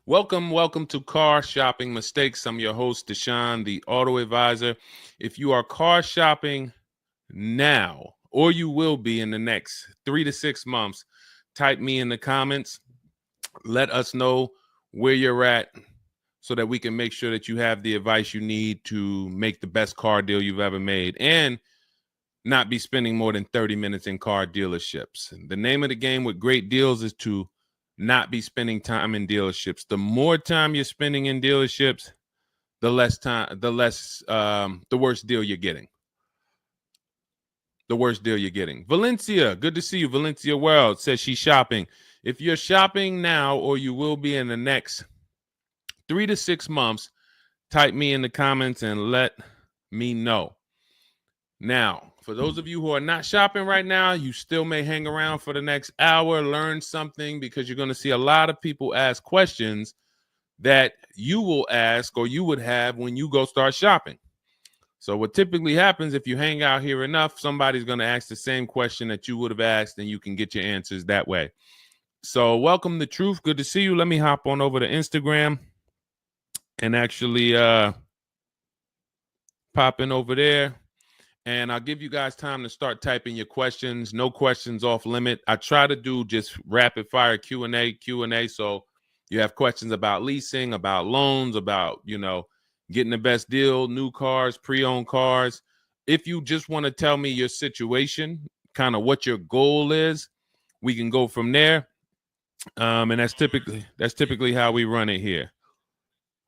Welcome to Car Shopping Mistakes. I'm your host, Deshone the Auto Advisor. If you are car shopping now, or you will be in the next 3 to 6 months, type me in the comments. Let us know where you're at so that we can make sure that you have the advice you need to make the best car deal you've ever made and not be spending more than 30 minutes in car dealerships. The name of the game with great deals is to not be spending time in dealerships. The more time you're spending in dealerships, the worse deal you're getting. The worst deal you're getting. Valencia, good to see you. Valencia World says she's shopping. If you're shopping now or you will be in the next 3 to 6 months, type me in the comments and let me know. Now, for those of you who are not shopping right now, you still may hang around for the next hour, learn something, because you're going to see a lot of people ask questions that you will ask or you would have when you go start shopping. So what typically happens if you hang out here enough, somebody's going to ask the same question that you would have asked, and you can get your answers that way. So welcome to Truth. Good to see you. Let me hop on over to Instagram and actually pop in over there. And I'll give you guys time to start typing your questions. No questions off limit. I try to do just rapid fire Q&A. So you have questions about leasing, about loans, about, getting the best deal, new cars, pre-owned cars. If you just want to tell me your situation, kind of what your goal is, we can go from there. And that's typically how we run it here.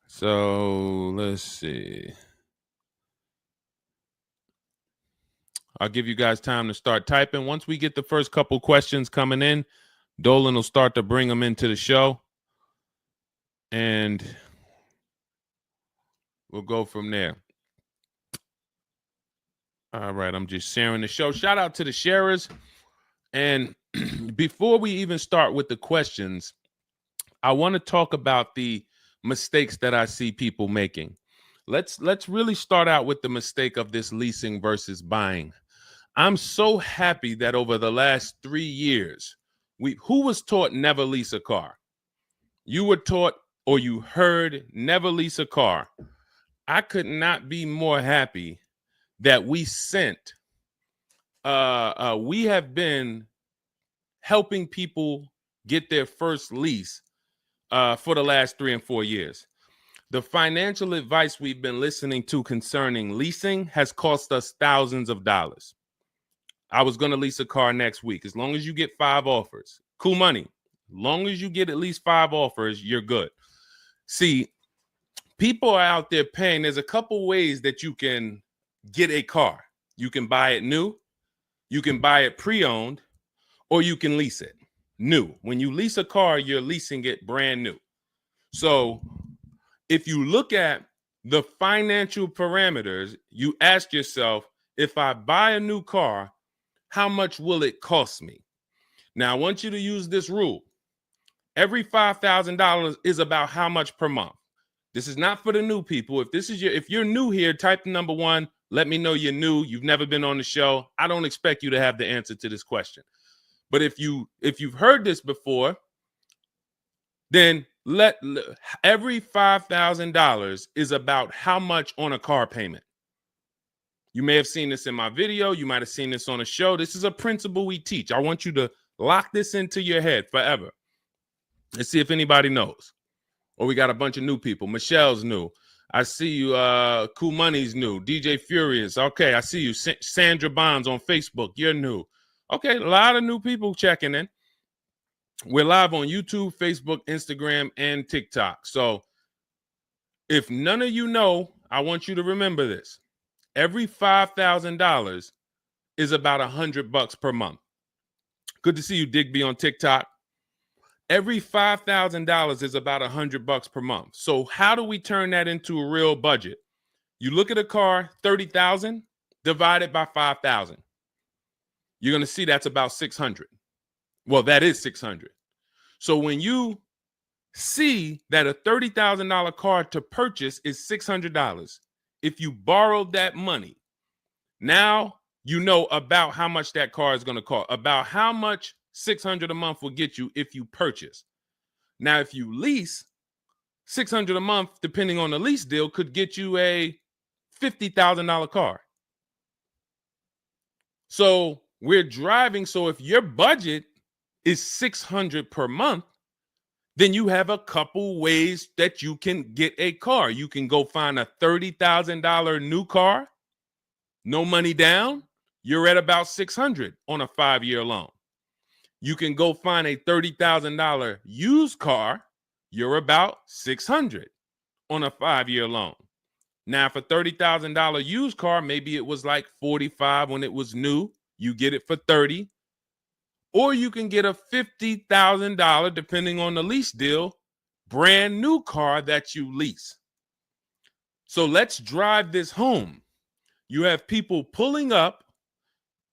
So let's see. I'll give you guys time to start typing. Once we get the first couple questions coming in, Dolan will start to bring them into the show. And we'll go from there. All right, I'm just sharing the show. Shout out to the sharers. And before we even start with the questions, I want to talk about the mistakes that I see people making. Let's really start out with the mistake of this leasing versus buying. I'm so happy that over the last 3 years, who was taught never lease a car? You were taught or you heard never lease a car. I could not be more happy that we have been helping people get their first lease for the last 3 and 4 years. The financial advice we've been listening to concerning leasing has cost us thousands of dollars. I was going to lease a car next week. As long as you get 5 offers, cool money. As long as you get at least 5 offers, you're good. See, people are out there paying. There's a couple ways that you can get a car. You can buy it new, you can buy it pre-owned, or you can lease it new. When you lease a car, you're leasing it brand new. So if you look at the financial parameters, you ask yourself, if I buy a new car, how much will it cost me? Now, I want you to use this rule. Every $5,000 is about how much per month. This is not for the new people. If you're new here, type the number 1. Let me know you're new. You've never been on the show. I don't expect you to have the answer to this question. But if you've heard this before, then every $5,000 is about how much on a car payment. You may have seen this in my video. You might have seen this on a show. This is a principle we teach. I want you to lock this into your head forever. Let's see if anybody knows. Or we got a bunch of new people. Michelle's new. I see you. Cool Money's new. DJ Furious. Okay, I see you. Sandra Bonds on Facebook. You're new. Okay, a lot of new people checking in. We're live on YouTube, Facebook, Instagram, and TikTok. So if none of you know, I want you to remember this. Every $5,000 is about $100 per month. Good to see you, Digby, on TikTok. Every $5,000 is about $100 per month. So how do we turn that into a real budget? You look at a car, $30,000 divided by 5,000. You're going to see that's about 600. Well, that is 600. So when you see that a $30,000 car to purchase is $600, if you borrowed that money, now you know about how much that car is going to cost, about how much $600 a month will get you if you purchase. Now, if you lease, $600 a month, depending on the lease deal, could get you a $50,000 car. So we're driving. So if your budget is $600 per month, then you have a couple ways that you can get a car. You can go find a $30,000 new car, no money down. You're at about $600 on a 5-year loan. You can go find a $30,000 used car. You're about $600 on a 5-year loan. Now, for $30,000 used car, maybe it was like $45 when it was new. You get it for $30. Or you can get a $50,000, depending on the lease deal, brand new car that you lease. So let's drive this home. You have people pulling up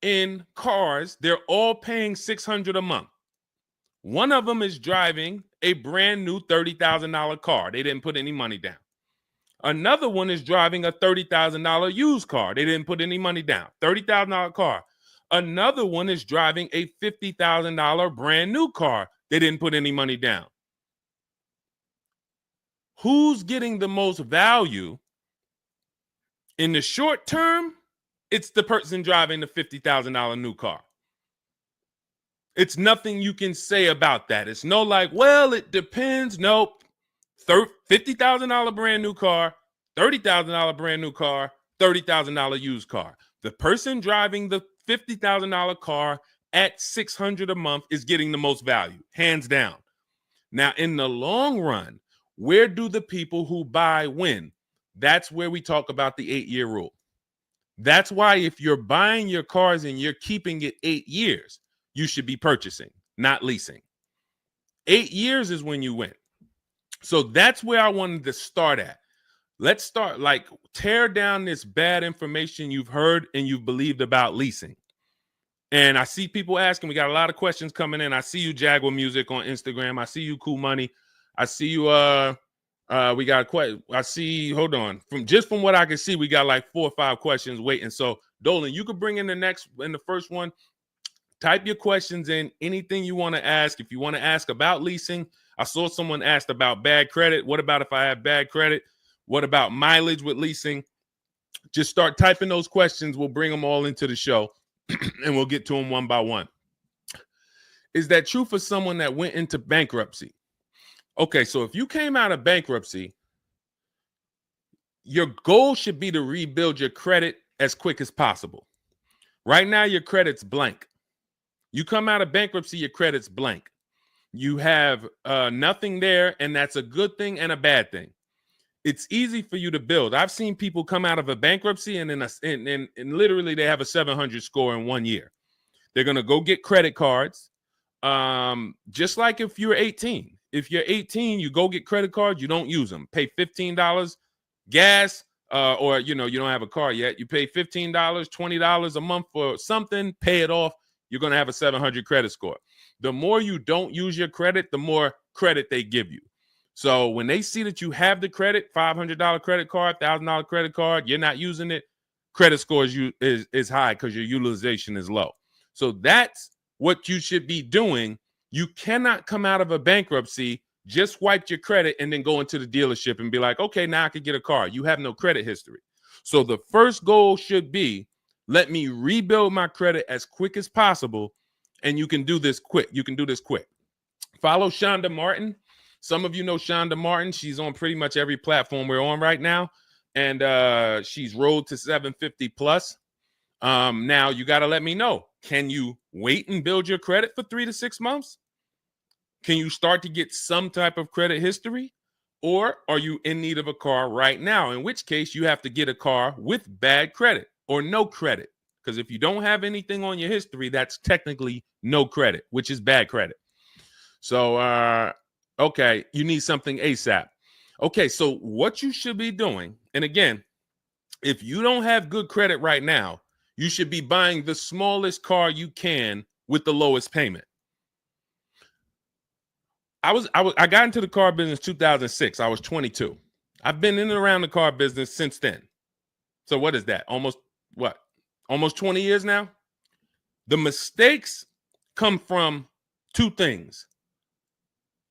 in cars. They're all paying $600 a month. One of them is driving a brand new $30,000 car. They didn't put any money down. Another one is driving a $30,000 used car. They didn't put any money down. $30,000 car. Another one is driving a $50,000 brand new car. They didn't put any money down. Who's getting the most value? In the short term, it's the person driving the $50,000 new car. It's nothing you can say about that. It's no like, well, it depends. Nope. $50,000 brand new car, $30,000 brand new car, $30,000 used car. The person driving the $50,000 car at $600 a month is getting the most value, hands down. Now, in the long run, where do the people who buy win? That's where we talk about the 8-year rule. That's why if you're buying your cars and you're keeping it 8 years, you should be purchasing, not leasing. 8 years is when you win. So that's where I wanted to start at. Let's start, like, tear down this bad information you've heard and you've believed about leasing. And I see people asking, we got a lot of questions coming in. I see you, Jaguar Music, on Instagram. I see you, Cool Money. I see you, we got quite, I see, hold on. From what I can see, we got like 4 or 5 questions waiting. So Dolan, you could bring in the first one. Type your questions in, anything you want to ask. If you want to ask about leasing, I saw someone asked about bad credit. What about if I have bad credit? What about mileage with leasing? Just start typing those questions. We'll bring them all into the show and we'll get to them one by one. Is that true for someone that went into bankruptcy? Okay, so if you came out of bankruptcy, your goal should be to rebuild your credit as quick as possible. Right now, your credit's blank. You come out of bankruptcy, your credit's blank. You have nothing there, and that's a good thing and a bad thing. It's easy for you to build. I've seen people come out of a bankruptcy and literally they have a 700 score in 1 year. They're going to go get credit cards. Just like if you're 18. If you're 18, you go get credit cards, you don't use them. Pay $15 gas, or you don't have a car yet. You pay $15, $20 a month for something, pay it off. You're going to have a 700 credit score. The more you don't use your credit, the more credit they give you. So when they see that you have the credit, $500 credit card, $1,000 credit card, you're not using it, credit score is high because your utilization is low. So that's what you should be doing. You cannot come out of a bankruptcy, just wipe your credit, and then go into the dealership and be like, okay, now I can get a car. You have no credit history. So the first goal should be, let me rebuild my credit as quick as possible. And you can do this quick. Follow Shonda Martin. Some of you know Shonda Martin. She's on pretty much every platform we're on right now. And she's rolled to 750 plus. Now you got to let me know. Can you wait and build your credit for 3 to 6 months? Can you start to get some type of credit history? Or are you in need of a car right now? In which case you have to get a car with bad credit or no credit. Because if you don't have anything on your history, that's technically no credit, which is bad credit. So, okay, you need something ASAP. Okay, so what you should be doing, and again, if you don't have good credit right now, you should be buying the smallest car you can with the lowest payment. I got into the car business 2006. I was 22. I've been in and around the car business since then. So what is that? Almost 20 years now? The mistakes come from 2 things.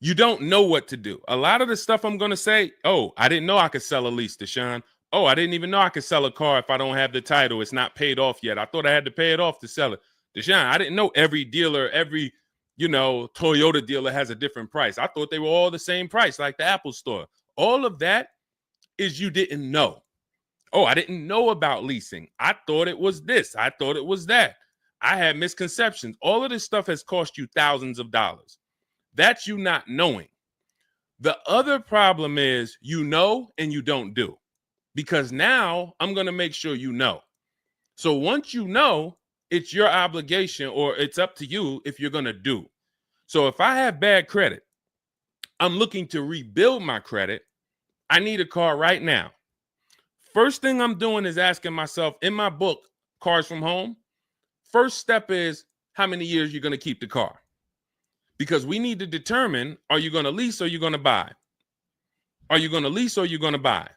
You don't know what to do. A lot of the stuff I'm going to say, oh, I didn't know I could sell a lease, Deshone. Oh, I didn't even know I could sell a car if I don't have the title. It's not paid off yet. I thought I had to pay it off to sell it. Deshone, I didn't know every dealer, every, Toyota dealer has a different price. I thought they were all the same price, like the Apple store. All of that is you didn't know. Oh, I didn't know about leasing. I thought it was this. I thought it was that. I had misconceptions. All of this stuff has cost you thousands of dollars. That's you not knowing. The other problem is you know and you don't do, because now I'm going to make sure you know. So once you know, it's your obligation, or it's up to you if you're going to do. So if I have bad credit, I'm looking to rebuild my credit. I need a car right now. First thing I'm doing is asking myself in my book, Cars from Home, first step is how many years you're going to keep the car. Because we need to determine, are you going to lease or you're going to buy? Are you going to lease or you're going to buy?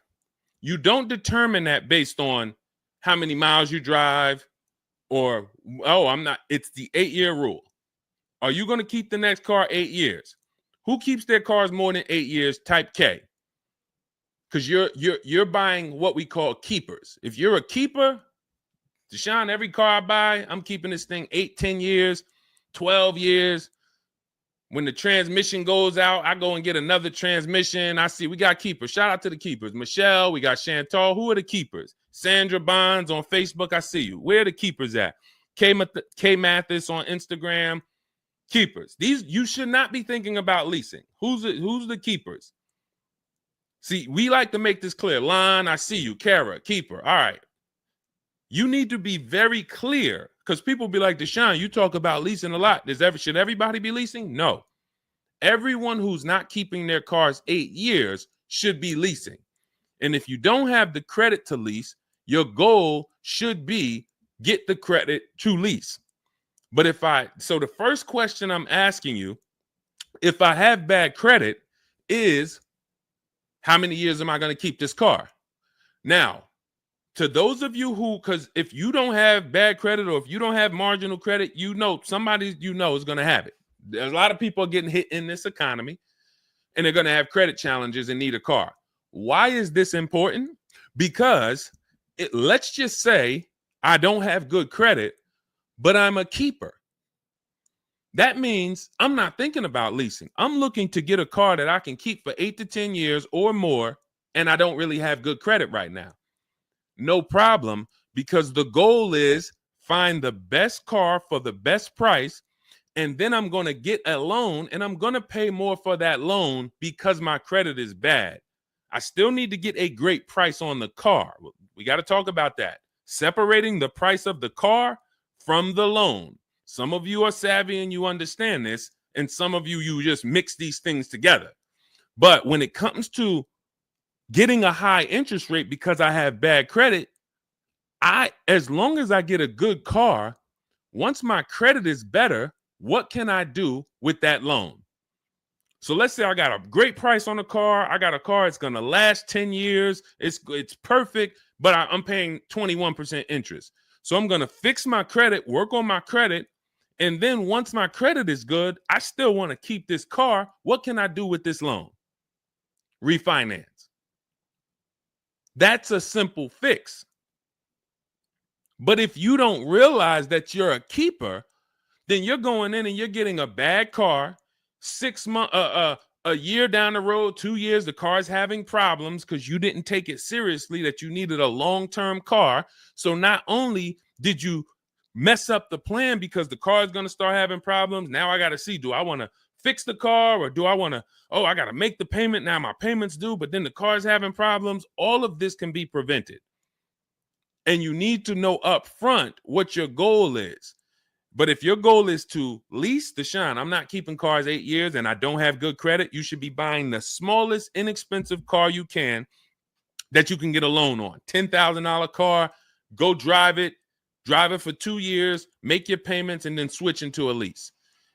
You don't determine that based on how many miles you drive or, it's the 8-year rule. Are you going to keep the next car 8 years? Who keeps their cars more than 8 years? Type K. Because you're buying what we call keepers. If you're a keeper, Deshone, every car I buy, I'm keeping this thing 8, 10 years, 12 years. When the transmission goes out, I go and get another transmission. I see we got keepers. Shout out to the keepers. Michelle, we got Chantal. Who are the keepers? Sandra Bonds on Facebook. I see you. Where are the keepers at? K Mathis on Instagram. Keepers. These, you should not be thinking about leasing. Who's the keepers? See, we like to make this clear. Lon, I see you. Kara, keeper. All right. You need to be very clear, because people be like, Deshone, you talk about leasing a lot. Should everybody be leasing? No. Everyone who's not keeping their cars 8 years should be leasing. And if you don't have the credit to lease, your goal should be get the credit to lease. But so the first question I'm asking you, if I have bad credit, is how many years am I going to keep this car? Now, to those of you because if you don't have bad credit, or if you don't have marginal credit, somebody is going to have it. There's a lot of people getting hit in this economy, and they're going to have credit challenges and need a car. Why is this important? Because let's just say I don't have good credit, but I'm a keeper. That means I'm not thinking about leasing. I'm looking to get a car that I can keep for 8 to 10 years or more, and I don't really have good credit right now. No problem, because the goal is find the best car for the best price, and then I'm going to get a loan, and I'm going to pay more for that loan because my credit is bad. I still need to get a great price on the car. We got to talk about that. Separating the price of the car from the loan. Some of you are savvy and you understand this, and some of you just mix these things together. But when it comes to getting a high interest rate because I have bad credit, as long as I get a good car, once my credit is better, what can I do with that loan? So let's say I got a great price on a car. I got a car, it's going to last 10 years. It's perfect, but I'm paying 21% interest. So I'm going to fix my credit, work on my credit. And then once my credit is good, I still want to keep this car. What can I do with this loan? Refinance. That's a simple fix. But if you don't realize that you're a keeper, then you're going in and you're getting a bad car, 6 months, a year down the road, 2 years, the car's having problems because you didn't take it seriously that you needed a long-term car. So not only did you mess up the plan because the car is going to start having problems, now I got to see, do I want to fix the car, or do I want to, I got to make the payment, now my payment's due, but then the car's having problems. All of this can be prevented. And you need to know up front what your goal is. But if your goal is to lease, Deshone, I'm not keeping cars 8 years and I don't have good credit, you should be buying the smallest inexpensive car you can that you can get a loan on. $10,000 car, go drive it for 2 years, make your payments, and then switch into a lease.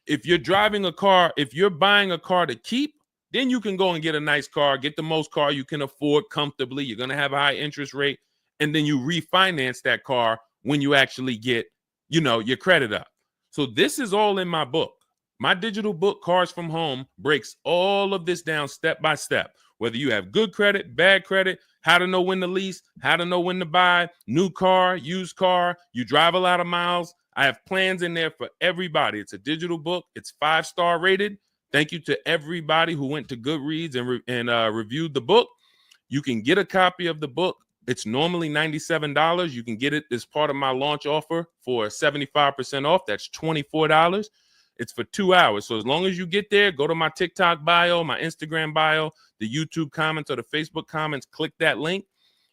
If you're driving a car, if you're buying a car to keep, then you can go and get a nice car, get the most car you can afford comfortably. You're going to have a high interest rate, and then you refinance that car when you actually get, your credit up. So this is all in my book. My digital book, Cars from Home, breaks all of this down step by step. Whether you have good credit, bad credit, how to know when to lease, how to know when to buy, new car, used car, you drive a lot of miles. I have plans in there for everybody. It's a digital book. It's 5-star rated. Thank you to everybody who went to Goodreads and reviewed the book. You can get a copy of the book. It's normally $97. You can get it as part of my launch offer for 75% off. That's $24. It's for 2 hours. So as long as you get there, go to my TikTok bio, my Instagram bio, the YouTube comments or the Facebook comments, click that link,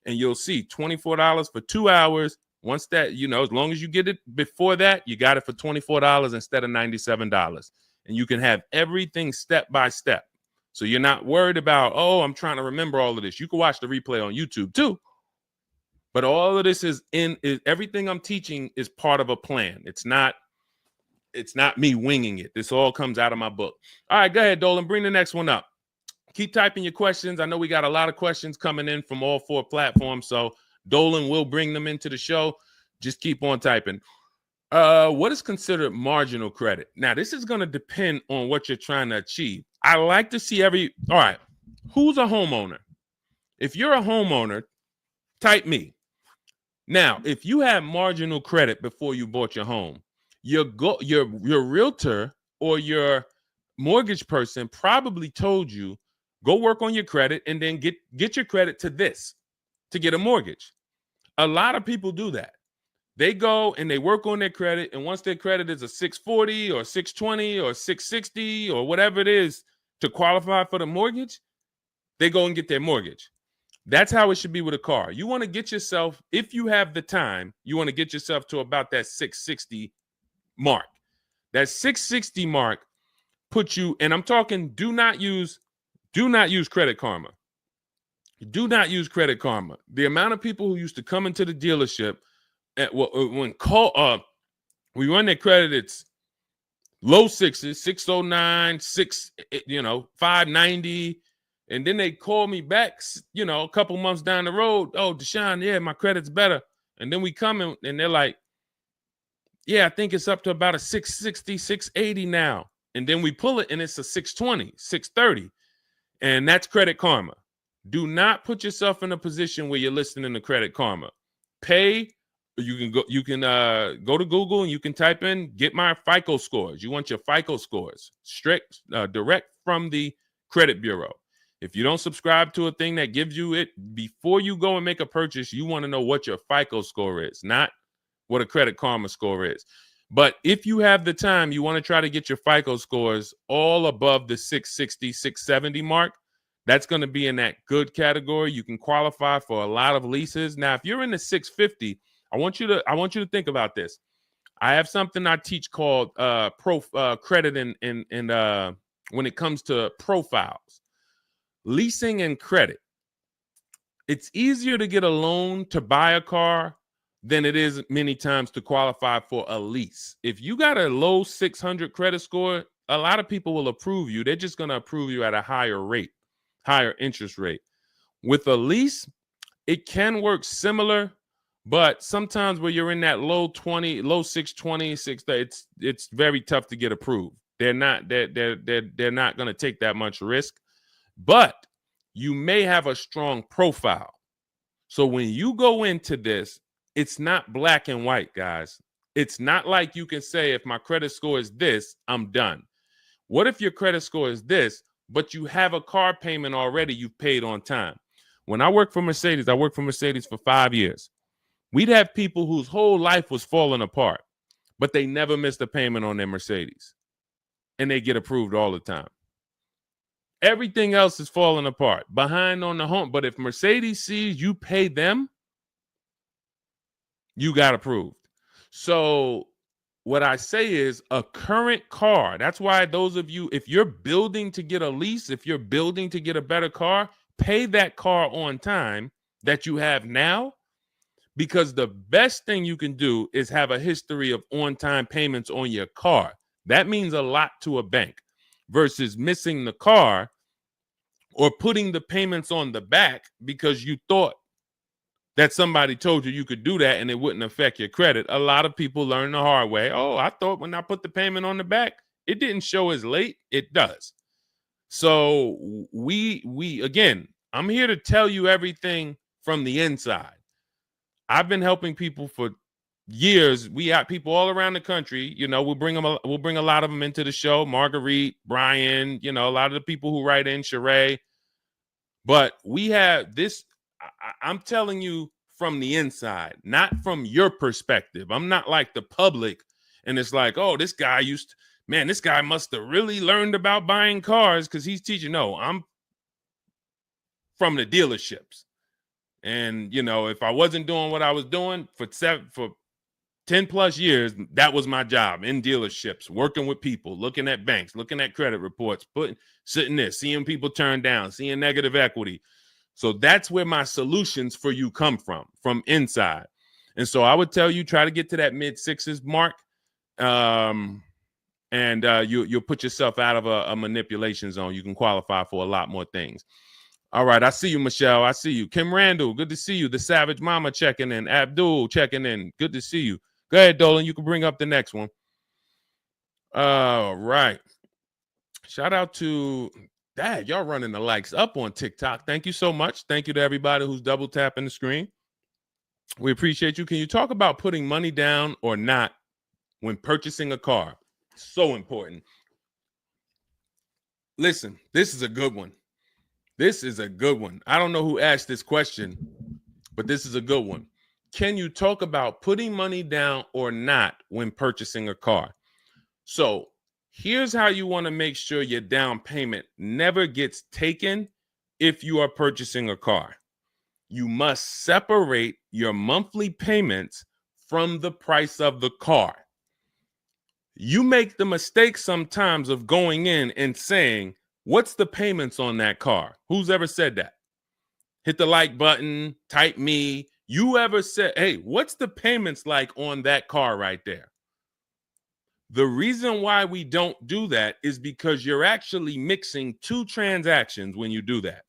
and you'll see $24 for 2 hours. Once that, as long as you get it before that, you got it for $24 instead of $97. And you can have everything step by step. So you're not worried about, I'm trying to remember all of this. You can watch the replay on YouTube too. But all of this is everything I'm teaching is part of a plan. It's not me winging it. This all comes out of my book. All right, go ahead, Dolan. Bring the next one up. Keep typing your questions. I know we got a lot of questions coming in from all 4 platforms, so Dolan will bring them into the show. Just keep on typing. What is considered marginal credit? Now, this is going to depend on what you're trying to achieve. I like to see all right, who's a homeowner? If you're a homeowner, type me. Now, if you had marginal credit before you bought your home, your realtor or your mortgage person probably told you, go work on your credit and then get your credit to this to get a mortgage. A lot of people do that. They go and they work on their credit, and once their credit is a 640 or 620 or 660 or whatever it is to qualify for the mortgage, they go and get their mortgage. That's how it should be with a car. You want to get yourself, if you have the time, you want to get yourself to about that 660 mark. That 660 mark puts you, and I'm talking, do not use Credit Karma. Do not use Credit Karma. The amount of people who used to come into the dealership we run their credit, it's low 6s, 609, 590, and then they call me back, a couple months down the road. Oh, Deshone, yeah, my credit's better. And then we come in and they're like, yeah, I think it's up to about a 660, 680 now. And then we pull it and it's a 620, 630. And that's Credit Karma. Do not put yourself in a position where you're listening to Credit Karma. Pay. You can go to Google and you can type in, get my FICO scores. You want your FICO scores direct from the credit bureau. If you don't subscribe to a thing that gives you it before you go and make a purchase, you want to know what your FICO score is, not what a Credit Karma score is. But if you have the time, you want to try to get your FICO scores all above the 660, 670 mark. That's going to be in that good category. You can qualify for a lot of leases. Now, if you're in the 650, I want you to think about this. I have something I teach called credit and when it comes to profiles, leasing and credit. It's easier to get a loan to buy a car than it is many times to qualify for a lease. If you got a low 600 credit score, a lot of people will approve you. They're just going to approve you at a higher rate, higher interest rate. With a lease, it can work similar. But sometimes when you're in that low 620, 630, it's very tough to get approved. They're not going to take that much risk, but you may have a strong profile. So when you go into this, it's not black and white, guys. It's not like you can say, if my credit score is this, I'm done. What if your credit score is this, but you have a car payment already you've paid on time? When I worked for Mercedes, I worked for Mercedes for 5 years. We'd have people whose whole life was falling apart, but they never missed a payment on their Mercedes, and they get approved all the time. Everything else is falling apart, behind on the home. But if Mercedes sees you pay them, you got approved. So what I say is a current car. That's why those of you, if you're building to get a lease, if you're building to get a better car, pay that car on time that you have now. Because the best thing you can do is have a history of on-time payments on your car. That means a lot to a bank versus missing the car or putting the payments on the back because you thought that somebody told you could do that and it wouldn't affect your credit. A lot of people learn the hard way. Oh, I thought when I put the payment on the back, it didn't show as late. It does. So we again, I'm here to tell you everything from the inside. I've been helping people for years. We have people all around the country. You know, we'll bring a lot of them into the show. Marguerite, Brian, you know, a lot of the people who write in, Sheree. But we have this. I'm telling you from the inside, not from your perspective. I'm not like the public, and it's like, oh, this guy this guy must have really learned about buying cars because he's teaching. No, I'm from the dealerships. And, you know, if I wasn't doing what I was doing for 10 plus years, that was my job in dealerships, working with people, looking at banks, looking at credit reports, sitting there, seeing people turn down, seeing negative equity. So that's where my solutions for you come from inside. And so I would tell you, try to get to that mid sixes mark. And you'll put yourself out of a manipulation zone. You can qualify for a lot more things. All right, I see you, Michelle. I see you. Kim Randall, good to see you. The Savage Mama checking in. Abdul checking in. Good to see you. Go ahead, Dolan. You can bring up the next one. All right. Shout out to Dad. Y'all running the likes up on TikTok. Thank you so much. Thank you to everybody who's double tapping the screen. We appreciate you. Can you talk about putting money down or not when purchasing a car? So important. Listen, this is a good one. This is a good one. I don't know who asked this question, but this is a good one. Can you talk about putting money down or not when purchasing a car? So here's how you want to make sure your down payment never gets taken if you are purchasing a car. You must separate your monthly payments from the price of the car. You make the mistake sometimes of going in and saying, what's the payments on that car? Who's ever said that? Hit the like button, type me. You ever said, hey, what's the payments like on that car right there? The reason why we don't do that is because you're actually mixing two transactions when you do that.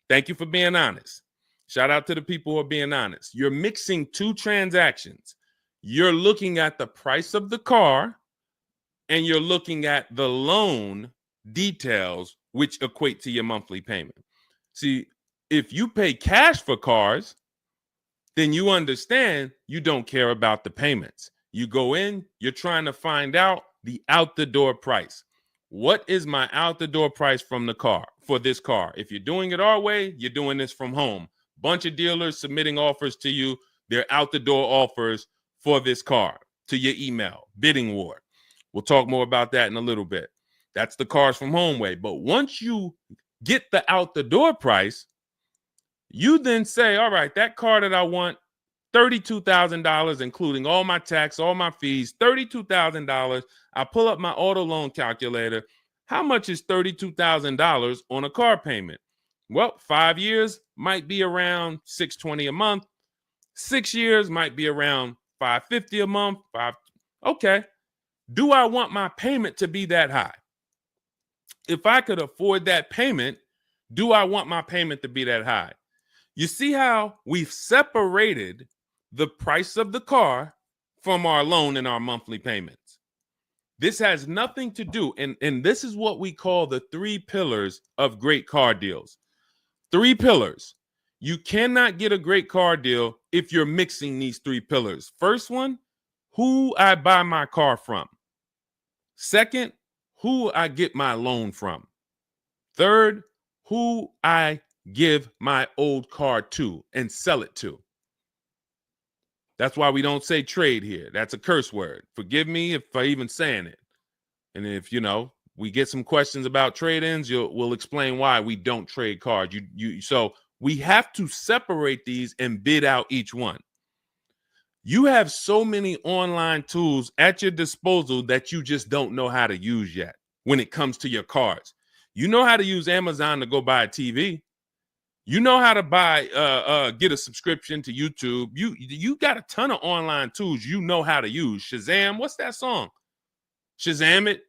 Thank you for being honest. Shout out to the people who are being honest. You're mixing two transactions. You're looking at the price of the car and you're looking at the loan details, which equate to your monthly payment. See, if you pay cash for cars, then you understand you don't care about the payments. You go in, you're trying to find out the out the door price. What is my out the door price from the car for this car? If you're doing it our way, you're doing this from home. Bunch of dealers submitting offers to you. They're out the door offers for this car to your email, bidding war. We'll talk more about that in a little bit. That's the cars from home way. But once you get the out the door price, you then say, all right, that car that I want, $32,000, including all my tax, all my fees, $32,000. I pull up my auto loan calculator. How much is $32,000 on a car payment? Well, 5 years might be around $620 a month. 6 years might be around $550 a month. Okay. Do I want my payment to be that high? If I could afford that payment, do I want my payment to be that high? You see how we've separated the price of the car from our loan and our monthly payments. This has nothing to do, and this is what we call the 3 pillars of great car deals. 3 pillars. You cannot get a great car deal if you're mixing these 3 pillars. First one, who I buy my car from. Second, who I get my loan from. Third, who I give my old car to and sell it to. That's why we don't say trade here. That's a curse word. Forgive me if I even saying it. And if, we get some questions about trade-ins, we'll explain why we don't trade cars. So we have to separate these and bid out each one. You have so many online tools at your disposal that you just don't know how to use yet when it comes to your cars. You know how to use Amazon to go buy a TV. You know how to get a subscription to YouTube. You got a ton of online tools you know how to use. Shazam, what's that song? Shazam it.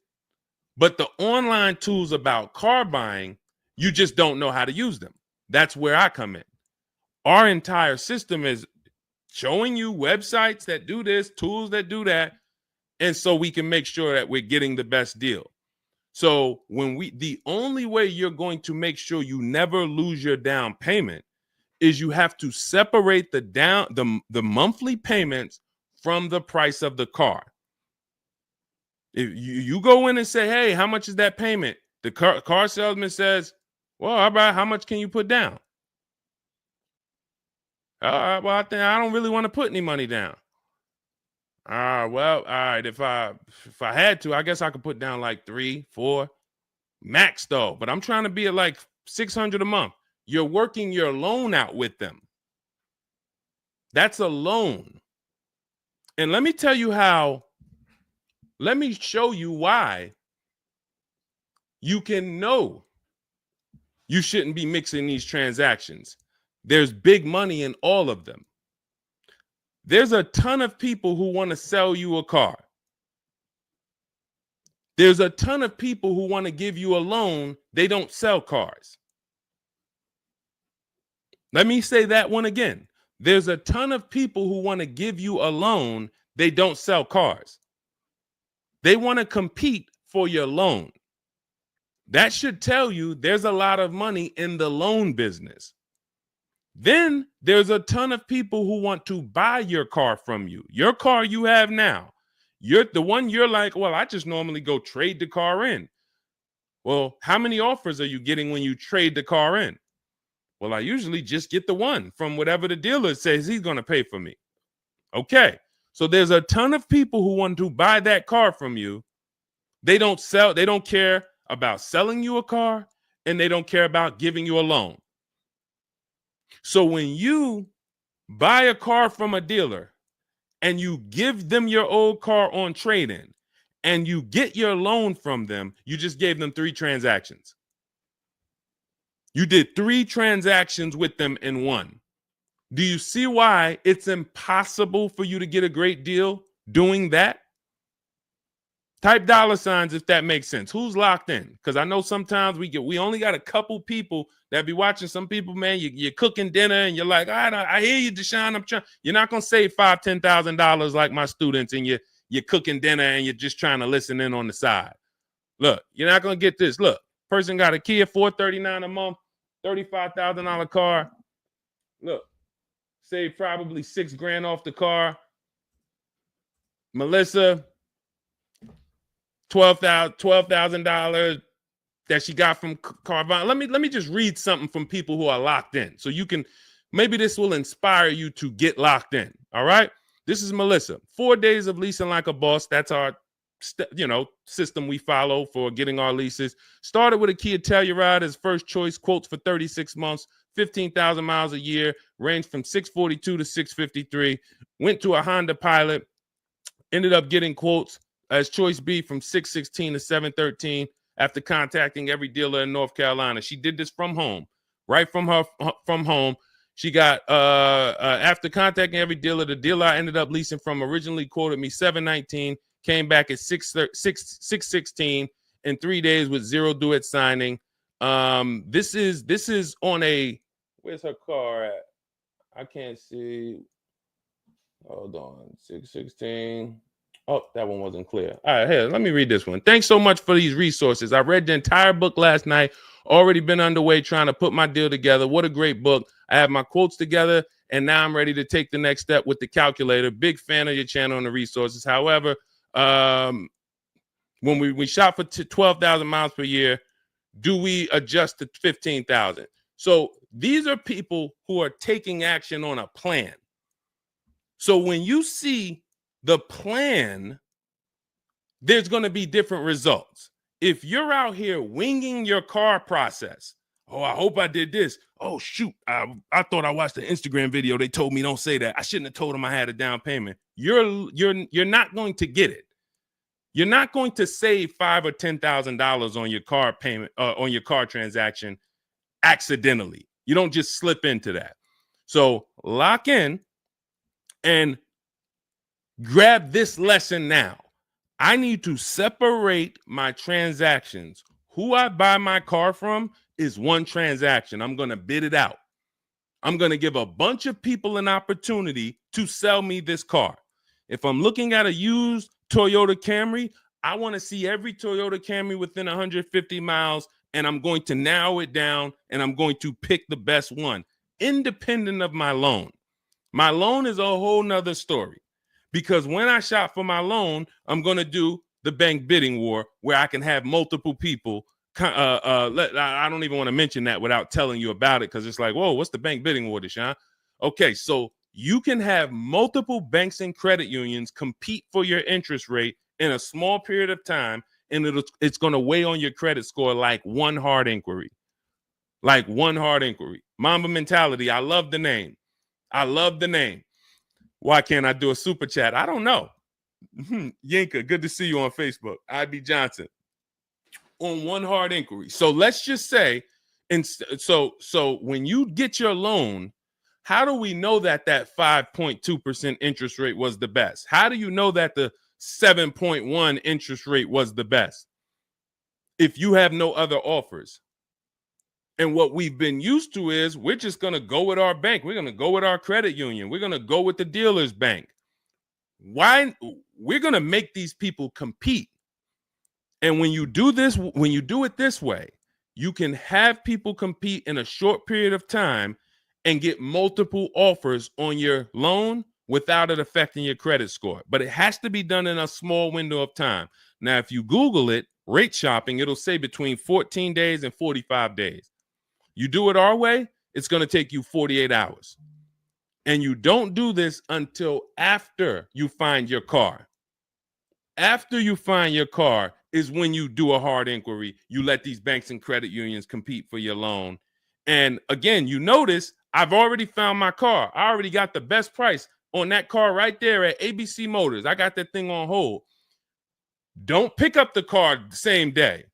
But the online tools about car buying, you just don't know how to use them. That's where I come in. Our entire system is showing you websites that do this, tools that do that. And so we can make sure that we're getting the best deal. So the only way you're going to make sure you never lose your down payment is you have to separate the monthly payments from the price of the car. If you go in and say, hey, how much is that payment? The car salesman says, well, how much can you put down? Well, I don't really want to put any money down. Well, all right. If I had to, I guess I could put down like 3, 4 max though. But I'm trying to be at like $600 a month. You're working your loan out with them. That's a loan. And let me tell you how. Let me show you why you can know you shouldn't be mixing these transactions. There's big money in all of them. There's a ton of people who want to sell you a car. There's a ton of people who want to give you a loan. They don't sell cars. Let me say that one again. There's a ton of people who want to give you a loan. They don't sell cars. They want to compete for your loan. That should tell you there's a lot of money in the loan business. Then there's a ton of people who want to buy your car from you. Your car you have now. You're the one you're like, well, I just normally go trade the car in. Well, how many offers are you getting when you trade the car in? Well, I usually just get the one from whatever the dealer says he's going to pay for me. Okay. So there's a ton of people who want to buy that car from you. They don't care about selling you a car, and they don't care about giving you a loan. So when you buy a car from a dealer and you give them your old car on trade-in and you get your loan from them, you just gave them 3 transactions. You did 3 transactions with them in one. Do you see why it's impossible for you to get a great deal doing that? Type $signs if that makes sense. Who's locked in? Because I know sometimes we only got a couple people that be watching. Some people, man, you're cooking dinner and you're like, I hear you, Deshone. You're not gonna save $5,000, $10,000 like my students, and you're cooking dinner and you're just trying to listen in on the side. Look, you're not gonna get this. Look, person got a Kia $439 a month, $35,000 car. Look, save probably $6,000 off the car. Melissa, $12,000 that she got from Carvana. Let me just read something from people who are locked in, so you can, maybe this will inspire you to get locked in. All right, this is Melissa. 4 days of leasing like a boss. That's our system we follow for getting our leases. Started with a Kia Telluride as first choice. Quotes for 36 months, 15,000 miles a year. Ranged from 642 to 653. Went to a Honda Pilot. Ended up getting quotes as choice B from 616 to 713 after contacting every dealer in North Carolina. She did this from home, right from home. She got after contacting every dealer, the dealer I ended up leasing from originally quoted me 719, came back at 616 in 3 days with 0 due at signing. This is on a, where's her car at? I can't see. Hold on, 616. Oh, that one wasn't clear. All right, here, let me read this one. Thanks so much for these resources. I read the entire book last night. Already been underway trying to put my deal together. What a great book. I have my quotes together, and now I'm ready to take the next step with the calculator. Big fan of your channel and the resources. However, when we shop for 12,000 miles per year, do we adjust to 15,000? So these are people who are taking action on a plan. So when you see the plan, there's going to be different results. If you're out here winging your car process, oh, I hope I did this. Oh, shoot, I thought I watched the Instagram video. They told me don't say that. I shouldn't have told them I had a down payment. You're not going to get it. You're not going to save $5,000 or $10,000 on your car payment, on your car transaction accidentally. You don't just slip into that. So lock in and grab this lesson now. I need to separate my transactions. Who I buy my car from is one transaction. I'm going to bid it out. I'm going to give a bunch of people an opportunity to sell me this car. If I'm looking at a used Toyota Camry, I want to see every Toyota Camry within 150 miles, and I'm going to narrow it down, and I'm going to pick the best one, independent of my loan. My loan is a whole nother story, because when I shop for my loan, I'm going to do the bank bidding war where I can have multiple people. I don't even want to mention that without telling you about it, because it's like, whoa, what's the bank bidding war, Deshone? Okay, so you can have multiple banks and credit unions compete for your interest rate in a small period of time, and it's going to weigh on your credit score like one hard inquiry. Like one hard inquiry. Mamba Mentality, I love the name. I love the name. Why can't I do a super chat? I don't know. Yinka, good to see you on Facebook. IB Johnson. On one hard inquiry. So let's just say, and so when you get your loan, how do we know that 5.2% interest rate was the best? How do you know that the 7.1 interest rate was the best if you have no other offers? And what we've been used to is we're just going to go with our bank. We're going to go with our credit union. We're going to go with the dealer's bank. Why? We're going to make these people compete. And when you do this, when you do it this way, you can have people compete in a short period of time and get multiple offers on your loan without it affecting your credit score. But it has to be done in a small window of time. Now, if you Google it, rate shopping, it'll say between 14 days and 45 days. You do it our way, it's going to take you 48 hours. And you don't do this until after you find your car. After you find your car is when you do a hard inquiry. You let these banks and credit unions compete for your loan. And again, you notice I've already found my car. I already got the best price on that car right there at ABC Motors. I got that thing on hold. Don't pick up the car the same day.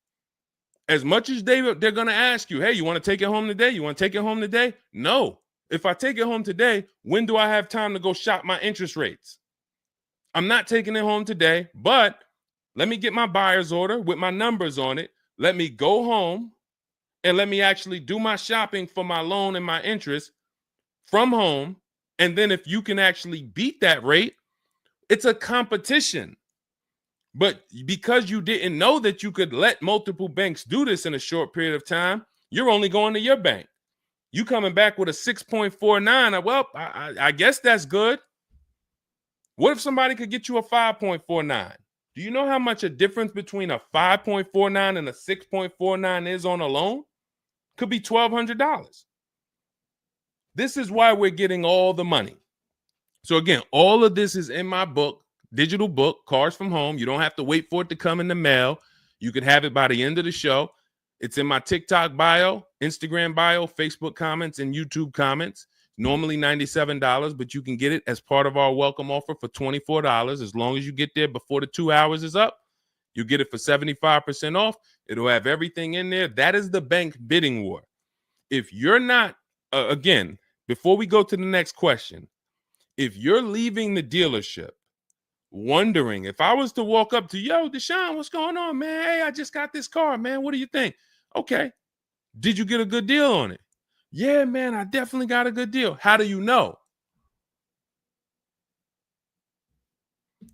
As much as they're going to ask you, hey, you want to take it home today? You want to take it home today? No. If I take it home today, when do I have time to go shop my interest rates? I'm not taking it home today, but let me get my buyer's order with my numbers on it. Let me go home and let me actually do my shopping for my loan and my interest from home. And then if you can actually beat that rate, it's a competition. But because you didn't know that you could let multiple banks do this in a short period of time, you're only going to your bank. You coming back with a 6.49. Well, I guess that's good. What if somebody could get you a 5.49? Do you know how much a difference between a 5.49 and a 6.49 is on a loan? Could be $1,200. This is why we're getting all the money. So again, all of this is in my book, digital book, Cars from Home. You don't have to wait for it to come in the mail. You can have it by the end of the show. It's in my TikTok bio, Instagram bio, Facebook comments, and YouTube comments. Normally $97, but you can get it as part of our welcome offer for $24. As long as you get there before the 2 hours is up, you get it for 75% off. It'll have everything in there. That is the bank bidding war. If you're not, again, before we go to the next question, if you're leaving the dealership wondering, if I was to walk up to, yo, Deshone, what's going on, man? Hey, I just got this car, man. What do you think? Okay. Did you get a good deal on it? Yeah, man, I definitely got a good deal. How do you know?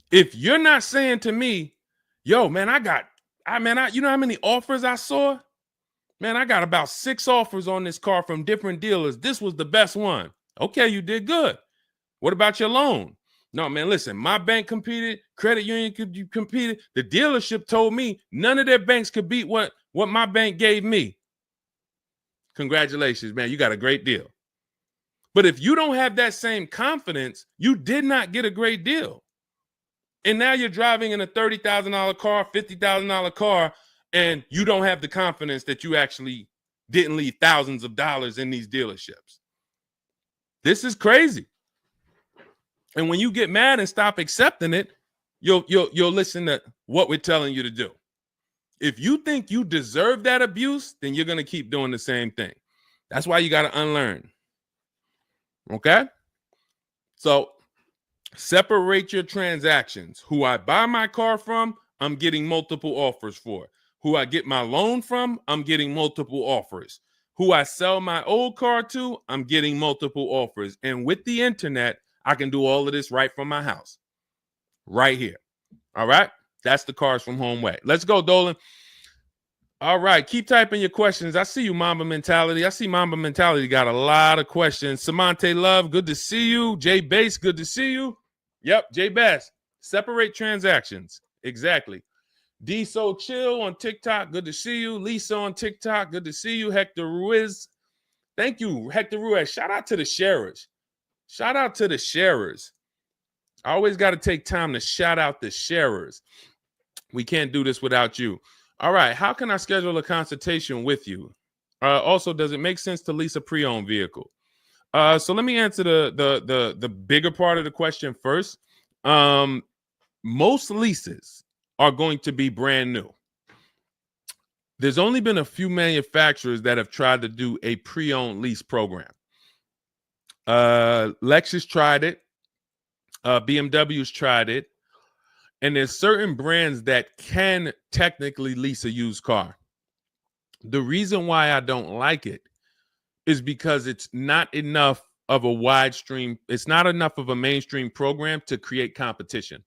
If you're not saying to me, yo, man, you know how many offers I saw? Man, I got about 6 offers on this car from different dealers. This was the best one. Okay, you did good. What about your loan? No, man, listen, my bank competed, credit union competed. The dealership told me none of their banks could beat what my bank gave me. Congratulations, man, you got a great deal. But if you don't have that same confidence, you did not get a great deal. And now you're driving in a $30,000 car, $50,000 car, and you don't have the confidence that you actually didn't leave thousands of dollars in these dealerships. This is crazy. And when you get mad and stop accepting it, you'll listen to what we're telling you to do. If you think you deserve that abuse, then you're going to keep doing the same thing. That's why you got to unlearn. Okay? So separate your transactions. Who I buy my car from, I'm getting multiple offers for. Who I get my loan from, I'm getting multiple offers. Who I sell my old car to, I'm getting multiple offers. And with the internet, I can do all of this right from my house, right here. All right. That's the Cars from Home way. Let's go, Dolan. All right. Keep typing your questions. I see you, Mamba Mentality. I see Mamba Mentality got a lot of questions. Samante Love, good to see you. Jay Bass, good to see you. Yep, Jay Bass. Separate transactions. Exactly. D So Chill on TikTok, good to see you. Lisa on TikTok, good to see you. Hector Ruiz, thank you, Hector Ruiz. Shout out to the sharers. Shout out to the sharers. I always got to take time to shout out the sharers. We can't do this without you. All right, how can I schedule a consultation with you? Also, does it make sense to lease a pre-owned vehicle? So let me answer the bigger part of the question first. Most leases are going to be brand new. There's only been a few manufacturers that have tried to do a pre-owned lease program. Lexus tried it. BMW's tried it. And there's certain brands that can technically lease a used car. The reason why I don't like it is because it's not enough of a wide stream. It's not enough of a mainstream program to create competition.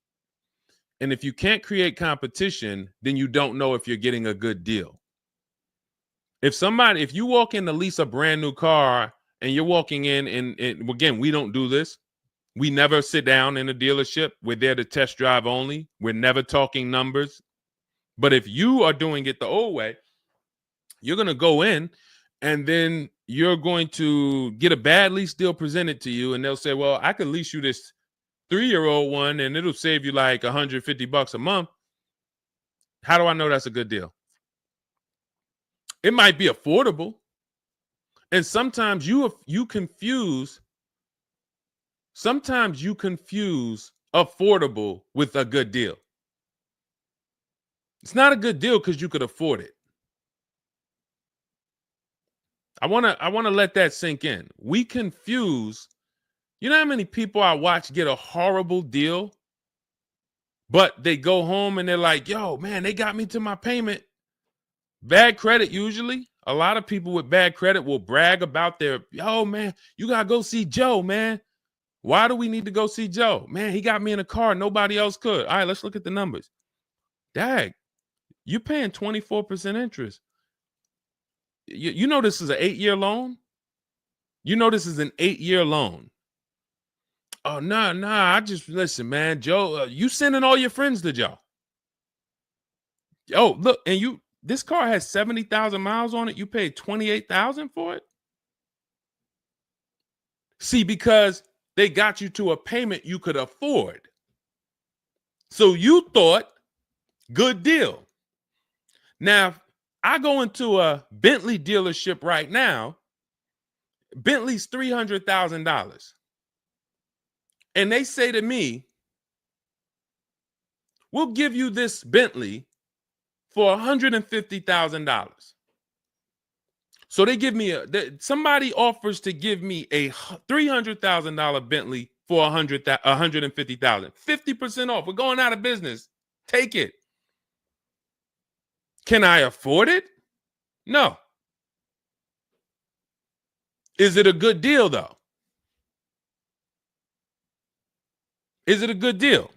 And if you can't create competition, then you don't know if you're getting a good deal. If you walk in to lease a brand new car and you're walking in and again, we don't do this. We never sit down in a dealership. We're there to test drive only. We're never talking numbers. But if you are doing it the old way, you're going to go in and then you're going to get a bad lease deal presented to you. And they'll say, well, I could lease you this 3-year-old one and it'll save you like $150 a month. How do I know that's a good deal? It might be affordable. And sometimes you confuse affordable with a good deal. It's not a good deal because you could afford it. I want to let that sink in. We confuse, you know how many people I watch get a horrible deal, but they go home and they're like, yo, man, they got me to my payment. Bad credit usually. A lot of people with bad credit will brag about yo, man, you got to go see Joe, man. Why do we need to go see Joe? Man, he got me in a car. Nobody else could. All right, let's look at the numbers. Dag, you're paying 24% interest. You know this is an 8-year loan? You know this is an 8-year loan. Oh, nah, I just, listen, man, Joe, you sending all your friends to Joe. Oh, look, and this car has 70,000 miles on it. You paid 28,000 for it? See, because they got you to a payment you could afford. So you thought, good deal. Now, I go into a Bentley dealership right now. Bentley's $300,000. And they say to me, we'll give you this Bentley for $150,000. So they give me somebody offers to give me a $300,000 Bentley for $150,000. 50% off. We're going out of business. Take it. Can I afford it? No. Is it a good deal, though? Is it a good deal?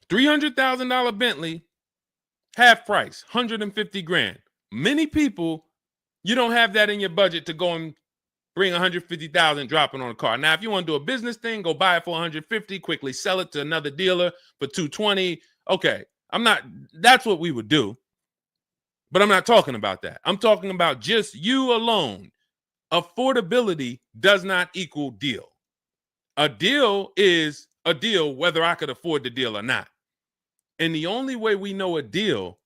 $300,000 Bentley, half price, 150 grand. Many people, you don't have that in your budget to go and bring 150,000 dropping on a car. Now, if you want to do a business thing, go buy it for 150, quickly sell it to another dealer for 220. Okay, that's what we would do. But I'm not talking about that. I'm talking about just you alone. Affordability does not equal deal. A deal is a deal whether I could afford the deal or not. And the only way we know a deal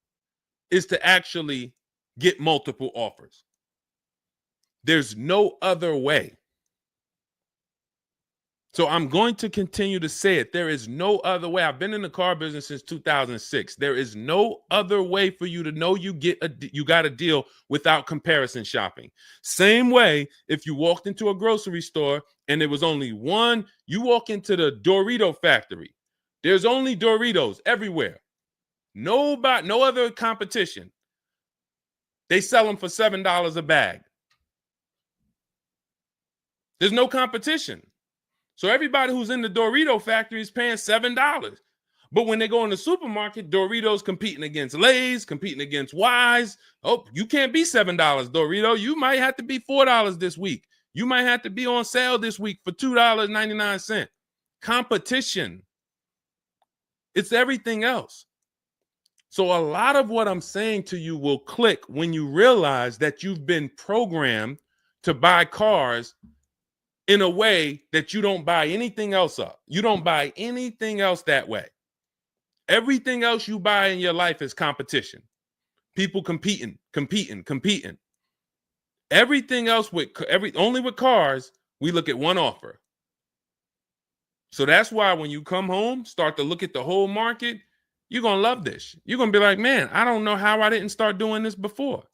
is to actually get multiple offers. There's no other way. So I'm going to continue to say it. There is no other way. I've been in the car business since 2006. There is no other way for you to know you got a deal without comparison shopping. Same way if you walked into a grocery store and there was only one, you walk into the Dorito factory. There's only Doritos everywhere. No other competition. They sell them for $7 a bag. There's no competition. So everybody who's in the Dorito factory is paying $7. But when they go in the supermarket, Doritos competing against Lay's, competing against Wise. Oh, you can't be $7, Dorito. You might have to be $4 this week. You might have to be on sale this week for $2.99. Competition. It's everything else. So a lot of what I'm saying to you will click when you realize that you've been programmed to buy cars in a way that you don't buy anything else up. You don't buy anything else that way. Everything else you buy in your life is competition. People competing. Everything else only with cars, we look at one offer. So that's why when you come home, start to look at the whole market, you're going to love this. You're going to be like, man, I don't know how I didn't start doing this before.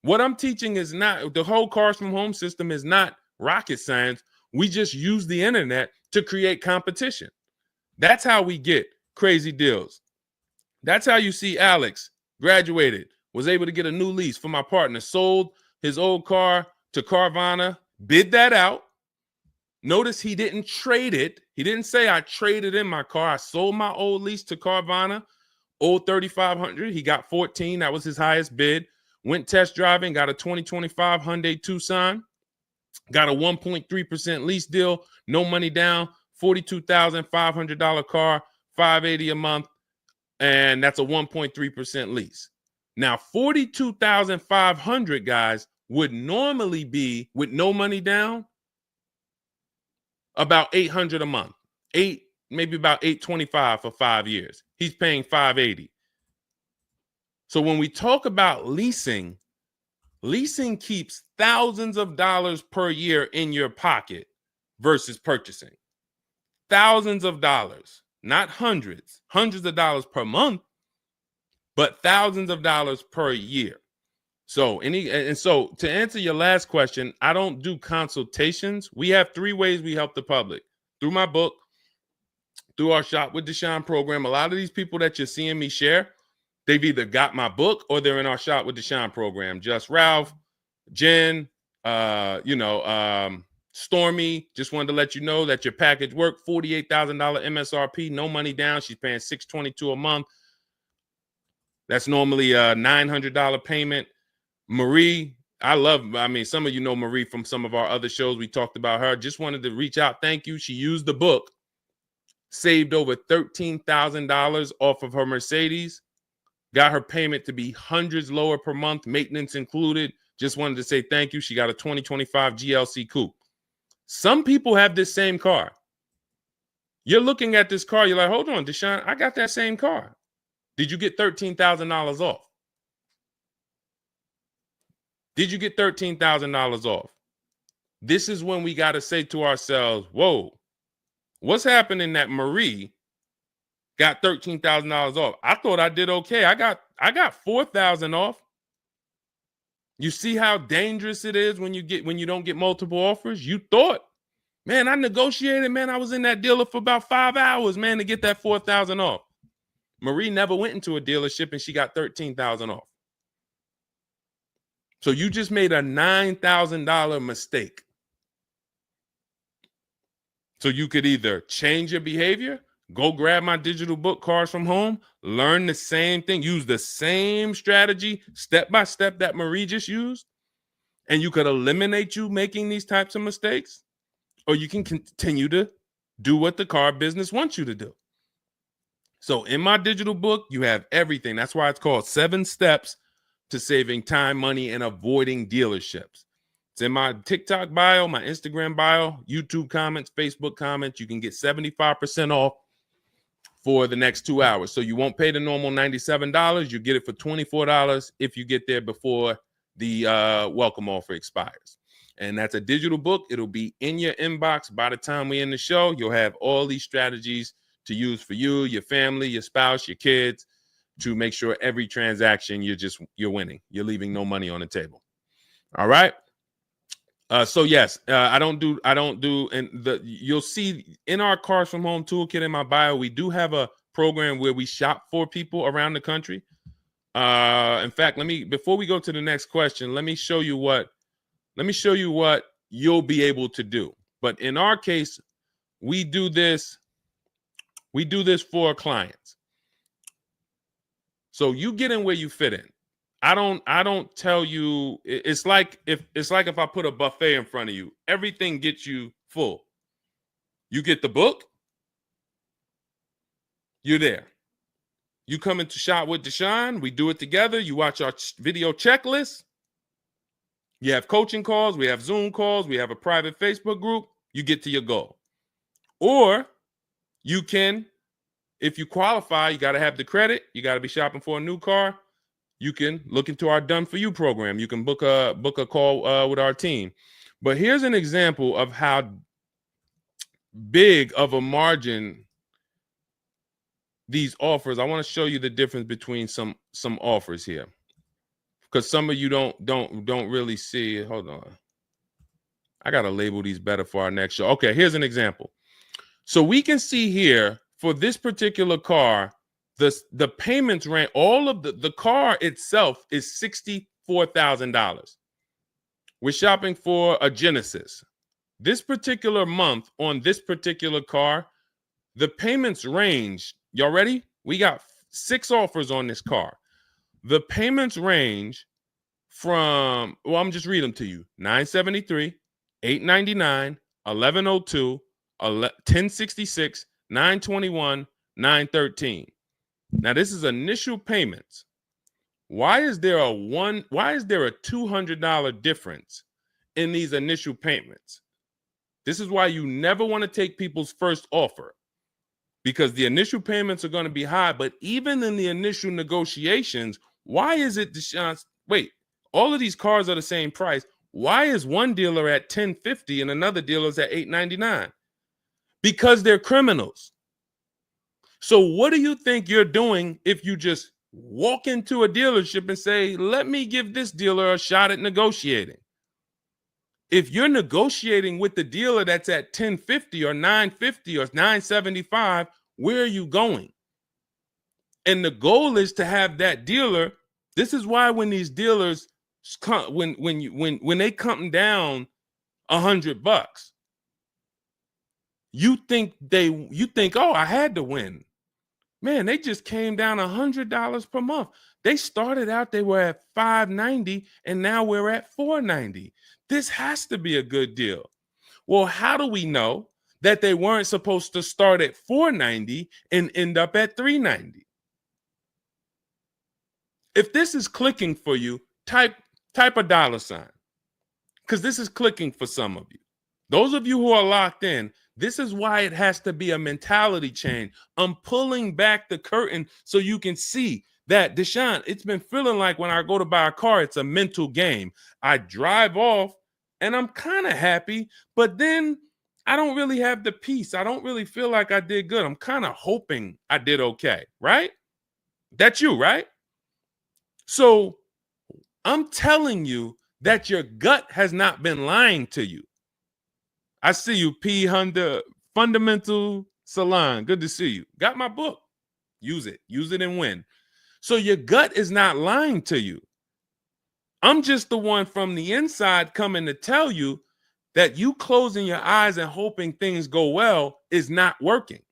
What I'm teaching is not, the whole Cars from Home system is not rocket science. We just use the internet to create competition. That's how we get crazy deals. That's how you see Alex graduated, was able to get a new lease for my partner, sold his old car to Carvana, bid that out. Notice he didn't trade it. He didn't say I traded in my car. I sold my old lease to Carvana, old 3,500. He got 14. That was his highest bid. Went test driving, got a 2025 Hyundai Tucson, got a 1.3% lease deal, no money down, $42,500 car, $580 a month, and that's a 1.3% lease. Now, $42,500, guys, would normally be, with no money down, about $800 a month. Maybe about $825 for 5 years. He's paying $580. So when we talk about leasing keeps thousands of dollars per year in your pocket versus purchasing. Thousands of dollars, not hundreds of dollars per month, but thousands of dollars per year. So to answer your last question, I don't do consultations. We have 3 ways we help the public: through my book, through our Shop with Deshone program. A lot of these people that you're seeing me share, they've either got my book or they're in our Shop with Deshone program. Just Ralph, Jen, Stormy. Just wanted to let you know that your package worked. $48,000 MSRP, no money down. She's paying $622 a month. That's normally a $900 payment. Marie, some of you know Marie from some of our other shows. We talked about her. Just wanted to reach out. Thank you. She used the book, saved over $13,000 off of her Mercedes, got her payment to be hundreds lower per month, maintenance included. Just wanted to say thank you. She got a 2025 GLC Coupe. Some people have this same car. You're looking at this car. You're like, hold on, Deshone, I got that same car. Did you get $13,000 off? Did you get $13,000 off? This is when we got to say to ourselves, whoa, what's happening that Marie got $13,000 off? I thought I did okay. I got $4,000 off. You see how dangerous it is when you don't get multiple offers? You thought, man, I negotiated, man. I was in that dealer for about 5 hours, man, to get that $4,000 off. Marie never went into a dealership and she got $13,000 off. So you just made a $9,000 mistake. So you could either change your behavior, go grab my digital book, Cars from Home, learn the same thing, use the same strategy step by step that Marie just used, and you could eliminate you making these types of mistakes, or you can continue to do what the car business wants you to do. So in my digital book, you have everything. That's why it's called 7 Steps to Saving Time, Money, and Avoiding Dealerships. It's in my TikTok bio, my Instagram bio, YouTube comments, Facebook comments. You can get 75% off for the next 2 hours. So you won't pay the normal $97. You get it for $24 if you get there before the welcome offer expires. And that's a digital book. It'll be in your inbox by the time we end the show. You'll have all these strategies to use for you, your family, your spouse, your kids, to make sure every transaction you're winning. You're leaving no money on the table. All right. So yes, I don't do, and you'll see in our Cars from Home toolkit in my bio, we do have a program where we shop for people around the country. In fact, before we go to the next question, let me show you what you'll be able to do. But in our case, we do this for clients. So you get in where you fit in. I don't tell you, it's like if I put a buffet in front of you, everything gets you full. You get the book, you're there. You come into Shop with Deshone, we do it together. You watch our video checklist. You have coaching calls, we have Zoom calls, we have a private Facebook group. You get to your goal. Or you can, if you qualify, you got to have the credit. You got to be shopping for a new car. You can look into our Done For You program. You can book a call with our team. But here's an example of how big of a margin these offers. I want to show you the difference between some offers here, because some of you don't really see it. Hold on. I got to label these better for our next show. Okay, here's an example. So we can see here for this particular car, the payments range, all of the car itself is $64,000. We're shopping for a Genesis. This particular month on this particular car, the payments range. Y'all ready? We got 6 offers on this car. The payments range from, well, I'm just reading them to you. $973, $899, $1,102, $1,066, $921, $913. Now this is initial payments. Why is there a $200 difference in these initial payments? This is why you never want to take people's first offer, because the initial payments are going to be high. But even in the initial negotiations, why is it, Deshone? Wait, all of these cars are the same price. Why is one dealer at $1,050 and another dealer is at $899? Because they're criminals. So what do you think you're doing if you just walk into a dealership and say, let me give this dealer a shot at negotiating? If you're negotiating with the dealer that's at $1,050 or $950 or $975, where are you going? And the goal is to have that dealer. This is why when these dealers come, when they come down $100, you think, oh, I had to win. Man, they just came down $100 per month. They started out, they were at $590, and now we're at $490. This has to be a good deal. Well, how do we know that they weren't supposed to start at $490 and end up at $390? If this is clicking for you, type a $, because this is clicking for some of you. Those of you who are locked in, this is why it has to be a mentality change. I'm pulling back the curtain so you can see that, Deshone, it's been feeling like when I go to buy a car, it's a mental game. I drive off and I'm kind of happy, but then I don't really have the peace. I don't really feel like I did good. I'm kind of hoping I did okay, right? That's you, right? So I'm telling you that your gut has not been lying to you. I see you, P. Honda Fundamental Salon. Good to see you. Got my book. Use it. Use it and win. So your gut is not lying to you. I'm just the one from the inside coming to tell you that you closing your eyes and hoping things go well is not working.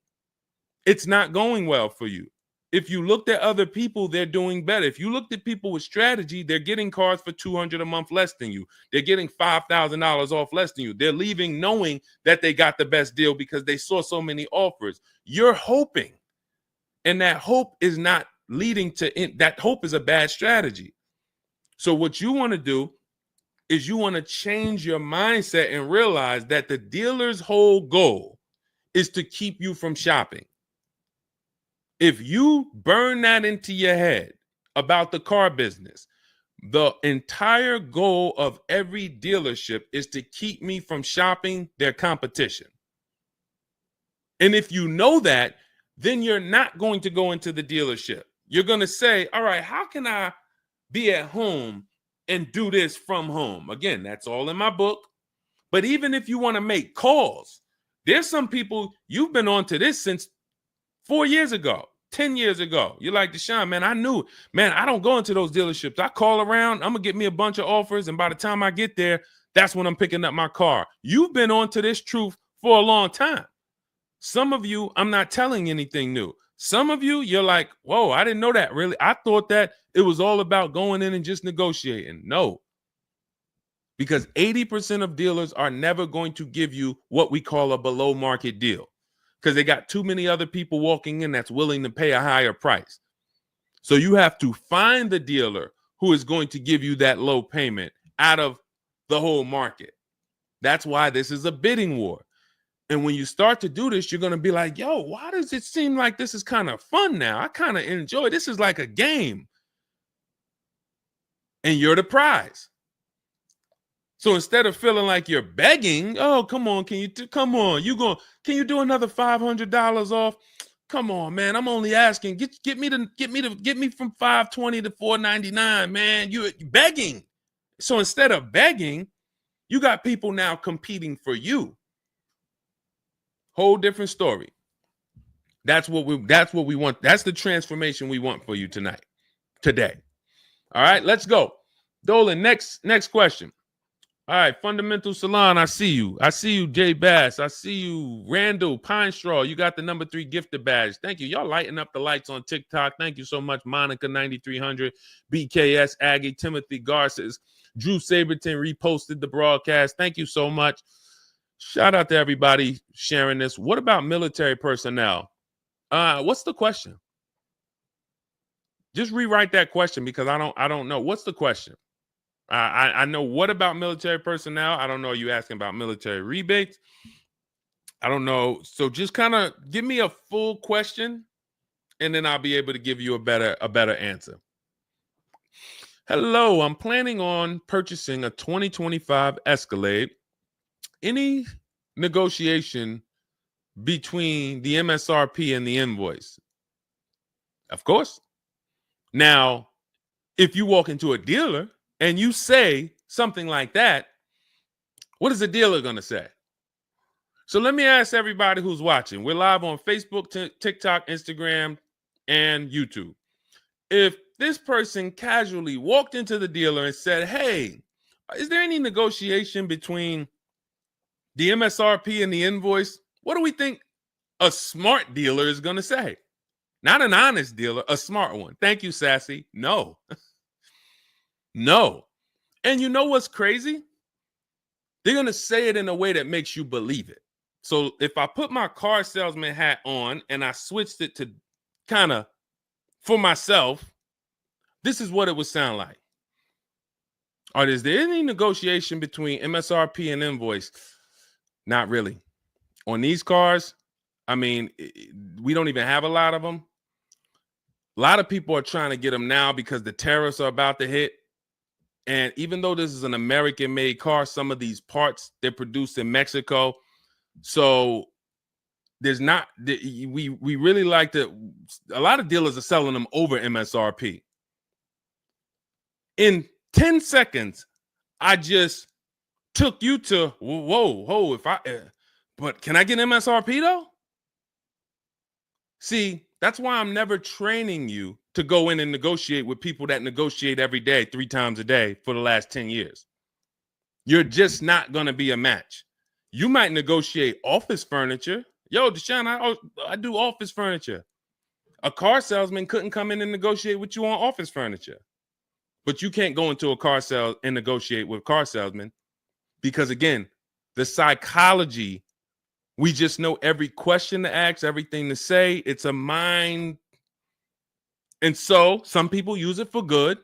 It's not going well for you. If you looked at other people, they're doing better. If you looked at people with strategy, they're getting cars for $200 a month less than you. They're getting $5,000 off less than you. They're leaving knowing that they got the best deal because they saw so many offers. You're hoping, and that hope is not leading to that. Hope is a bad strategy. So what you want to do is you want to change your mindset and realize that the dealer's whole goal is to keep you from shopping. If you burn that into your head about the car business, the entire goal of every dealership is to keep me from shopping their competition. And if you know that, then you're not going to go into the dealership. You're going to say, all right, how can I be at home and do this from home? Again, that's all in my book. But even if you want to make calls, there's some people, you've been on to this since 4 years ago, 10 years ago. You're like, Deshone, man, I knew, man, I don't go into those dealerships. I call around, I'm going to get me a bunch of offers. And by the time I get there, that's when I'm picking up my car. You've been on to this truth for a long time. Some of you, I'm not telling anything new. Some of you, you're like, whoa, I didn't know that really. I thought that it was all about going in and just negotiating. No, because 80% of dealers are never going to give you what we call a below market deal because they got too many other people walking in that's willing to pay a higher price. So you have to find the dealer who is going to give you that low payment out of the whole market. That's why this is a bidding war. And when you start to do this, you're going to be like, yo, why does it seem like this is kind of fun now? I kind of enjoy this. Is like a game. And you're the prize. So instead of feeling like you're begging, oh, come on, can you do another $500 off? Come on, man. I'm only asking. Get me from 520 to 499, man. You're begging. So instead of begging, you got people now competing for you. Whole different story. That's what we want. That's the transformation we want for you today. All right, let's go. Dolan, next question. All right, Fundamental Salon, I see you. I see you, Jay Bass. I see you, Randall Pine Straw. You got the number 3 gifted badge. Thank you. Y'all lighting up the lights on TikTok. Thank you so much, Monica 9300, BKS Aggie, Timothy Garces, Drew Saberton reposted the broadcast. Thank you so much. Shout out to everybody sharing this. What about military personnel? What's the question? Just rewrite that question because I don't know. What's the question? I know what about military personnel. I don't know. Are you asking about military rebates? I don't know. So just kind of give me a full question, and then I'll be able to give you a better answer. Hello, I'm planning on purchasing a 2025 Escalade. Any negotiation between the MSRP and the invoice? Of course. Now, if you walk into a dealer and you say something like that, what is the dealer going to say? So let me ask everybody who's watching. We're live on Facebook, TikTok, Instagram, and YouTube. If this person casually walked into the dealer and said, hey, is there any negotiation between the MSRP and the invoice? What do we think a smart dealer is going to say? Not an honest dealer, a smart one. Thank you, Sassy. No. No. And you know what's crazy? They're going to say it in a way that makes you believe it. So if I put my car salesman hat on and I switched it to kind of for myself, this is what it would sound like. Or is there any negotiation between MSRP and invoice? Not really. On these cars, I mean, we don't even have a lot of them. A lot of people are trying to get them now because the tariffs are about to hit. And even though this is an American-made car, some of these parts, they're produced in Mexico. So there's not, we really like to, a lot of dealers are selling them over MSRP. In 10 seconds, I just took you to, whoa, but can I get MSRP though? See, that's why I'm never training you to go in and negotiate with people that negotiate every day, 3 times a day for the last 10 years. You're just not going to be a match. You might negotiate office furniture. Yo, Deshone, I do office furniture. A car salesman couldn't come in and negotiate with you on office furniture. But you can't go into a car sale and negotiate with car salesmen because, again, the psychology, we just know every question to ask, everything to say. It's a mind. And so some people use it for good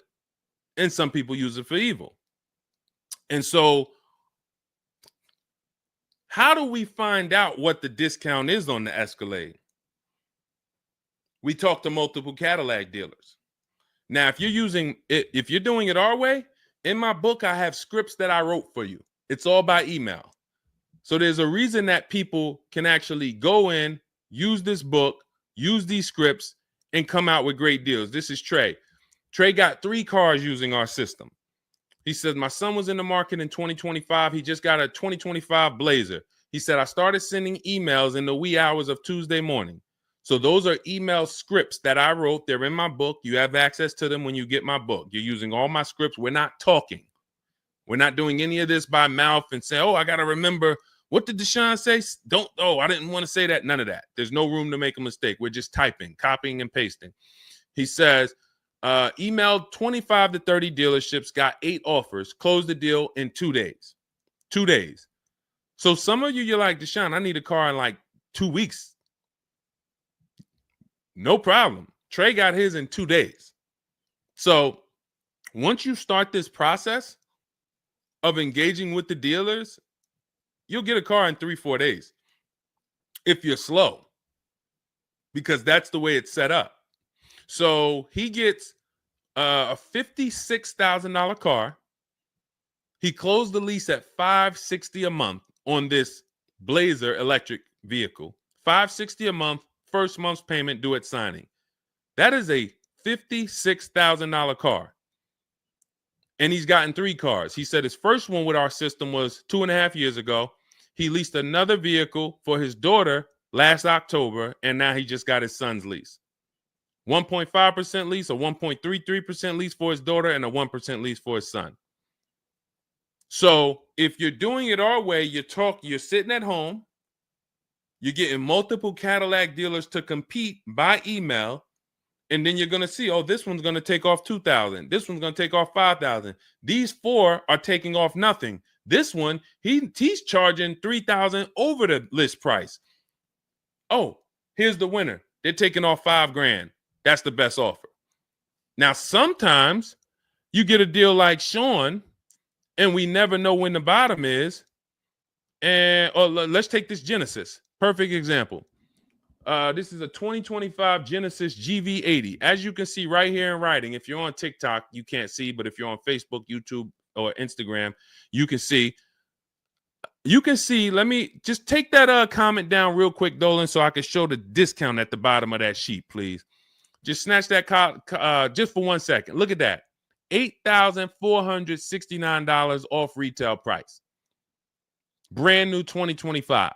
and some people use it for evil. And so how do we find out what the discount is on the Escalade? We talk to multiple Cadillac dealers. Now, if you're doing it our way, in my book, I have scripts that I wrote for you. It's all by email. So there's a reason that people can actually go in, use this book, use these scripts, and come out with great deals. This is Trey. Trey got 3 cars using our system. He says, my son was in the market in 2025. He just got a 2025 Blazer. He said, I started sending emails in the wee hours of Tuesday morning. So those are email scripts that I wrote. They're in my book. You have access to them when you get my book. You're using all my scripts. We're not talking. We're not doing any of this by mouth and saying, oh, I got to remember What did Deshone say? Don't, oh, I didn't want to say that. None of that. There's no room to make a mistake. We're just typing, copying, and pasting. He says, emailed 25 to 30 dealerships, got 8 offers, closed the deal in 2 days. 2 days. So some of you, you're like, Deshone, I need a car in like 2 weeks. No problem. Trey got his in 2 days. So once you start this process of engaging with the dealers, you'll get a car in 3-4 days if you're slow, because that's the way it's set up. So he gets a $56,000 car. He closed the lease at $560 a month on this Blazer electric vehicle. $560 a month, first month's payment due at signing. That is a $56,000 car. And he's gotten 3 cars. He said his first one with our system was 2.5 years ago. He leased another vehicle for his daughter last October, and now he just got his son's lease. 1.5% lease, a 1.33% lease for his daughter, and a 1% lease for his son. So if you're doing it our way, you're sitting at home, you're getting multiple Cadillac dealers to compete by email, and then you're going to see, oh, this one's going to take off $2,000. This one's going to take off $5,000. These 4 are taking off nothing. This one, he's charging $3,000 over the list price. Oh, here's the winner. They're taking off $5,000. That's the best offer. Now, sometimes you get a deal like Sean, and we never know when the bottom is. And let's take this Genesis. Perfect example. This is a 2025 Genesis GV80. As you can see right here in writing, if you're on TikTok, you can't see, but if you're on Facebook, YouTube, or Instagram, you can see. You can see, let me just take that comment down real quick, Dolan, so I can show the discount at the bottom of that sheet, please. Just snatch that just for 1 second. Look at that. $8,469 off retail price. Brand new 2025.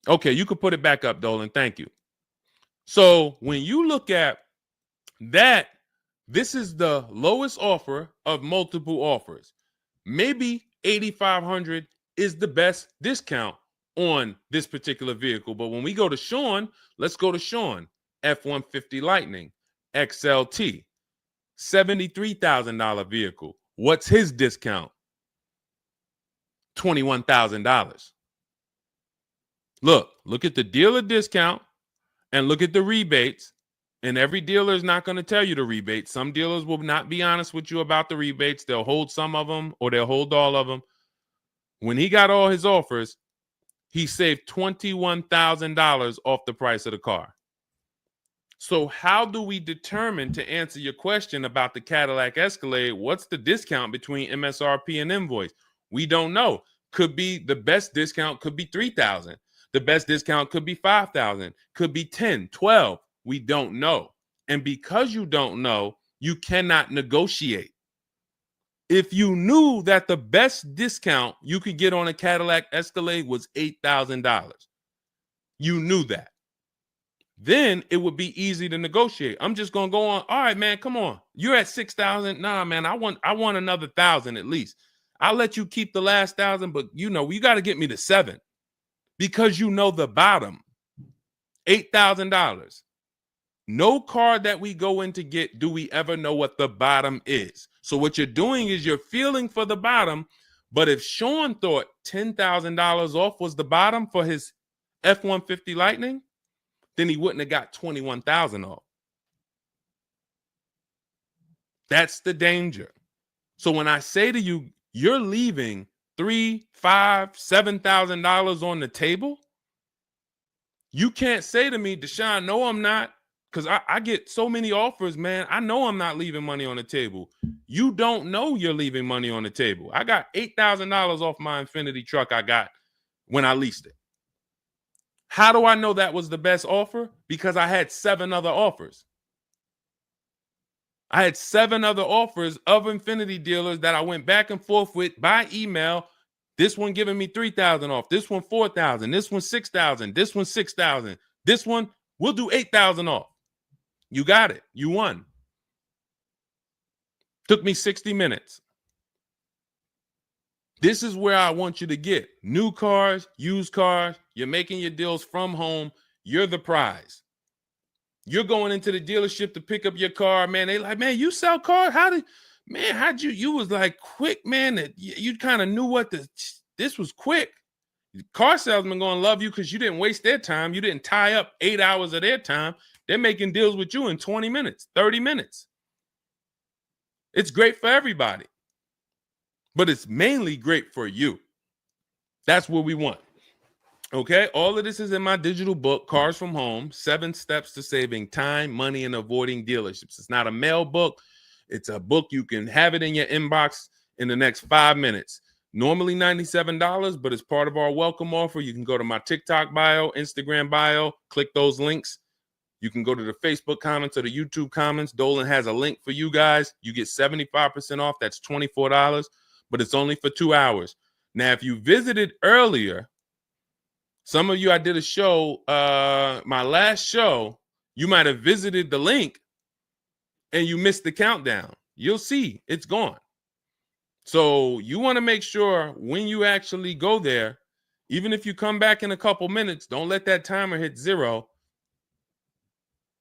Okay, you can put it back up, Dolan. Thank you. So when you look at that, this is the lowest offer of multiple offers. Maybe $8,500 is the best discount on this particular vehicle. But when we go to Sean, let's go to Sean. F-150 Lightning, XLT, $73,000 vehicle. What's his discount? $21,000. Look at the dealer discount and look at the rebates. And every dealer is not going to tell you the rebates. Some dealers will not be honest with you about the rebates. They'll hold some of them or they'll hold all of them. When he got all his offers, he saved $21,000 off the price of the car. So how do we determine, to answer your question about the Cadillac Escalade, what's the discount between MSRP and invoice? We don't know. Could be the best discount could be $3,000. The best discount could be $5,000, could be $10,000, $12,000. We don't know. And because you don't know, you cannot negotiate. If you knew that the best discount you could get on a Cadillac Escalade was $8,000, you knew that, then it would be easy to negotiate. I'm just going to go on. All right, man, come on. You're at $6,000. Nah, man, I want another $1,000 at least. I'll let you keep the last $1,000, but you got to get me to $7,000 because you know the bottom, $8,000. No car that we go in to get do we ever know what the bottom is. So what you're doing is you're feeling for the bottom. But if Sean thought $10,000 off was the bottom for his F-150 Lightning, then he wouldn't have got $21,000 off. That's the danger. So when I say to you, you're leaving $3,000, $5,000, $7,000 on the table, you can't say to me, Deshone, no, I'm not. Because I get so many offers, man. I know I'm not leaving money on the table. You don't know you're leaving money on the table. I got $8,000 off my Infinity truck I got when I leased it. How do I know that was the best offer? Because I had 7 other offers. I had 7 other offers of Infinity dealers that I went back and forth with by email. This one giving me $3,000 off. This one $4,000. This one $6,000. This one $6,000. This one, we'll do $8,000 off. You got it. You won. Took me 60 minutes. This is where I want you to get new cars, used cars. You're making your deals from home. You're the prize. You're going into the dealership to pick up your car, man. They like, man, you sell cars? How'd you was like quick, man, that you kind of knew what this was quick. Car salesmen going to love you because you didn't waste their time. You didn't tie up 8 hours of their time. They're making deals with you in 20 minutes, 30 minutes. It's great for everybody, but it's mainly great for you. That's what we want. Okay, all of this is in my digital book, Cars from Home, 7 Steps to Saving Time, Money, and Avoiding Dealerships. It's not a mail book. It's a book. You can have it in your inbox in the next 5 minutes. Normally $97, but as part of our welcome offer, you can go to my TikTok bio, Instagram bio, click those links. You can go to the Facebook comments or the YouTube comments. Dolan has a link for you guys. You get 75% off. That's $24, but it's only for 2 hours. Now, if you visited earlier, some of you, I did a show, my last show, you might have visited the link and you missed the countdown. You'll see it's gone. So you want to make sure when you actually go there, even if you come back in a couple minutes, don't let that timer hit 0.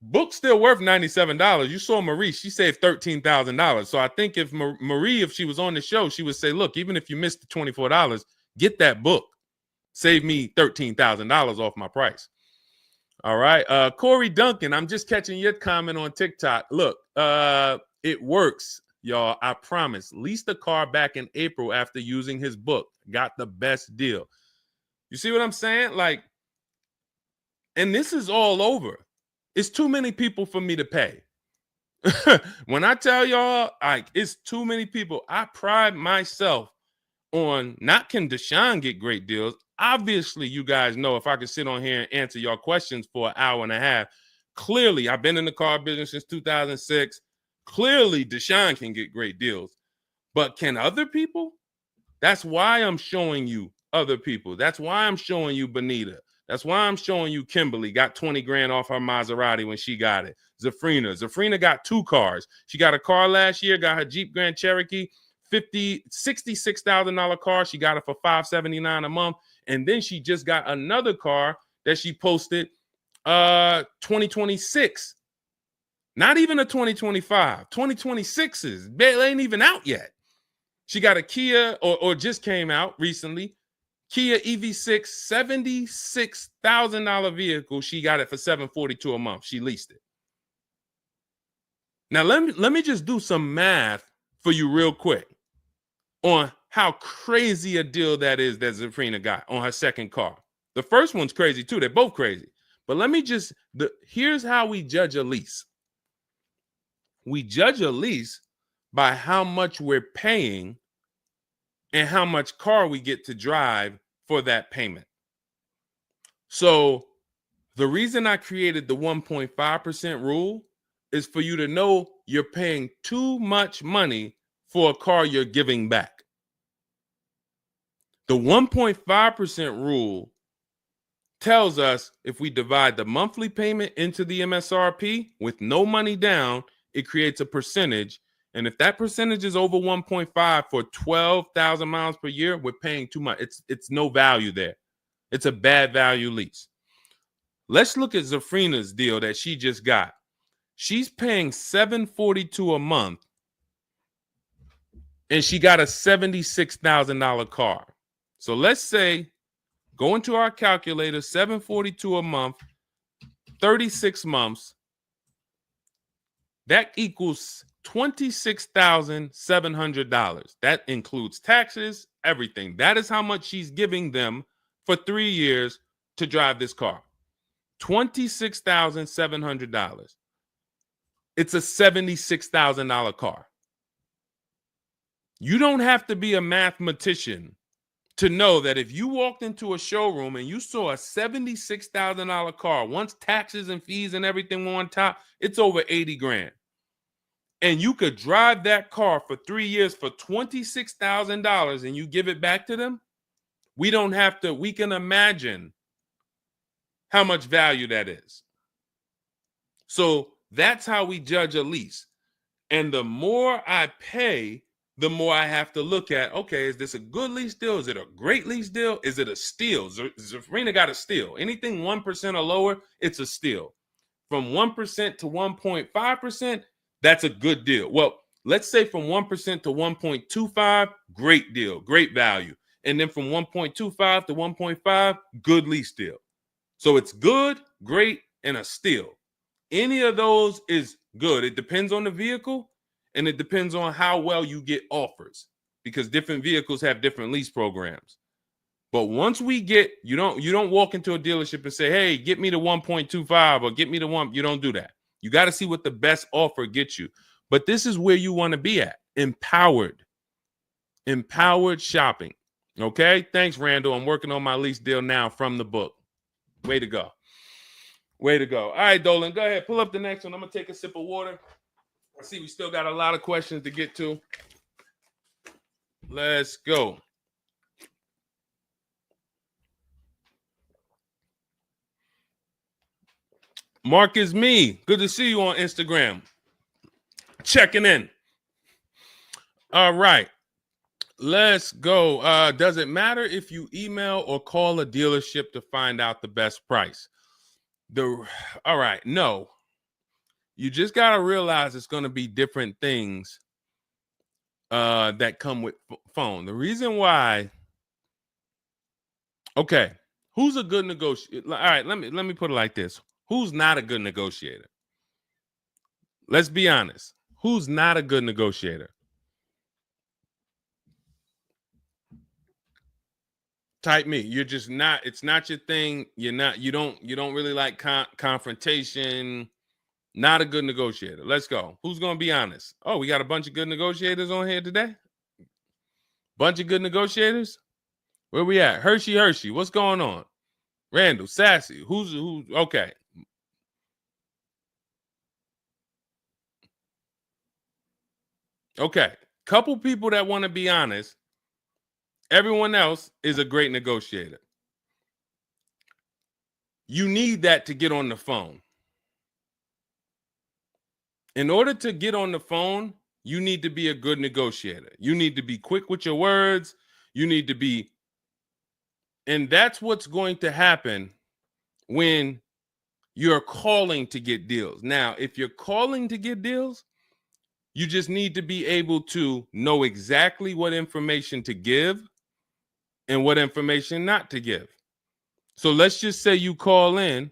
Book's still worth $97. You saw Marie, she saved $13,000. So I think if Marie, if she was on the show, she would say, look, even if you missed the $24, get that book. Save me $13,000 off my price. All right. Corey Duncan, I'm just catching your comment on TikTok. Look, it works, y'all. I promise. Leased a car back in April after using his book. Got the best deal. You see what I'm saying? Like, and this is all over. It's too many people for me to pay. When I tell y'all, like, it's too many people. I pride myself on not can Deshone get great deals. Obviously, you guys know if I could sit on here and answer your questions for an hour and a half. Clearly, I've been in the car business since 2006. Clearly, Deshone can get great deals. But can other people? That's why I'm showing you other people. That's why I'm showing you Benita. That's why I'm showing you Kimberly got 20 grand off her Maserati when she got it. Zafrina got 2 cars. She got a car last year, got her Jeep Grand Cherokee, $66,000 car. She got it for $579 a month. And then she just got another car that she posted 2026. Not even a 2025. 2026s. They ain't even out yet. She got a Kia or just came out recently. Kia EV6, $76,000 vehicle. She got it for $742 a month. She leased it. Now let me just do some math for you real quick on how crazy a deal that is that Zafrina got on her second car. The first one's crazy too. They're both crazy. But let me just, here's how we judge a lease. We judge a lease by how much we're paying and how much car we get to drive for that payment. So the reason I created the 1.5% rule is for you to know you're paying too much money for a car you're giving back. The 1.5% rule tells us if we divide the monthly payment into the MSRP with no money down, it creates a percentage. And if that percentage is over 1.5 for 12,000 miles per year, we're paying too much. It's no value there. It's a bad value lease. Let's look at Zafrina's deal that she just got. She's paying $742 a month, and she got a $76,000 car. So let's say, go into our calculator, $742 a month, 36 months. That equals $26,700. That includes taxes, everything. That is how much she's giving them for 3 years to drive this car. $26,700. It's a $76,000 car. You don't have to be a mathematician to know that if you walked into a showroom and you saw a $76,000 car, once taxes and fees and everything were on top, it's over 80 grand. And you could drive that car for 3 years for $26,000 and you give it back to them, we don't have to, we can imagine how much value that is. So that's how we judge a lease. And the more I pay, the more I have to look at, okay, is this a good lease deal? Is it a great lease deal? Is it a steal? Zafrina got a steal. Anything 1% or lower, it's a steal. From 1% to 1.5%, that's a good deal. Well, let's say from 1% to 1.25, great deal, great value. And then from 1.25 to 1.5, good lease deal. So it's good, great, and a steal. Any of those is good. It depends on the vehicle, and it depends on how well you get offers, because different vehicles have different lease programs. But once we get, you don't walk into a dealership and say, hey, get me to 1.25 or get me to 1. You don't do that. You got to see what the best offer gets you. But this is where you want to be at. Empowered shopping. Okay. Thanks, Randall. I'm working on my lease deal now from the book. Way to go. Way to go. All right, Dolan, go ahead. Pull up the next one. I'm going to take a sip of water. I see we still got a lot of questions to get to. Let's go. Mark is me. Good to see you on Instagram. Checking in. All right. Let's go. Does it matter if you email or call a dealership to find out the best price? All right. No. You just got to realize it's going to be different things that come with phone. The reason why. Okay. Who's a good negotiator? All right. Let me put it like this. Who's not a good negotiator? Let's be honest. Who's not a good negotiator? Type me. You're just not. It's not your thing. You don't really like confrontation. Not a good negotiator. Let's go. Who's going to be honest? Oh, we got a bunch of good negotiators on here today. Bunch of good negotiators. Where we at? Hershey. What's going on? Randall, Sassy. Who's okay. Okay. Couple people that want to be honest. Everyone else is a great negotiator. You need that to get on the phone. In order to get on the phone, you need to be a good negotiator. You need to be quick with your words. You need to be, and that's what's going to happen when you're calling to get deals. Now, if you're calling to get deals, you just need to be able to know exactly what information to give and what information not to give. So let's just say you call in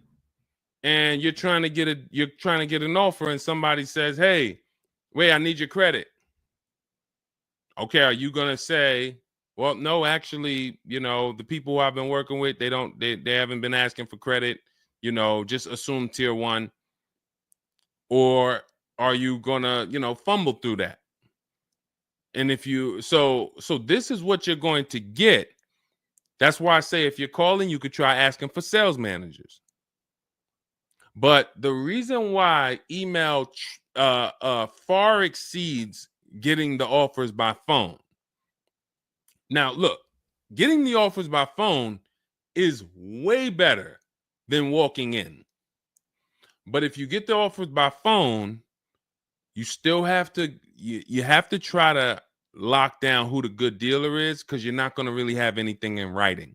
and you're trying to get an offer, and somebody says, "Hey, wait, I need your credit." Okay, are you gonna say, "Well, no, actually, the people I've been working with, they haven't been asking for credit. Just assume tier 1," or are you gonna, fumble through that? And if you so this is what you're going to get. That's why I say if you're calling, you could try asking for sales managers. But the reason why email far exceeds getting the offers by phone. Now, look, getting the offers by phone is way better than walking in. But if you get the offers by phone, you still have to you have to try to lock down who the good dealer is, because you're not going to really have anything in writing.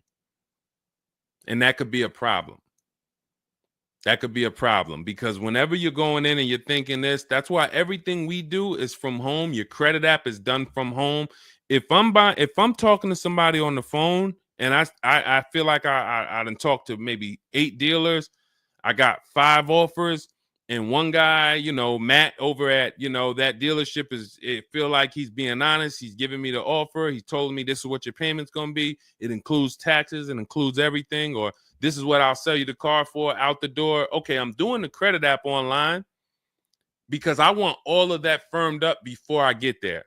And that could be a problem. That could be a problem, because whenever you're going in and you're thinking this, that's why everything we do is from home. Your credit app is done from home. If I'm talking to somebody on the phone and I feel like I done talked to maybe 8 dealers, I got 5 offers, and one guy, Matt over at, that dealership it feel like he's being honest. He's giving me the offer. He told me this is what your payment's going to be. It includes taxes. It includes everything. Or this is what I'll sell you the car for out the door. Okay, I'm doing the credit app online because I want all of that firmed up before I get there.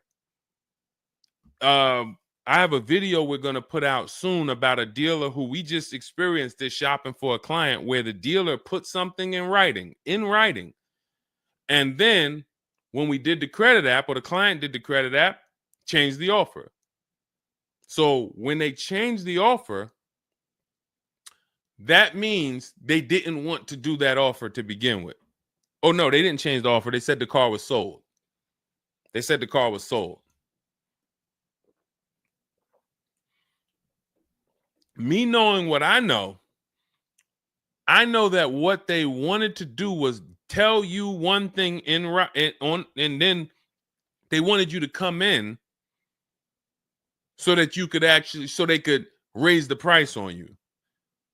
I have a video we're going to put out soon about a dealer who we just experienced this shopping for a client, where the dealer put something in writing. And then when we did the credit app, or the client did the credit app, changed the offer. So when they changed the offer, that means they didn't want to do that offer to begin with. Oh, no, they didn't change the offer. They said the car was sold. Me knowing what I know that what they wanted to do was tell you one thing and then they wanted you to come in so that you could so they could raise the price on you.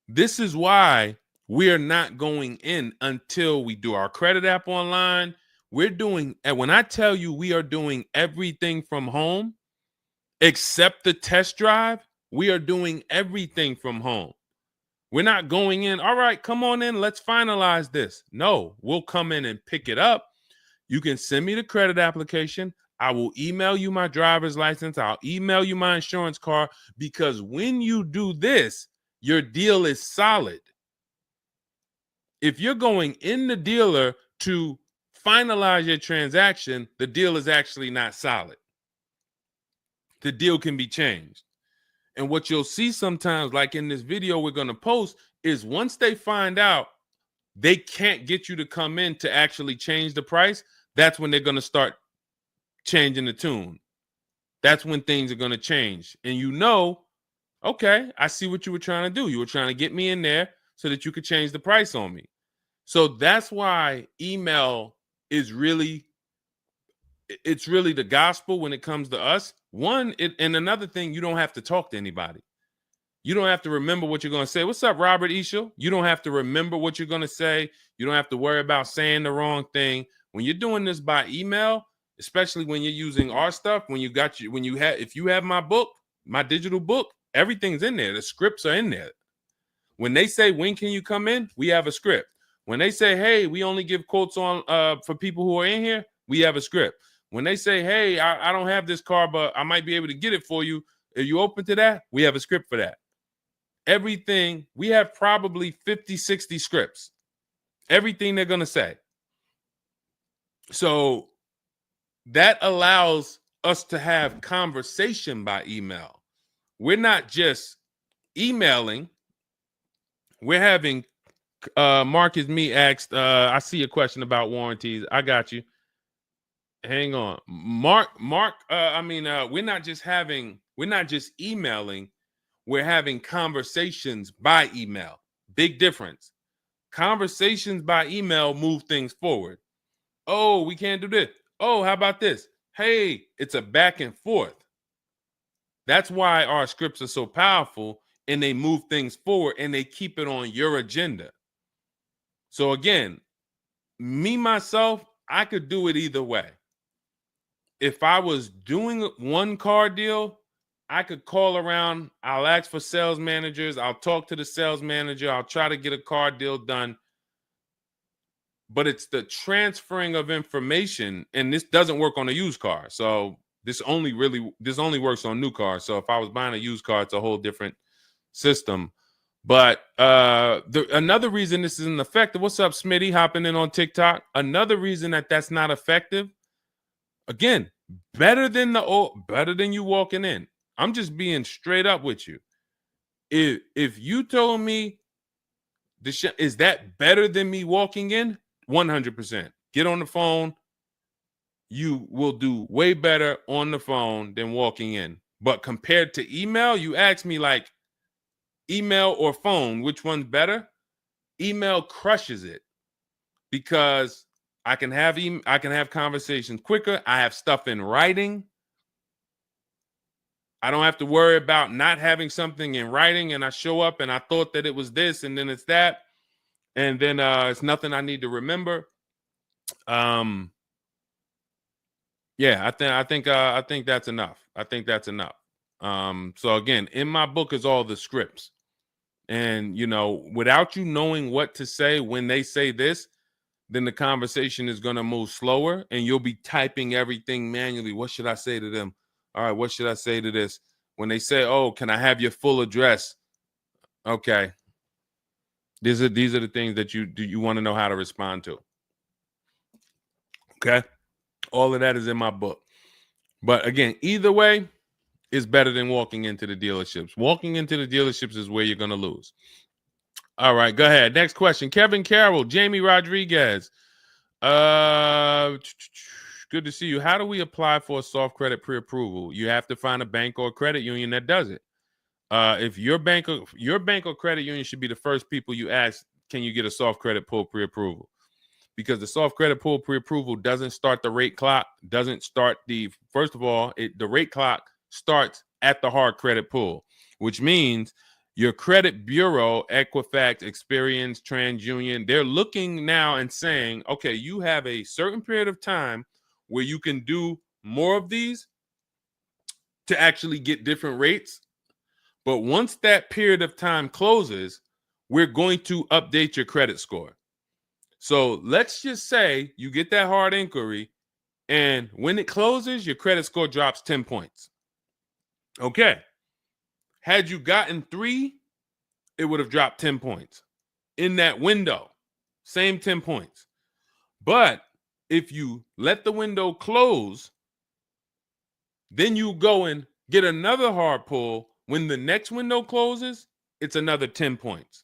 This is why we are not going in until we do our credit app online. And when I tell you we are doing everything from home, except the test drive, we are doing everything from home. We're not going in, all right, come on in, let's finalize this. No, we'll come in and pick it up. You can send me the credit application. I will email you my driver's license. I'll email you my insurance card, because when you do this, your deal is solid. If you're going in the dealer to finalize your transaction, the deal is actually not solid. The deal can be changed. And what you'll see sometimes, like in this video we're going to post, is once they find out they can't get you to come in to actually change the price, that's when they're going to start changing the tune. That's when things are going to change. And okay, I see what you were trying to do. You were trying to get me in there so that you could change the price on me. So that's why email is really the gospel when it comes to us. And another thing, you don't have to talk to anybody. You don't have to remember what you're going to say. What's up, Robert Ishel? You don't have to remember what you're going to say. You don't have to worry about saying the wrong thing. When you're doing this by email, especially when you're using our stuff, if you have my book, my digital book, everything's in there. The scripts are in there. When they say, when can you come in? We have a script. When they say, hey, we only give quotes on for people who are in here, we have a script. When they say, hey, I don't have this car, but I might be able to get it for you. Are you open to that? We have a script for that. Everything, we have probably 50, 60 scripts. Everything they're going to say. So that allows us to have conversation by email. We're not just emailing. We're having, Marcus Me asked, I see a question about warranties. I got you. Hang on. Mark, we're not just emailing. We're having conversations by email. Big difference. Conversations by email move things forward. Oh, we can't do this. Oh, how about this? Hey, it's a back and forth. That's why our scripts are so powerful, and they move things forward, and they keep it on your agenda. So again, myself, I could do it either way. If I was doing one car deal, I could call around. I'll ask for sales managers. I'll talk to the sales manager. I'll try to get a car deal done. But it's the transferring of information, and this doesn't work on a used car. So this only works on new cars. So if I was buying a used car, it's a whole different system. But another reason this isn't effective. What's up, Smitty? Hopping in on TikTok. Another reason that's not effective. Again, better than you walking in. I'm just being straight up with you. If you told me is that better than me walking in? 100%. Get on the phone. You will do way better on the phone than walking in. But compared to email, you ask me like email or phone, which one's better? Email crushes it because I can have conversations quicker. I have stuff in writing. I don't have to worry about not having something in writing, and I show up and I thought that it was this and then it's that, and then it's nothing I need to remember. Yeah, I think that's enough. I think that's enough. So again, in my book is all the scripts. And without you knowing what to say when they say this, then the conversation is going to move slower and you'll be typing everything manually. What should I say to them? All right, what should I say to this? When they say, "Oh, can I have your full address?" Okay. These are the things that you want to know how to respond to. Okay? All of that is in my book. But again, either way is better than walking into the dealerships. Walking into the dealerships is where you're going to lose. All right, go ahead. Next question. Kevin Carroll, Jamie Rodriguez. Good to see you. How do we apply for a soft credit pre-approval? You have to find a bank or a credit union that does it. If your bank or credit union should be the first people you ask, can you get a soft credit pull pre-approval? Because the soft credit pull pre-approval doesn't start the rate clock, doesn't start first of all, the rate clock starts at the hard credit pull, which means your credit bureau, Equifax, Experian, TransUnion, they're looking now and saying, okay, you have a certain period of time where you can do more of these to actually get different rates. But once that period of time closes, we're going to update your credit score. So let's just say you get that hard inquiry, and when it closes, your credit score drops 10 points. Okay. Had you gotten 3, it would have dropped 10 points. In that window, same 10 points. But if you let the window close, then you go and get another hard pull. When the next window closes, it's another 10 points.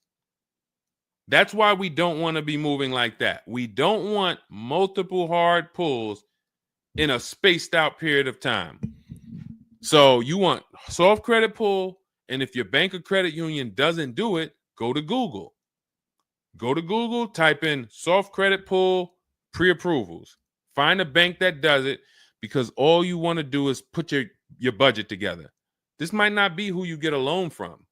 That's why we don't want to be moving like that. We don't want multiple hard pulls in a spaced out period of time. So you want soft credit pull, and if your bank or credit union doesn't do it, go to Google. Go to Google, type in soft credit pull pre-approvals. Find a bank that does it, because all you want to do is put your budget together. This might not be who you get a loan from.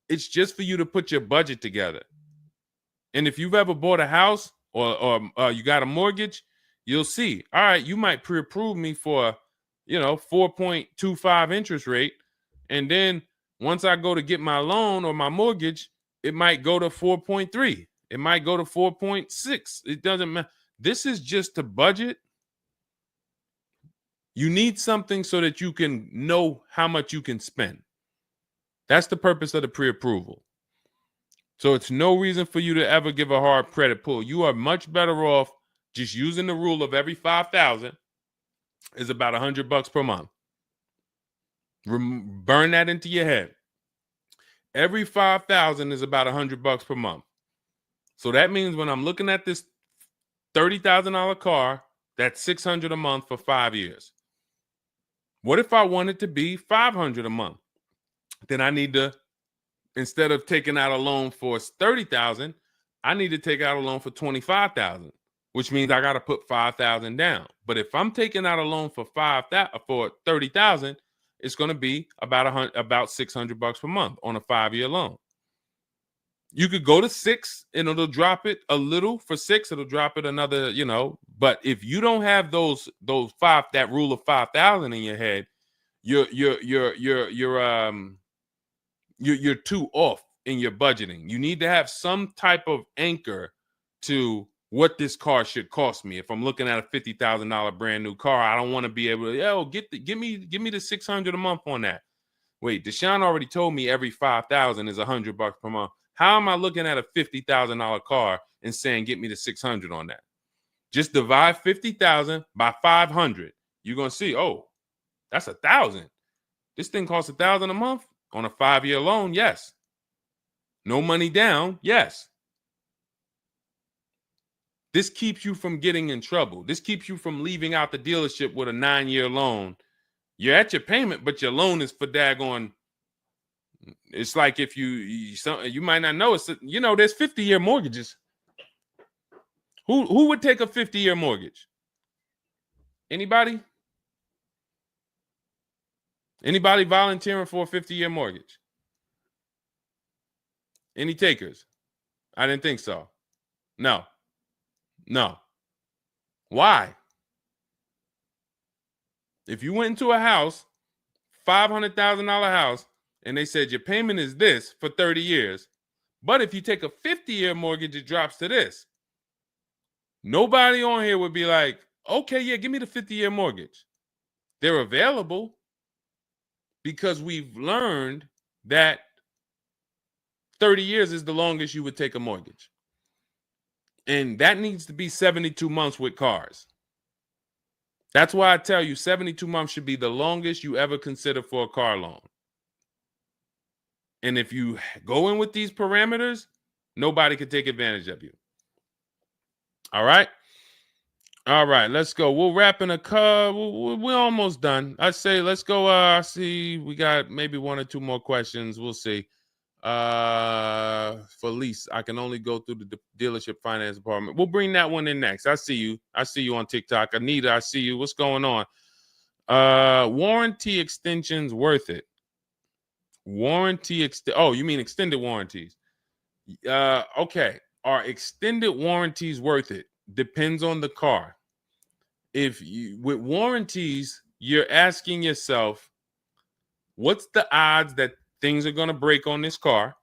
It's just for you to put your budget together. And if you've ever bought a house or you got a mortgage, you'll see, all right, you might pre-approve me for, 4.25 interest rate. And then once I go to get my loan or my mortgage, it might go to 4.3. It might go to 4.6. It doesn't matter. This is just to budget. You need something so that you can know how much you can spend. That's the purpose of the pre-approval. So it's no reason for you to ever give a hard credit pull. You are much better off just using the rule of every 5,000 is about $100 per month. Burn that into your head. Every 5,000 is about $100 per month. So that means when I'm looking at this $30,000 car, that's $600 a month for 5 years. What if I want it to be $500 a month? Then I need to, instead of taking out a loan for $30,000, I need to take out a loan for $25,000, which means I got to put $5,000 down. But if I'm taking out a loan for $30,000, it's going to be about $600 per month on a 5-year loan. You could go to 6 and it'll drop it a little. For 6, it'll drop it another, But if you don't have that rule of 5,000 in your head, you're too off in your budgeting. You need to have some type of anchor to what this car should cost me. If I'm looking at a $50,000 brand new car, I don't want to be able to, give me the $600 a month on that. Wait, Deshone already told me every 5,000 is $100 per month. How am I looking at a $50,000 car and saying get me the 600 on that? Just divide 50,000 by 500. You're gonna see, oh, that's 1,000. This thing costs 1,000 a month on a 5-year loan. Yes. No money down. Yes. This keeps you from getting in trouble. This keeps you from leaving out the dealership with a 9-year loan. You're at your payment, but your loan is for daggone. It's like if you might not know, it's there's 50-year mortgages. Who would take a 50-year mortgage? Anybody? Anybody volunteering for a 50-year mortgage? Any takers? I didn't think so. No. Why? If you went into a house, $500,000 house, and they said your payment is this for 30 years, but if you take a 50-year mortgage, it drops to this. Nobody on here would be like, okay, yeah, give me the 50-year mortgage. They're available because we've learned that 30 years is the longest you would take a mortgage. And that needs to be 72 months with cars. That's why I tell you 72 months should be the longest you ever consider for a car loan. And if you go in with these parameters, nobody can take advantage of you. All right. All right, let's go. We'll wrap in a car. We're almost done. I say let's go. I see we got maybe one or two more questions. We'll see. For lease, I can only go through the dealership finance department. We'll bring that one in next. I see you. I see you on TikTok. Anita, I see you. What's going on? Warranty extensions worth it? Oh, you mean extended warranties? Okay. Are extended warranties worth it? Depends on the car. If you with warranties, you're asking yourself, what's the odds that things are going to break on this car?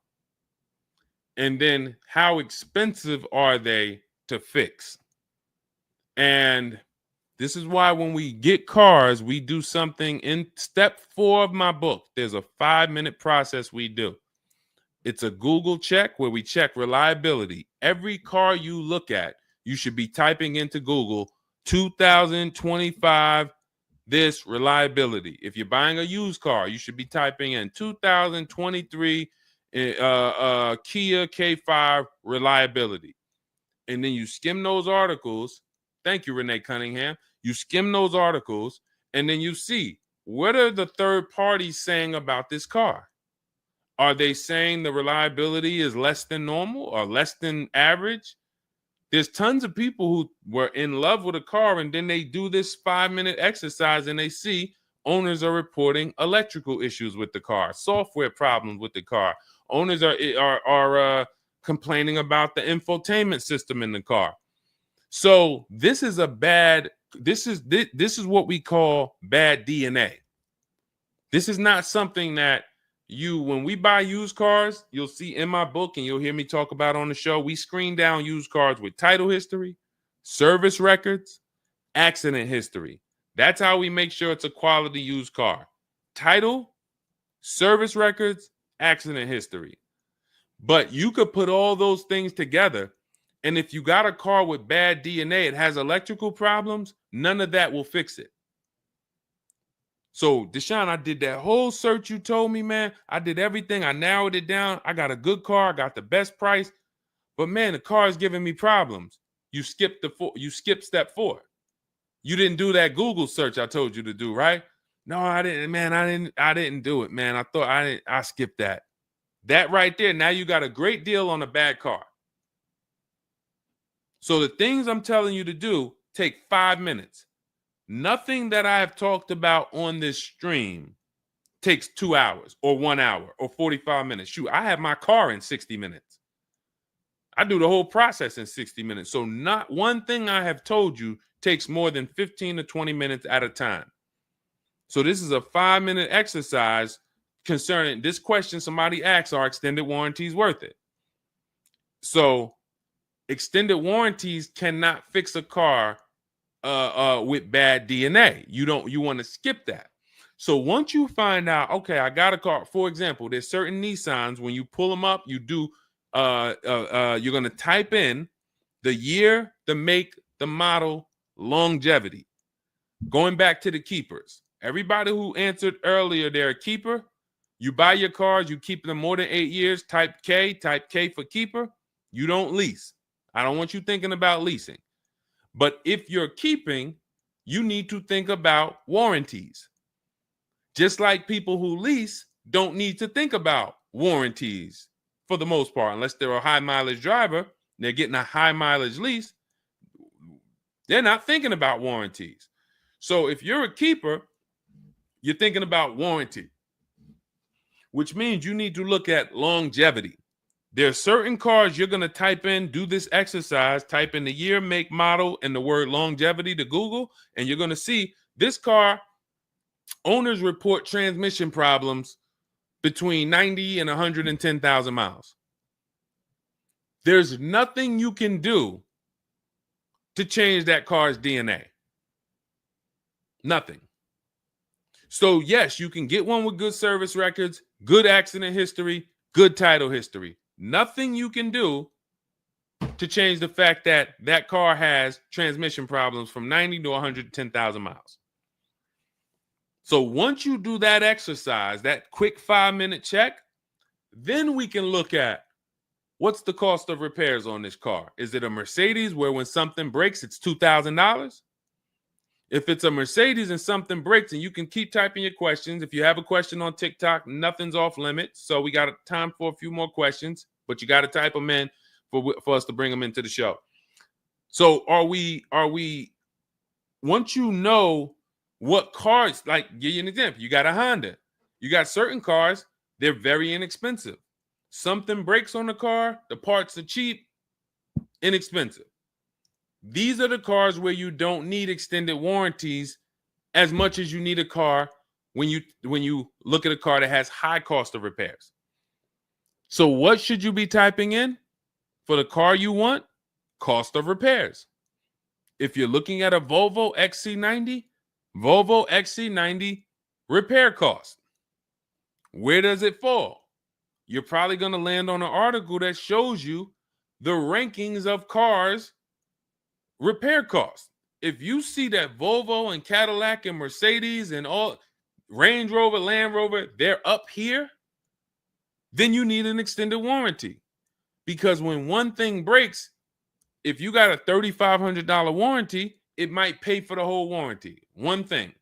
And then how expensive are they to fix? And this is why when we get cars, we do something in step 4 of my book. There's a 5-minute process we do. It's a Google check where we check reliability. Every car you look at, you should be typing into Google 2025 this reliability. If you're buying a used car, you should be typing in 2023 Kia K5 reliability. And then you skim those articles. Thank you, Renee Cunningham. You skim those articles, and then you see, what are the third parties saying about this car? Are they saying the reliability is less than normal or less than average? There's tons of people who were in love with a car, and then they do this 5-minute exercise and they see owners are reporting electrical issues with the car, software problems with the car. Owners are complaining about the infotainment system in the car. So this is this is what we call bad DNA. This is not something that when we buy used cars, you'll see in my book and you'll hear me talk about on the show. We screen down used cars with title history, service records, accident history. That's how we make sure it's a quality used car. Title, service records, accident history. But you could put all those things together, and if you got a car with bad DNA, it has electrical problems, none of that will fix it. So, Deshone, I did that whole search you told me, man. I did everything. I narrowed it down. I got a good car. I got the best price. But, man, the car is giving me problems. You skipped step 4. You didn't do that Google search I told you to do, right? No, I didn't, man. I didn't do it, man. I skipped that. That right there, now you got a great deal on a bad car. So the things I'm telling you to do take 5 minutes. Nothing that I have talked about on this stream takes 2 hours or 1 hour or 45 minutes. Shoot, I have my car in 60 minutes. I do the whole process in 60 minutes. So not one thing I have told you takes more than 15 to 20 minutes at a time. So this is a 5-minute exercise concerning this question somebody asks, are extended warranties worth it? So extended warranties cannot fix a car with bad DNA. You want to skip that. So once you find out, okay, I got a car. For example, there's certain Nissans, when you pull them up, you do you're going to type in the year, the make, the model, longevity. Going back to the keepers. Everybody who answered earlier, they're a keeper. You buy your cars, you keep them more than 8 years, type K for keeper. You don't lease. I don't want you thinking about leasing. But if you're keeping, you need to think about warranties. Just like people who lease don't need to think about warranties for the most part, unless they're a high mileage driver, they're getting a high mileage lease, they're not thinking about warranties. So if you're a keeper, you're thinking about warranty, which means you need to look at longevity. There are certain cars you're going to type in, do this exercise, type in the year, make, model, and the word longevity to Google, and you're going to see this car, owners report transmission problems between 90 and 110,000 miles. There's nothing you can do to change that car's DNA. Nothing. So, yes, you can get one with good service records, good accident history, good title history. Nothing you can do to change the fact that that car has transmission problems from 90 to 110,000 miles. So once you do that exercise, that quick 5-minute check, then we can look at what's the cost of repairs on this car? Is it a Mercedes where when something breaks, it's $2,000? If it's a Mercedes and something breaks, and you can keep typing your questions. If you have a question on TikTok, nothing's off limits. So we got time for a few more questions, but you got to type them in for us to bring them into the show. So are we, once you know what cars, like give you an example, you got a Honda, you got certain cars, they're very inexpensive. Something breaks on the car, the parts are cheap, inexpensive. These are the cars where you don't need extended warranties as much as you need a car when you look at a car that has high cost of repairs. So what should you be typing in for the car you want? Cost of repairs. If you're looking at a Volvo XC90, Volvo XC90 repair cost. Where does it fall? You're probably going to land on an article that shows you the rankings of cars repair costs. If you see that Volvo and Cadillac and Mercedes and all Range Rover, Land Rover, they're up here, then you need an extended warranty. Because when one thing breaks, if you got a $3,500 warranty, it might pay for the whole warranty. One thing.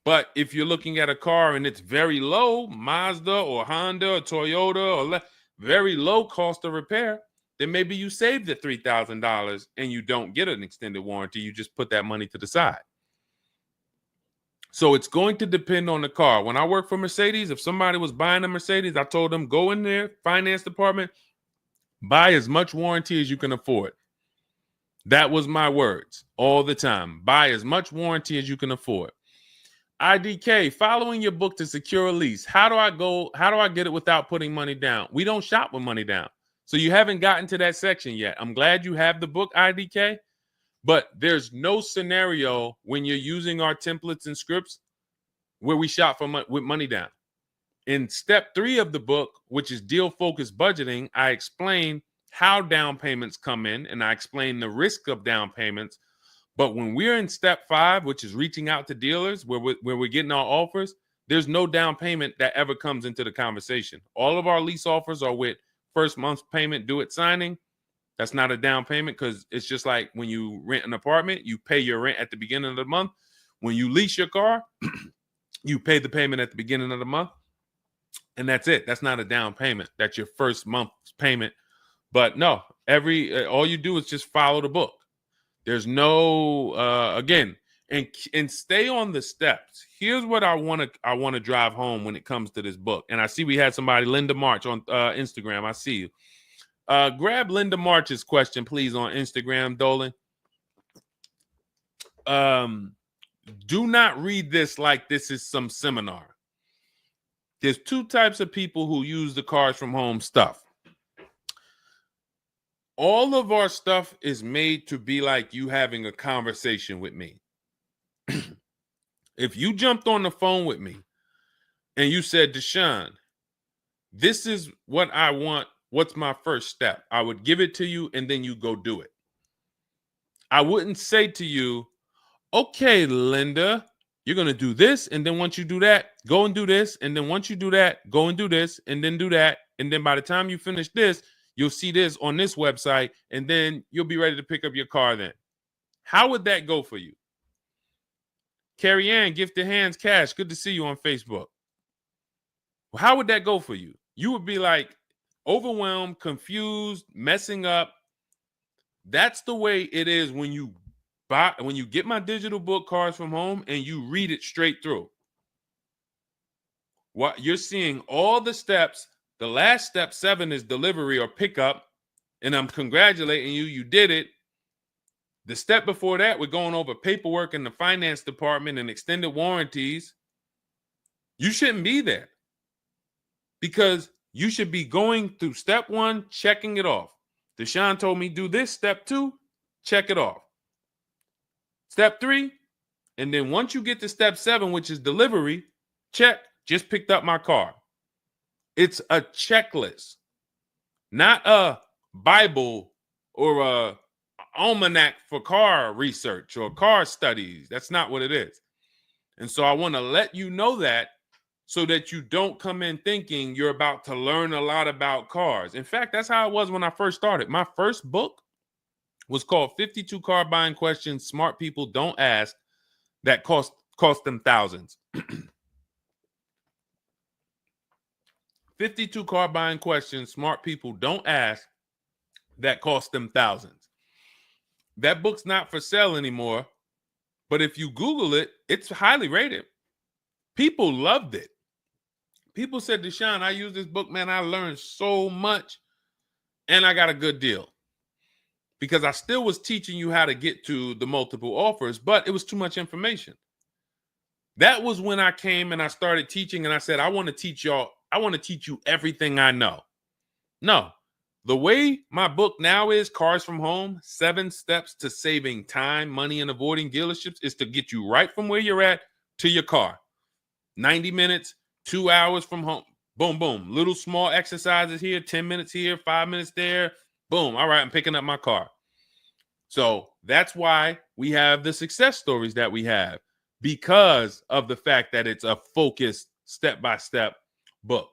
But if you're looking at a car and it's very low, Mazda or Honda or Toyota or very low cost of repair, then maybe you save the $3,000 and you don't get an extended warranty. You just put that money to the side. So it's going to depend on the car. When I worked for Mercedes, if somebody was buying a Mercedes, I told them, go in there, finance department, buy as much warranty as you can afford. That was my words all the time. Buy as much warranty as you can afford. IDK, following your book to secure a lease. How do I get it without putting money down? We don't shop with money down. So you haven't gotten to that section yet. I'm glad you have the book, IDK, but there's no scenario when you're using our templates and scripts where we shop with money down. In step 3 of the book, which is deal focused budgeting, I explain how down payments come in and I explain the risk of down payments. But when we're in step 5, which is reaching out to dealers where we're getting our offers, there's no down payment that ever comes into the conversation. All of our lease offers are with first month's payment due at signing. That's not a down payment because it's just like when you rent an apartment, you pay your rent at the beginning of the month. When you lease your car, you pay the payment at the beginning of the month. And that's it. That's not a down payment. That's your first month's payment. But no, all you do is just follow the book. There's no again, and stay on the steps. Here's what I want to drive home when it comes to this book. And I see we had somebody, Linda March, on Instagram. I see you. Grab Linda March's question, please, on Instagram, Dolan. Do not read this like this is some seminar. There's 2 types of people who use the Cars from Home stuff. All of our stuff is made to be like you having a conversation with me. If you jumped on the phone with me and you said, Deshone, this is what I want. What's my first step? I would give it to you and then you go do it. I wouldn't say to you, okay, Linda, you're going to do this. And then once you do that, go and do this. And then once you do that, go and do this and then do that. And then by the time you finish this, you'll see this on this website, and then you'll be ready to pick up your car then. How would that go for you? Carrie Ann, Gifted Hands Cash, good to see you on Facebook. Well, how would that go for you? You would be like overwhelmed, confused, messing up. That's the way it is when you get my digital book, Cars from Home, and you read it straight through. What you're seeing all the steps. The last step 7 is delivery or pickup, and I'm congratulating you. You did it. The step before that, we're going over paperwork in the finance department and extended warranties. You shouldn't be there because you should be going through step 1, checking it off. Deshone told me do this. Step 2, check it off. Step 3, and then once you get to step 7, which is delivery, check, just picked up my car. It's a checklist, not a Bible or a almanac for car research or car studies. That's not what it is. And so I want to let you know that so that you don't come in thinking you're about to learn a lot about cars. In fact, that's how it was when I first started. My first book was called 52 Car Buying Questions Smart People Don't Ask that cost them thousands. 52 car buying questions smart people don't ask that cost them thousands. That book's not for sale anymore, but if you Google it, it's highly rated. People loved it. People said, Deshone, I use this book, man. I learned so much and I got a good deal. Because I still was teaching you how to get to the multiple offers, but it was too much information. That was when I came and I started teaching and I said, I want to teach y'all. I want to teach you everything I know. No, the way my book now is, Cars from Home, 7 Steps to Saving Time, Money, and Avoiding Dealerships, is to get you right from where you're at to your car. 90 minutes, 2 hours from home. Boom, boom. Little small exercises here, 10 minutes here, 5 minutes there. Boom. All right, I'm picking up my car. So that's why we have the success stories that we have, because of the fact that it's a focused step-by-step book.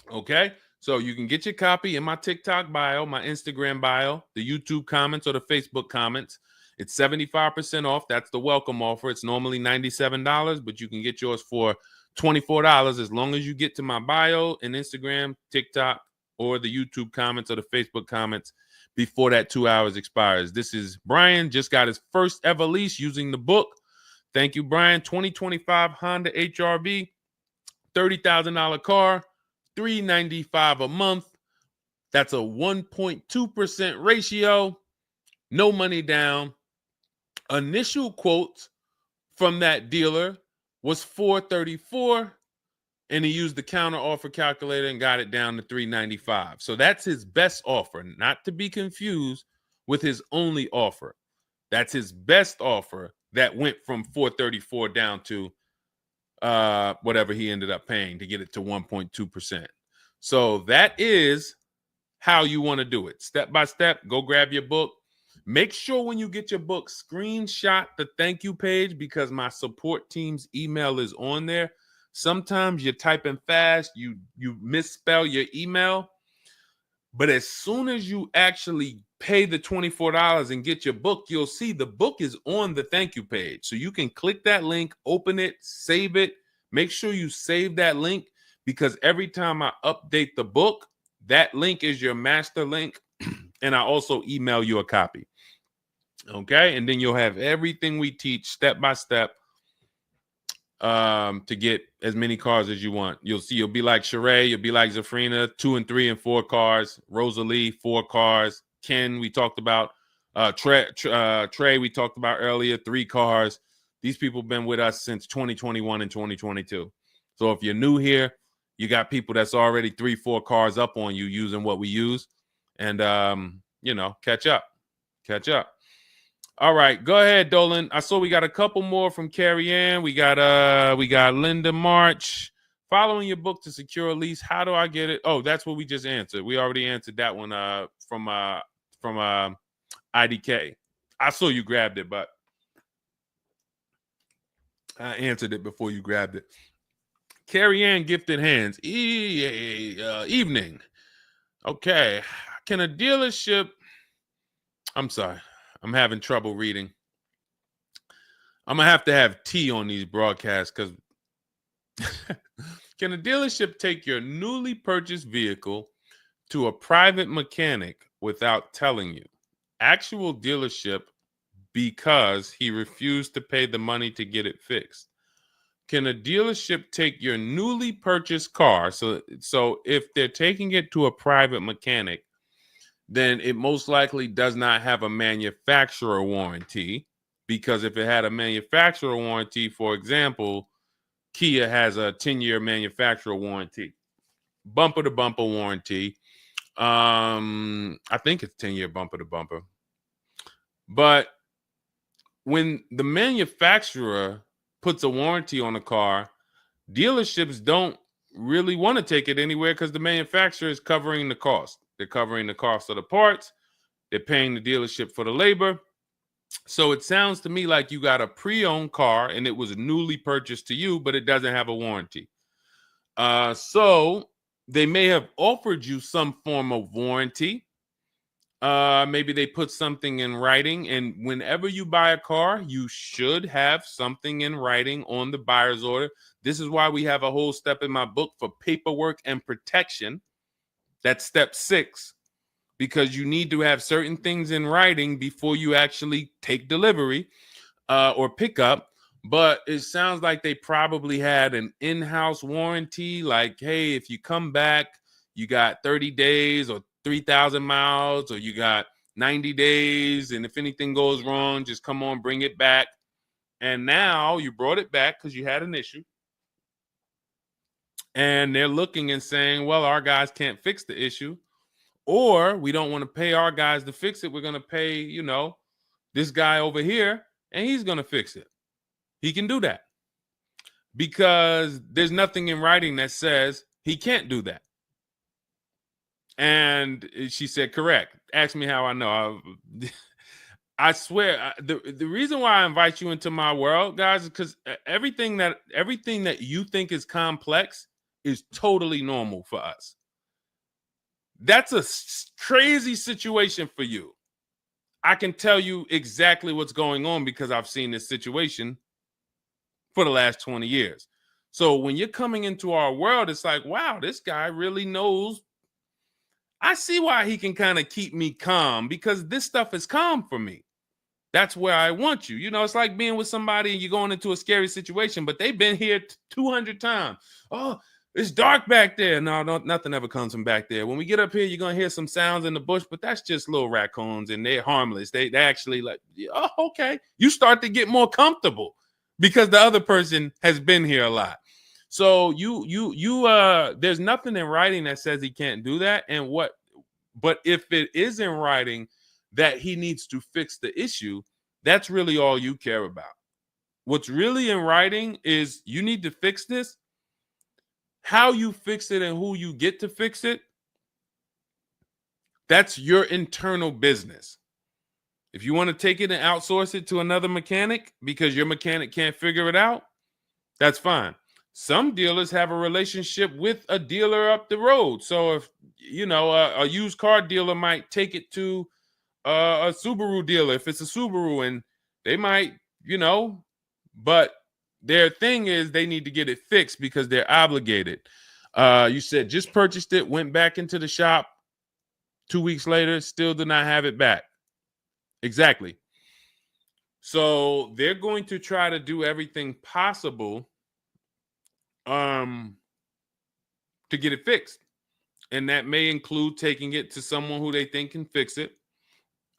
Okay? So you can get your copy in my TikTok bio, my Instagram bio, the YouTube comments, or the Facebook comments. It's 75% off. That's the welcome offer. It's normally $97, but you can get yours for $24 as long as you get to my bio and Instagram, TikTok, or the YouTube comments or the Facebook comments before that 2 hours expires. This is Brian, just got his first ever lease using the book. Thank you, Brian. 2025 Honda HRV, $30,000 car, $395 a month. That's a 1.2% ratio. No money down. Initial quotes from that dealer was $434, and he used the counter offer calculator and got it down to $395. So that's his best offer, not to be confused with his only offer. That's his best offer that went from $434 down to whatever he ended up paying to get it to 1.2%. So that is how you want to do it. Step by step, go grab your book. Make sure when you get your book, screenshot the thank you page, because my support team's email is on there. Sometimes you're typing fast, you misspell your email, but as soon as you actually pay the $24 and get your book, you'll see the book is on the thank you page. So you can click that link, open it, save it. Make sure you save that link, because every time I update the book, that link is your master link, and I also email you a copy. Okay, and then you'll have everything we teach step by step to get as many cars as you want. You'll see, you'll be like Sheree, you'll be like Zafrina, 2 and 3 and 4 cars. Rosalie, 4 cars. Ken, we talked about. Trey, we talked about earlier, 3 cars. These people have been with us since 2021 and 2022. So if you're new here, you got people that's already 3, 4 cars up on you using what we use, and catch up. All right, go ahead, Dolan. I saw we got a couple more from Carrie Ann. We got Linda March. Following your book to secure a lease, how do I get it? Oh, that's what we just answered. We already answered that one from IDK. I saw you grabbed it, but I answered it before you grabbed it. Carrie Ann Gifted Hands. Evening. Okay. Can a dealership... I'm sorry. I'm having trouble reading. I'm going to have tea on these broadcasts, because can a dealership take your newly purchased vehicle to a private mechanic without telling you? Actual dealership, because he refused to pay the money to get it fixed. Can a dealership take your newly purchased car? So if they're taking it to a private mechanic, then it most likely does not have a manufacturer warranty, because if it had a manufacturer warranty, for example, Kia has a 10-year manufacturer warranty, bumper-to-bumper warranty. I think it's 10-year bumper-to-bumper. But when the manufacturer puts a warranty on a car, dealerships don't really want to take it anywhere, because the manufacturer is covering the cost. They're covering the cost of the parts. They're paying the dealership for the labor. So it sounds to me like you got a pre-owned car and it was newly purchased to you, but it doesn't have a warranty. So they may have offered you some form of warranty. Maybe they put something in writing, and whenever you buy a car, you should have something in writing on the buyer's order. This is why we have a whole step in my book for paperwork and protection. That's step 6, because you need to have certain things in writing before you actually take delivery or pick up. But it sounds like they probably had an in-house warranty, like, hey, if you come back, you got 30 days or 3,000 miles, or you got 90 days, and if anything goes wrong, just come on, bring it back. And now you brought it back because you had an issue, and they're looking and saying, well, our guys can't fix the issue, or we don't want to pay our guys to fix it. We're going to pay, this guy over here, and he's going to fix it. He can do that because there's nothing in writing that says he can't do that. And she said, correct. Ask me how I know. I swear, the reason why I invite you into my world, guys, is because everything that you think is complex is totally normal for us. That's a crazy situation for you. I can tell you exactly what's going on because I've seen this situation for the last 20 years. So when you're coming into our world, it's like, wow, this guy really knows. I see why he can kind of keep me calm, because this stuff is calm for me. That's where I want you. It's like being with somebody and you're going into a scary situation, but they've been here 200 times. Oh, it's dark back there. No, nothing ever comes from back there. When we get up here, you're going to hear some sounds in the bush, but that's just little raccoons and they're harmless. They actually like, oh, okay. You start to get more comfortable because the other person has been here a lot. So there's nothing in writing that says he can't do that. But if it is in writing that he needs to fix the issue, that's really all you care about. What's really in writing is you need to fix this. How you fix it and who you get to fix it, that's your internal business. If you want to take it and outsource it to another mechanic because your mechanic can't figure it out, that's fine. Some dealers have a relationship with a dealer up the road. So if, a used car dealer might take it to a Subaru dealer if it's a Subaru, and they might, but their thing is they need to get it fixed because they're obligated. You said just purchased it, went back into the shop 2 weeks later, still did not have it back. Exactly. So they're going to try to do everything possible to get it fixed. And that may include taking it to someone who they think can fix it.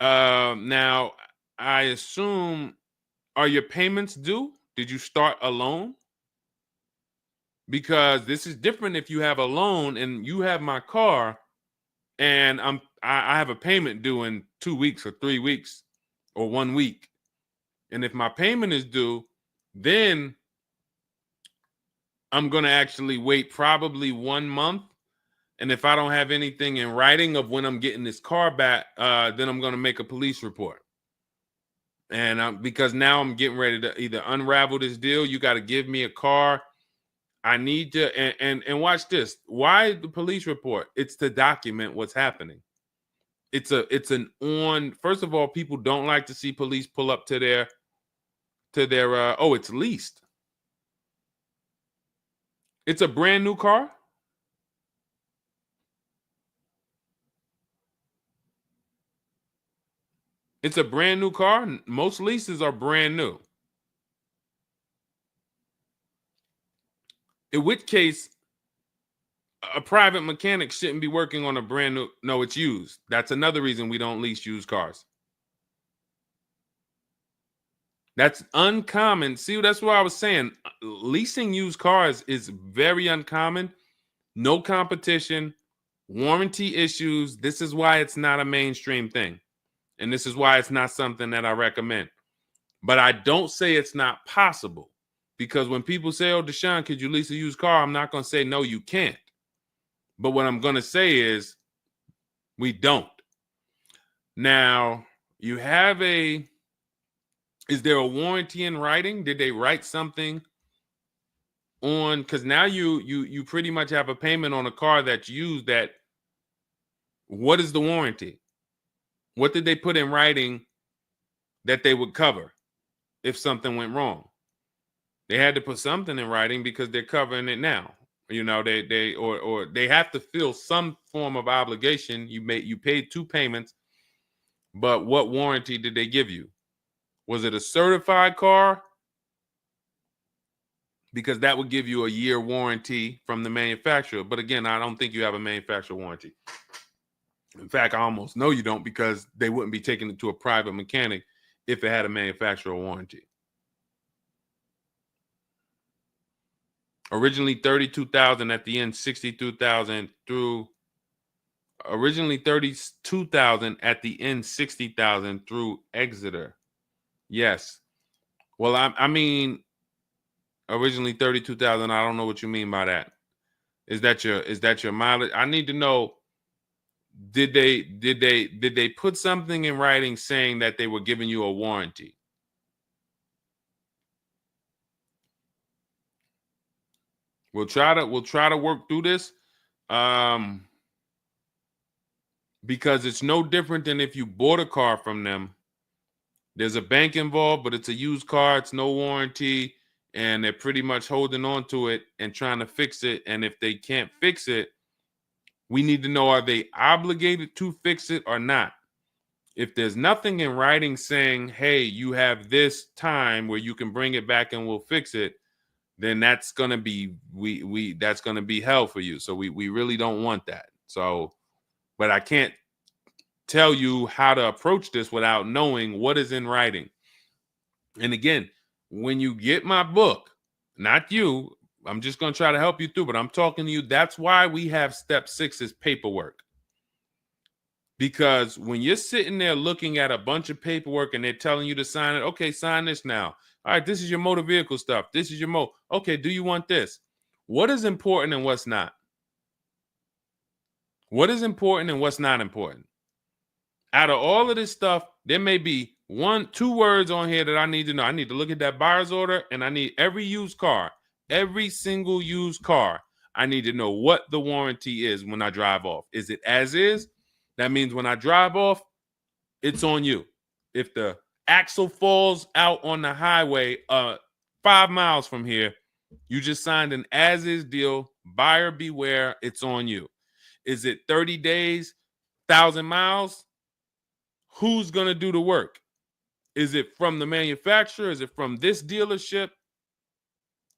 Now, I assume, are your payments due? Did you start a loan? Because this is different if you have a loan and you have my car and I have a payment due in 2 weeks or 3 weeks or 1 week. And if my payment is due, then I'm going to actually wait probably 1 month. And if I don't have anything in writing of when I'm getting this car back, then I'm going to make a police report. And because now I'm getting ready to either unravel this deal, you got to give me a car. I need to, and watch this. Why the police report? It's to document what's happening. First of all, people don't like to see police pull up to their, it's leased. It's a brand new car. It's a brand new car. Most leases are brand new. In which case, a private mechanic shouldn't be working on a brand new. No, it's used. That's another reason we don't lease used cars. That's uncommon. See, that's what I was saying. Leasing used cars is very uncommon. No competition, warranty issues. This is why it's not a mainstream thing. And this is why it's not something that I recommend. But I don't say it's not possible. Because when people say, oh, Deshone, could you lease a used car? I'm not going to say, no, you can't. But what I'm going to say is we don't. Now, you have is there a warranty in writing? Did they write something on, because now you pretty much have a payment on a car that's used. That what is the warranty? What did they put in writing that they would cover if something went wrong? They had to put something in writing because they're covering it now. You know, or they have to fill some form of obligation. You paid 2 payments, but what warranty did they give you? Was it a certified car? Because that would give you a year warranty from the manufacturer. But again, I don't think you have a manufacturer warranty. In fact, I almost know you don't, because they wouldn't be taking it to a private mechanic if it had a manufacturer warranty. Originally 32,000, at the end 62,000 through. Originally 32,000, at the end 60,000 through Exeter. Yes. Well, I mean, originally 32,000. I don't know what you mean by that. Is that your mileage? I need to know. Did they put something in writing saying that they were giving you a warranty? We'll try to work through this, because it's no different than if you bought a car from them. There's a bank involved, but it's a used car. It's no warranty, and they're pretty much holding on to it and trying to fix it. And if they can't fix it, we need to know, are they obligated to fix it or not? If there's nothing in writing saying, hey, you have this time where you can bring it back and we'll fix it, then that's gonna be that's gonna be hell for you. So we really don't want that. So, but I can't tell you how to approach this without knowing what is in writing. And again, when you get my book, not you, I'm just gonna try to help you through, but I'm talking to you. That's why we have step 6 is paperwork. Because when you're sitting there looking at a bunch of paperwork and they're telling you to sign it, okay, sign this now. All right, this is your motor vehicle stuff. This is your okay, do you want this? What is important and what's not? What is important and what's not important? Out of all of this stuff, there may be 1-2 words on here that I need to know. I need to look at that buyer's order, and I need every used car, every single used car. I need to know what the warranty is when I drive off. Is it as is? That means when I drive off, it's on you. If the axle falls out on the highway 5 miles from here, you just signed an as-is deal. Buyer beware, it's on you. Is it 30 days, 1,000 miles? Who's going to do the work? Is it from the manufacturer? Is it from this dealership?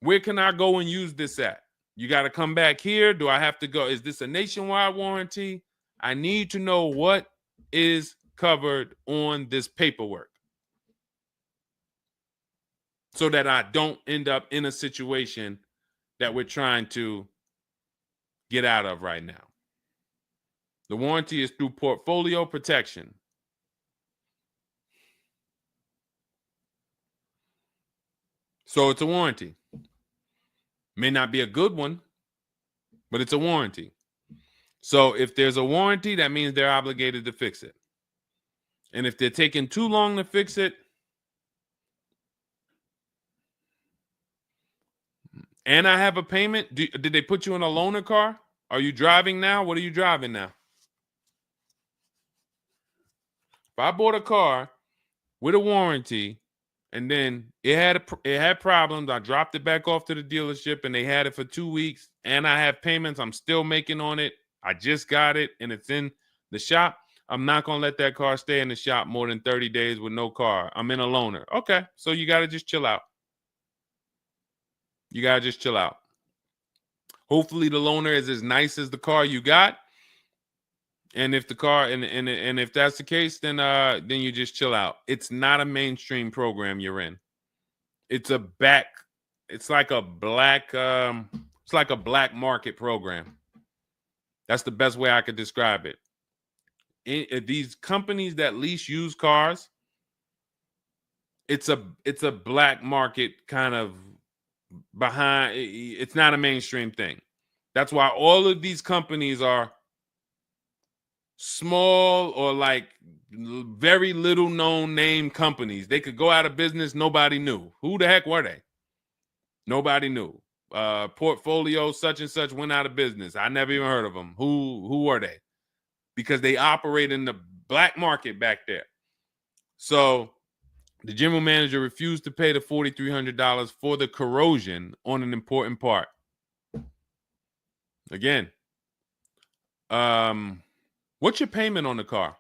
Where can I go and use this at? You got to come back here. Do I have to go? Is this a nationwide warranty? I need to know what is covered on this paperwork so that I don't end up in a situation that we're trying to get out of right now. The warranty is through portfolio protection. So it's a warranty. May not be a good one, but it's a warranty. So if there's a warranty, that means they're obligated to fix it. And if they're taking too long to fix it, and I have a payment, did they put you in a loaner car? Are you driving now? What are you driving now? If I bought a car with a warranty and then it had problems, I dropped it back off to the dealership and they had it for 2 weeks, and I have payments I'm still making on it, I just got it and it's in the shop, I'm not going to let that car stay in the shop more than 30 days with no car. I'm in a loaner. Okay, so you got to just chill out. You got to just chill out. Hopefully the loaner is as nice as the car you got. And if the car and if that's the case, then you just chill out. It's not a mainstream program you're in. It's like a black market program. That's the best way I could describe it. These companies that lease used cars, it's a black market kind of behind. It's not a mainstream thing. That's why all of these companies are small or like very little known name companies. They could go out of business. Nobody knew. Who the heck were they? Nobody knew. portfolio such and such went out of business. I never even heard of them. Who are they? Because they operate in the black market back there. So the general manager refused to pay the $4,300 for the corrosion on an important part. Again, what's your payment on the car?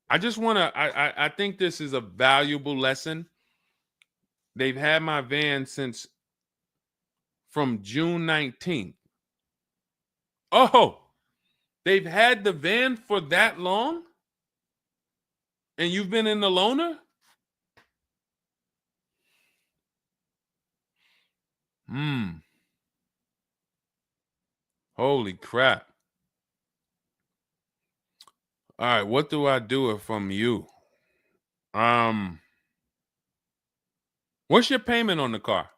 I just want to, I think this is a valuable lesson. They've had my van since from June 19th. Oh, they've had the van for that long? And you've been in the loaner? Holy crap. All right, what do I do from you? What's your payment on the car?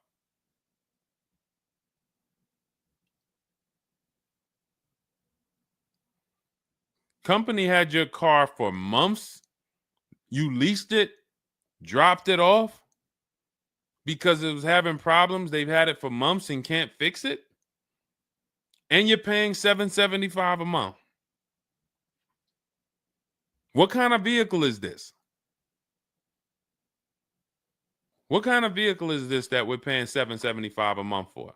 Company had your car for months. You leased it, dropped it off because it was having problems. They've had it for months and can't fix it. And you're paying $775 a month. What kind of vehicle is this? What kind of vehicle is this that we're paying $775 a month for?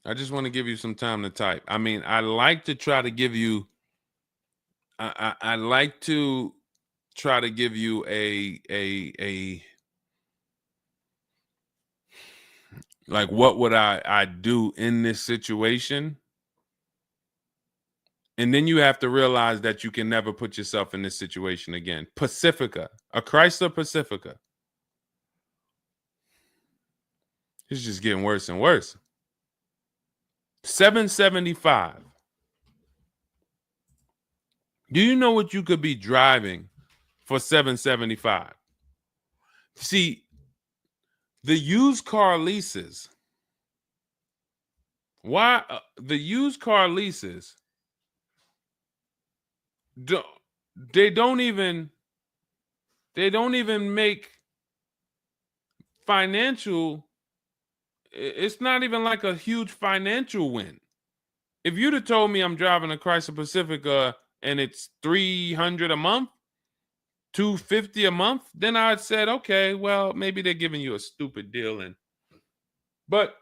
I just want to give you some time to type. I mean, I like to try to give you, I like to try to give you a like, what would I do in this situation? And then you have to realize that you can never put yourself in this situation again. Pacifica, a Chrysler Pacifica. It's just getting worse and worse. $775. Do you know what you could be driving for $775? See, the used car leases. Why the used car leases? They don't even make financial. It's not even like a huge financial win. If you'd have told me I'm driving a Chrysler Pacifica and it's $300 a month, $250 a month, then I'd said, okay, well, maybe they're giving you a stupid deal. But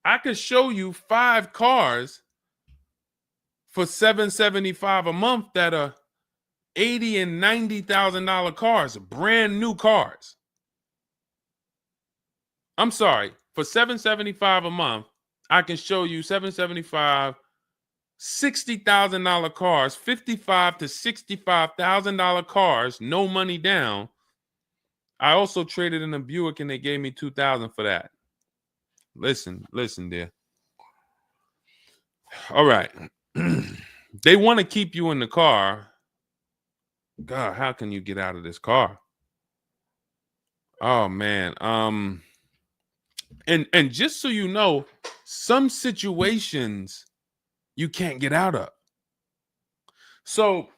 I could show you 5 cars for $775 a month that are $80,000 and $90,000 cars, brand new cars. I'm sorry, for $775 a month, I can show you $775, $60,000 cars, $55,000 to $65,000 cars, no money down. I also traded in a Buick and they gave me $2,000 for that. Listen, dear. All right. They want to keep you in the car. God, how can you get out of this car? Oh man. And just so you know, some situations you can't get out of. So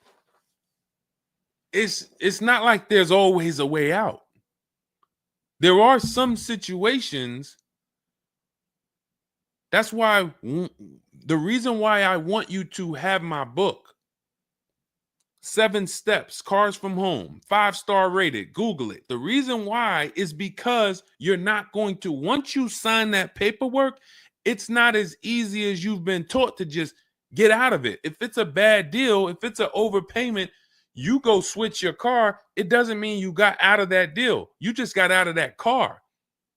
it's not like there's always a way out. There are some situations. That's why the reason why I want you to have my book, 7 Steps, Cars from Home, 5-star rated, Google it. The reason why is because you're not going to, once you sign that paperwork, it's not as easy as you've been taught to just get out of it. If it's a bad deal, if it's an overpayment, you go switch your car. It doesn't mean you got out of that deal. You just got out of that car.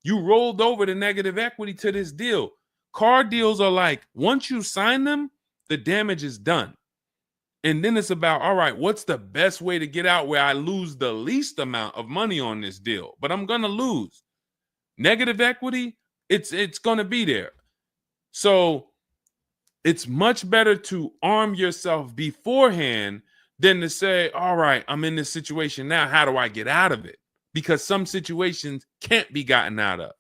You rolled over the negative equity to this deal. Car deals are like, once you sign them, the damage is done. And then it's about, all right, what's the best way to get out where I lose the least amount of money on this deal? But I'm going to lose. Negative equity, it's going to be there. So it's much better to arm yourself beforehand than to say, all right, I'm in this situation now. How do I get out of it? Because some situations can't be gotten out of.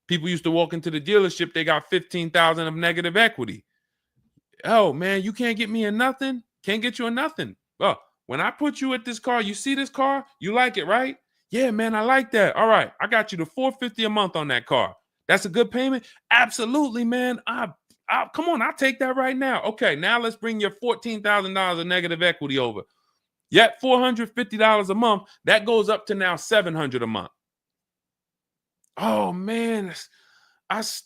People used to walk into the dealership, they got 15,000 of negative equity. Oh man, you can't get me in nothing. Can't get you in nothing. Well, when I put you at this car, you see this car, you like it, right? Yeah, man, I like that. All right, I got you the $450 a month on that car. That's a good payment. Absolutely, man. Come on, I'll take that right now. Okay, now let's bring your $14,000 of negative equity over. Yet $450 a month. That goes up to now $700 a month. Oh man,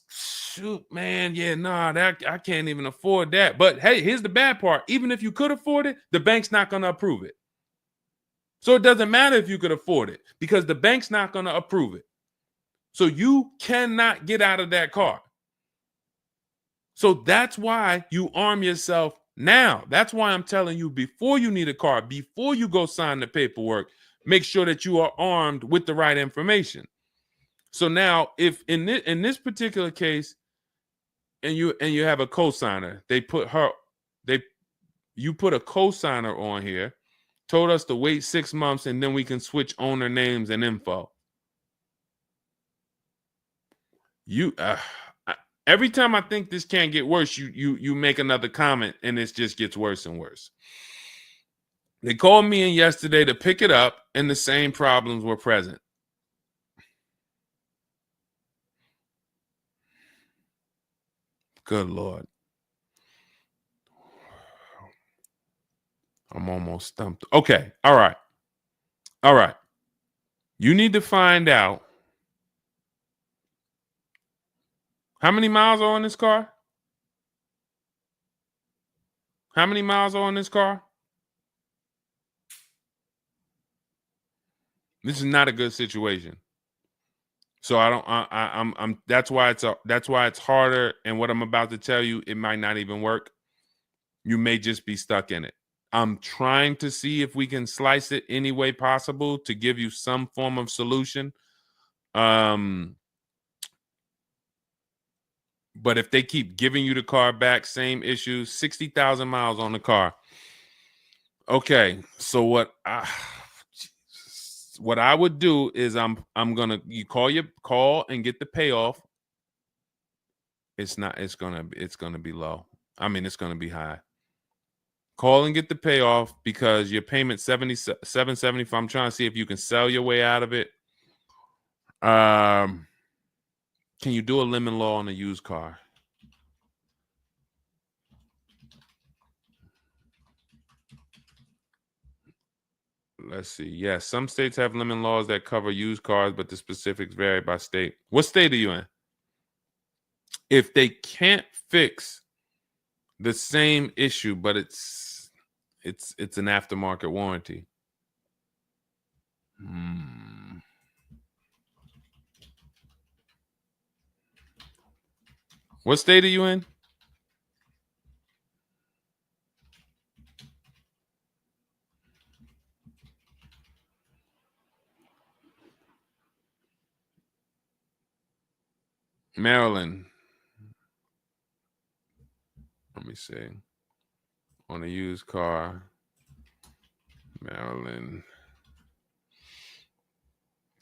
shoot, man, yeah, nah, that I can't even afford that. But hey, here's the bad part. Even if you could afford it, the bank's not going to approve it. So it doesn't matter if you could afford it because the bank's not going to approve it. So you cannot get out of that car. So that's why you arm yourself now. That's why I'm telling you, before you need a car, before you go sign the paperwork, make sure that you are armed with the right information. So now, if in this particular case, and you have a cosigner, you put a cosigner on here, told us to wait 6 months, and then we can switch owner names and info. Every time I think this can't get worse, you make another comment, and it just gets worse and worse. They called me in yesterday to pick it up, and the same problems were present. Good Lord. I'm almost stumped. Okay. All right. All right. You need to find out how many miles are on this car? How many miles are on this car? This is not a good situation. So that's why it's harder. And what I'm about to tell you, it might not even work. You may just be stuck in it. I'm trying to see if we can slice it any way possible to give you some form of solution. But if they keep giving you the car back, same issues, 60,000 miles on the car. Okay, so what I would do is you call and get the payoff. It's gonna be low. I mean, it's gonna be high. Call and get the payoff because your payment $775. I'm trying to see if you can sell your way out of it. Can you do a lemon law on a used car? Let's see. Yes, some states have lemon laws that cover used cars, but the specifics vary by state. What state are you in? If they can't fix the same issue, but it's an aftermarket warranty. What state are you in? Maryland. Let me see. On a used car, Maryland.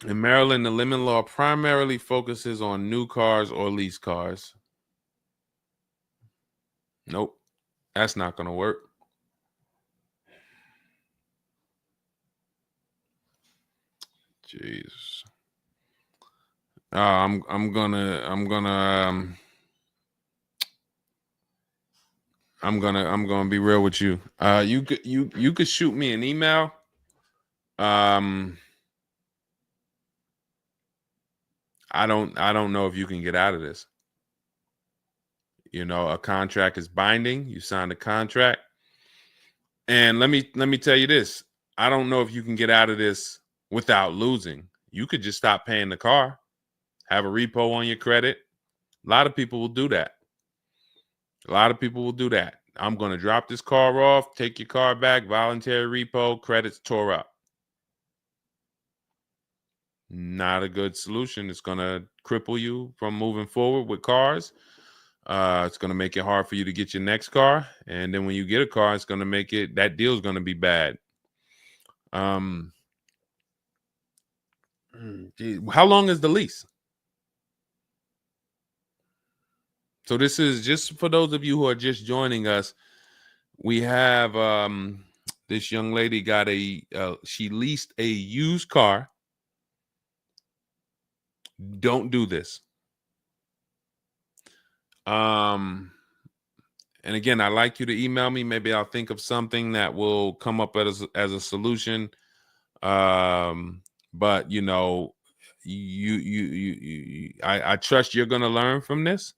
In Maryland, the lemon law primarily focuses on new cars or lease cars. Nope, that's not going to work. Jeez. I'm gonna be real with you. You could shoot me an email. I don't know if you can get out of this. You know, a contract is binding. You signed a contract. And let me tell you this. I don't know if you can get out of this without losing. You could just stop paying the car, have a repo on your credit. A lot of people will do that. I'm going to drop this car off, take your car back, voluntary repo, credits tore up. Not a good solution. It's going to cripple you from moving forward with cars. It's going to make it hard for you to get your next car. And then when you get a car, it's going to make that deal is going to be bad. Geez, how long is the lease? So this is just for those of you who are just joining us. We have this young lady got she leased a used car. Don't do this. And again, I'd like you to email me. Maybe I'll think of something that will come up as a solution. But you know, I trust you're gonna learn from this.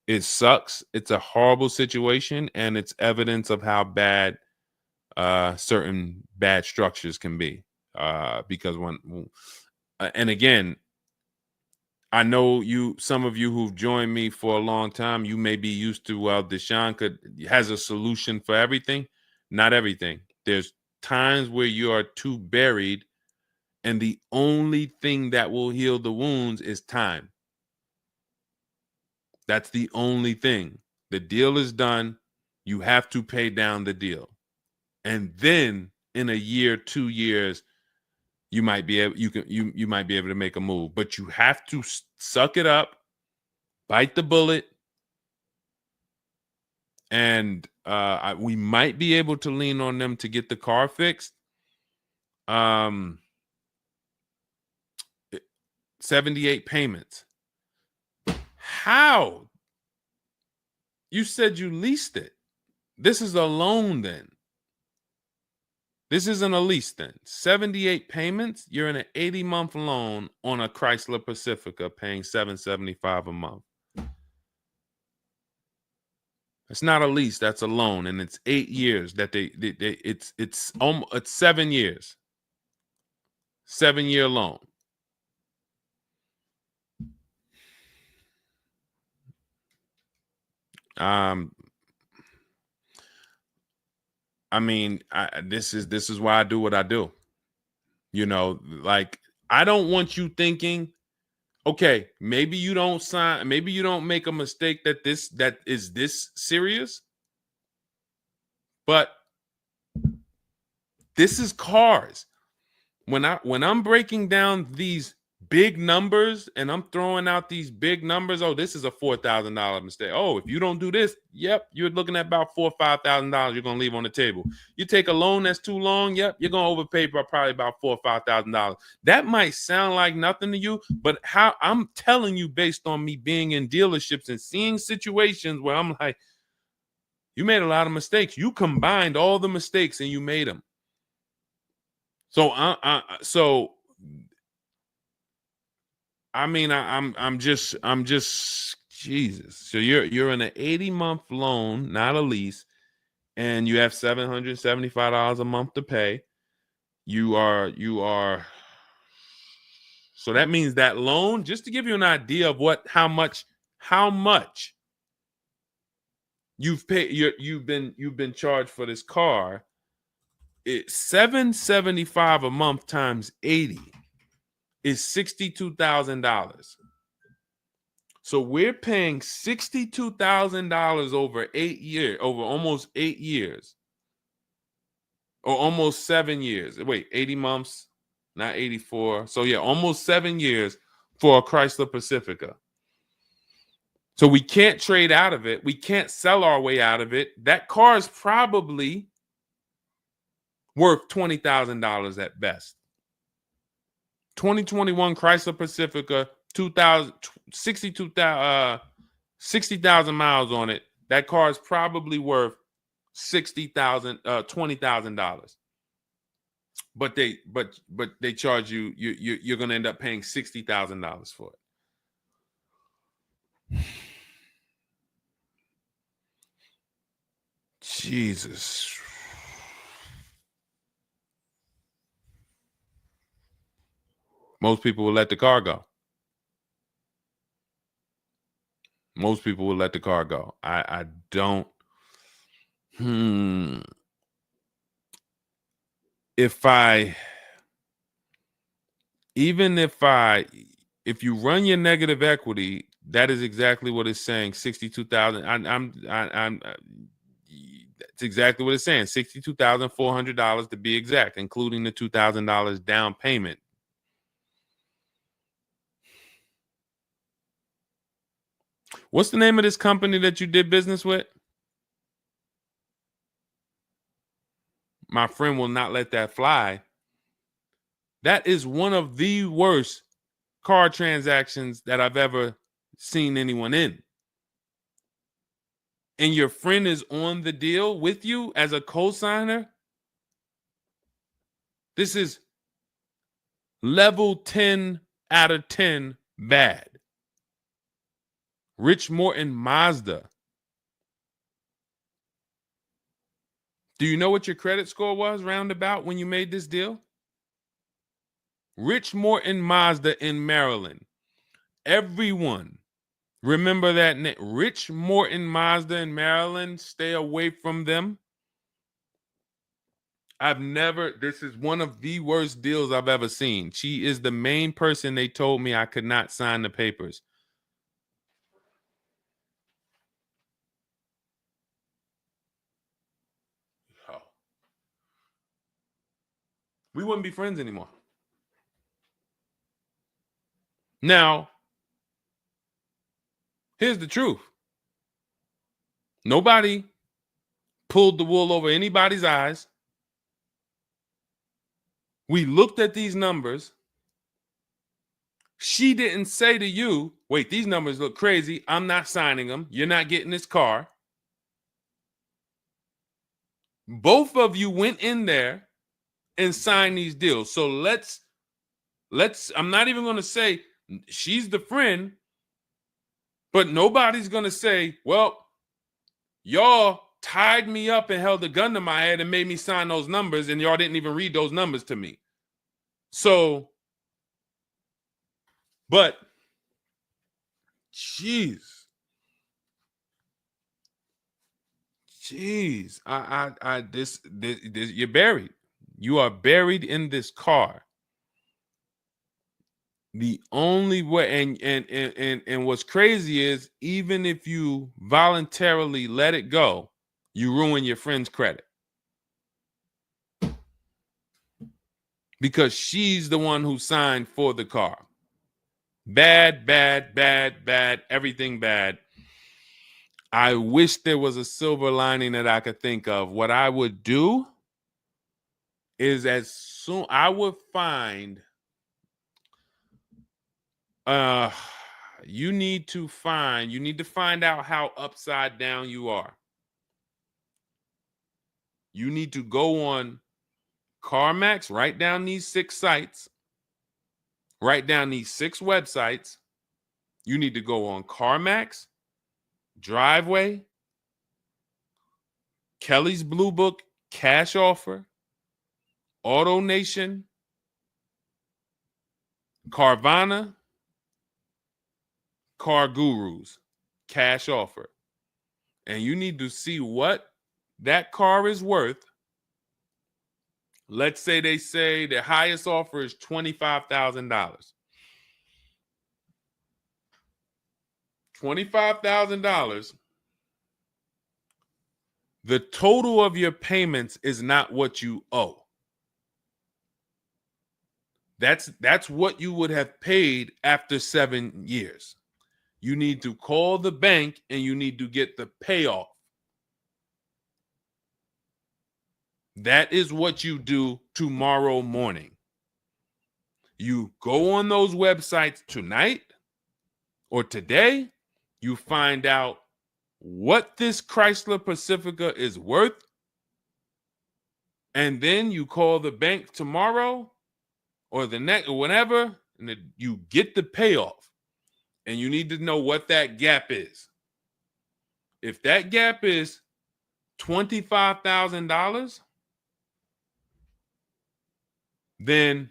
It sucks. It's a horrible situation, and it's evidence of how bad certain bad structures can be. Because and again, I know some of you who've joined me for a long time, you may be used to, well, Deshone has a solution for everything. Not everything. There's times where you are too buried, and the only thing that will heal the wounds is time. That's the only thing. The deal is done. You have to pay down the deal. And then in a year, 2 years, you might be able you might be able to make a move, but you have to suck it up, bite the bullet, and we might be able to lean on them to get the car fixed. 78 payments. How? You said you leased it. This is a loan then. This isn't a lease then. 78 payments. You're in an 80-month loan on a Chrysler Pacifica paying $775 a month. It's not a lease, that's a loan, and it's 8 years that it's 7 years. 7-year loan. I mean, this is why I do what I do. You know, like, I don't want you thinking, okay, maybe you don't sign, maybe you don't make a mistake that is this serious, but this is cars. When I'm breaking down these big numbers and I'm throwing out these big numbers, oh, this is a $4,000 mistake. Oh, if you don't do this, yep, you're looking at about $4,000 or $5,000 you're gonna leave on the table. You take a loan that's too long, yep, you're gonna overpay by probably about $4,000 or $5,000. That might sound like nothing to you, but how I'm telling you based on me being in dealerships and seeing situations where I'm like, you made a lot of mistakes. You combined all the mistakes and you made them. So I mean, I'm just Jesus. So you're in an 80-month loan, not a lease, and you have $775 a month to pay. You are. So that means that loan, just to give you an idea of how much you've paid, you've been charged for this car. It's $775 a month times 80 is $62,000. So we're paying $62,000 over 8 years, over almost 8 years, or almost 7 years. Wait, 80 months, not 84. So yeah, almost 7 years for a Chrysler Pacifica. So we can't trade out of it. We can't sell our way out of it. That car is probably worth $20,000 at best. 2021 Chrysler Pacifica, 60,000 miles on it. That car is probably worth $20,000. But they charge you're gonna end up paying $60,000 for it. Jesus. Most people will let the car go. Most people will let the car go. I don't. If you run your negative equity, that is exactly what it's saying. 62,000. It's exactly what it's saying. $62,400 to be exact, including the $2,000 down payment. What's the name of this company that you did business with? My friend will not let that fly. That is one of the worst car transactions that I've ever seen anyone in. And your friend is on the deal with you as a co-signer. This is level 10 out of 10 bad. Rich Morton Mazda. Do you know what your credit score was roundabout when you made this deal? Rich Morton Mazda in Maryland. Everyone remember that name. Rich Morton Mazda in Maryland. Stay away from them. This is one of the worst deals I've ever seen. She is the main person they told me I could not sign the papers. Oh. We wouldn't be friends anymore. Now, here's the truth. Nobody pulled the wool over anybody's eyes. We looked at these numbers. She didn't say to you, wait, these numbers look crazy. I'm not signing them. You're not getting this car. Both of you went in there and signed these deals. So let's I'm not even going to say she's the friend, but nobody's going to say, well, y'all tied me up and held a gun to my head and made me sign those numbers, and y'all didn't even read those numbers to me. So, but, jeez, this, you're buried. You are buried in this car. The only way, and what's crazy is, even if you voluntarily let it go, you ruin your friend's credit. Because she's the one who signed for the car. Bad, bad, bad, bad, everything bad. I wish there was a silver lining that I could think of. What I would do is I would find, you need to find out how upside down you are. You need to go on CarMax, write down these 6 sites, write down these 6 websites. You need to go on CarMax, Driveway, Kelly's Blue Book, Cash Offer, Auto Nation, Carvana, Car Gurus, Cash Offer. And you need to see what that car is worth. Let's say they say the highest offer is $25,000. $25,000. The total of your payments is not what you owe. That's what you would have paid after 7 years. You need to call the bank and you need to get the payoff. That is what you do tomorrow morning. You go on those websites tonight or today. You find out what this Chrysler Pacifica is worth. And then you call the bank tomorrow or the next or whenever, and you get the payoff. And you need to know what that gap is. If that gap is $25,000, then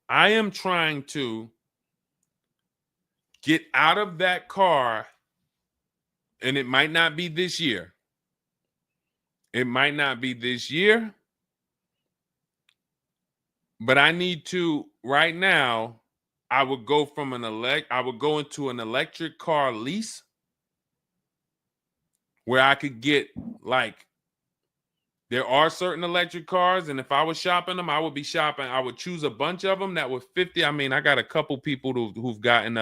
I am trying to get out of that car, and it might not be this year. It might not be this year, but I need to right now. I would go into an electric car lease where I could get, like, there are certain electric cars, and if I was shopping them, I would choose a bunch of them that were 50. I mean, I got a couple people who've gotten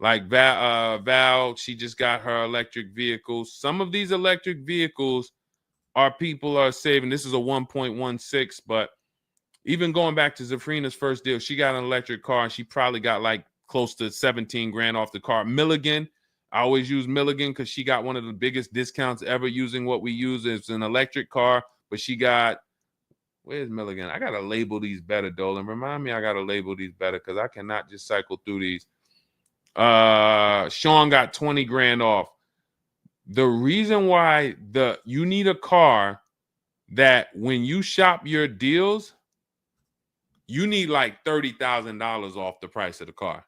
Like Val, she just got her electric vehicle. Some of these electric vehicles people are saving. This is a 1.16, but even going back to Zafrina's first deal, she got an electric car and she probably got like close to 17 grand off the car. Milligan, I always use Milligan because she got one of the biggest discounts ever using what we use. It's an electric car, but she got, where's Milligan? I got to label these better, Dolan. Remind me I got to label these better because I cannot just cycle through these. Sean got 20 grand off. The reason why you need a car that when you shop your deals, you need like $30,000 off the price of the car.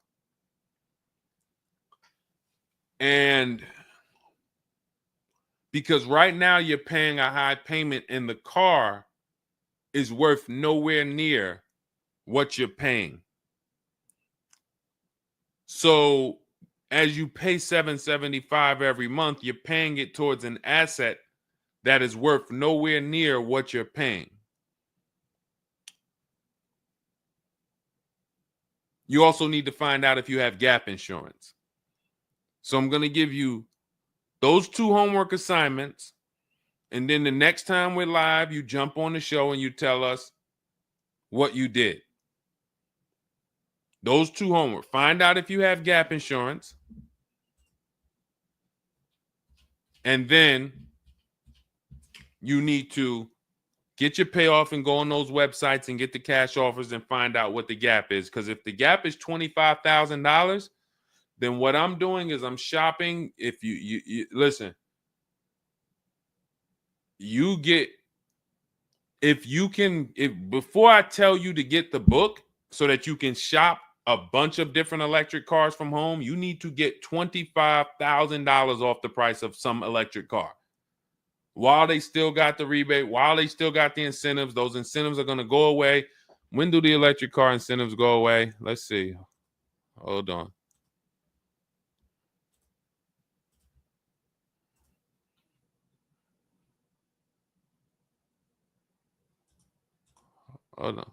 And because right now you're paying a high payment and the car is worth nowhere near what you're paying. So as you pay $775 every month, you're paying it towards an asset that is worth nowhere near what you're paying. You also need to find out if you have gap insurance. So I'm going to give you those 2 homework assignments. And then the next time we're live, you jump on the show and you tell us what you did. Those 2 homework. Find out if you have gap insurance. And then you need to get your payoff and go on those websites and get the cash offers and find out what the gap is. Because if the gap is $25,000, then what I'm doing is I'm shopping. If you listen, you get, if before I tell you to get the book so that you can shop a bunch of different electric cars from home, you need to get $25,000 off the price of some electric car. While they still got the rebate, while they still got the incentives, those incentives are going to go away. When do the electric car incentives go away? Let's see. Hold on. Hold on.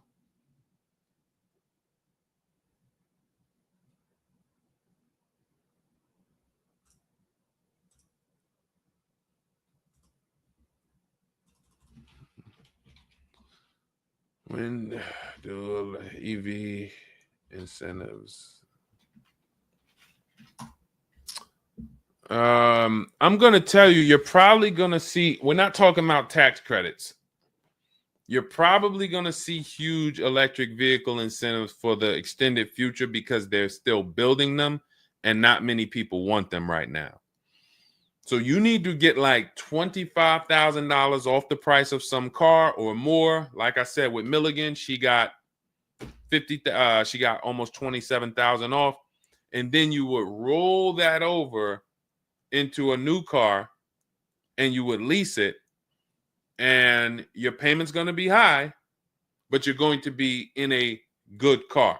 When do EV incentives? I'm going to tell you, you're probably going to see, we're not talking about tax credits. You're probably going to see huge electric vehicle incentives for the extended future because they're still building them and not many people want them right now. So you need to get like $25,000 off the price of some car or more. Like I said, with Milligan, she got she got almost 27,000 off. And then you would roll that over into a new car and you would lease it. And your payment's going to be high, but you're going to be in a good car.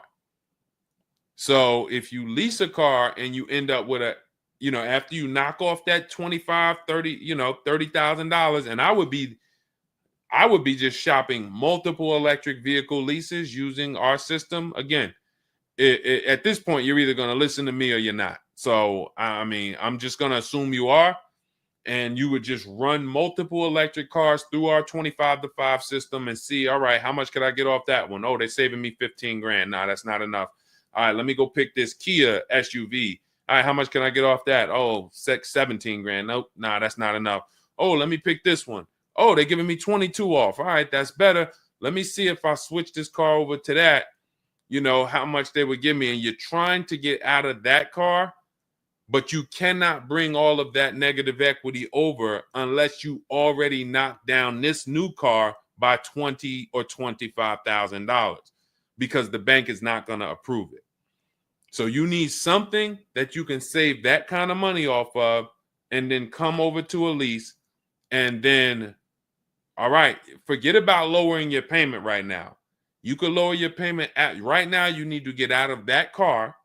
So if you lease a car and you end up with after you knock off that 25, 30, $30,000, and I would be just shopping multiple electric vehicle leases using our system. Again, at this point, you're either going to listen to me or you're not. So, I mean, I'm just going to assume you are. And you would just run multiple electric cars through our 25-to-5 system and see, all right, how much could I get off that one? Oh, they're saving me 15 grand. Nah, that's not enough. All right, let me go pick this Kia SUV. All right, how much can I get off that? Oh, 17 grand. Nope, nah, that's not enough. Oh, let me pick this one. Oh, they're giving me 22 off. All right, that's better. Let me see if I switch this car over to that, how much they would give me. And you're trying to get out of that car, but you cannot bring all of that negative equity over unless you already knock down this new car by $20,000 or $25,000 because the bank is not going to approve it. So you need something that you can save that kind of money off of and then come over to a lease and then, all right, forget about lowering your payment right now. You could lower your payment right now. You need to get out of that car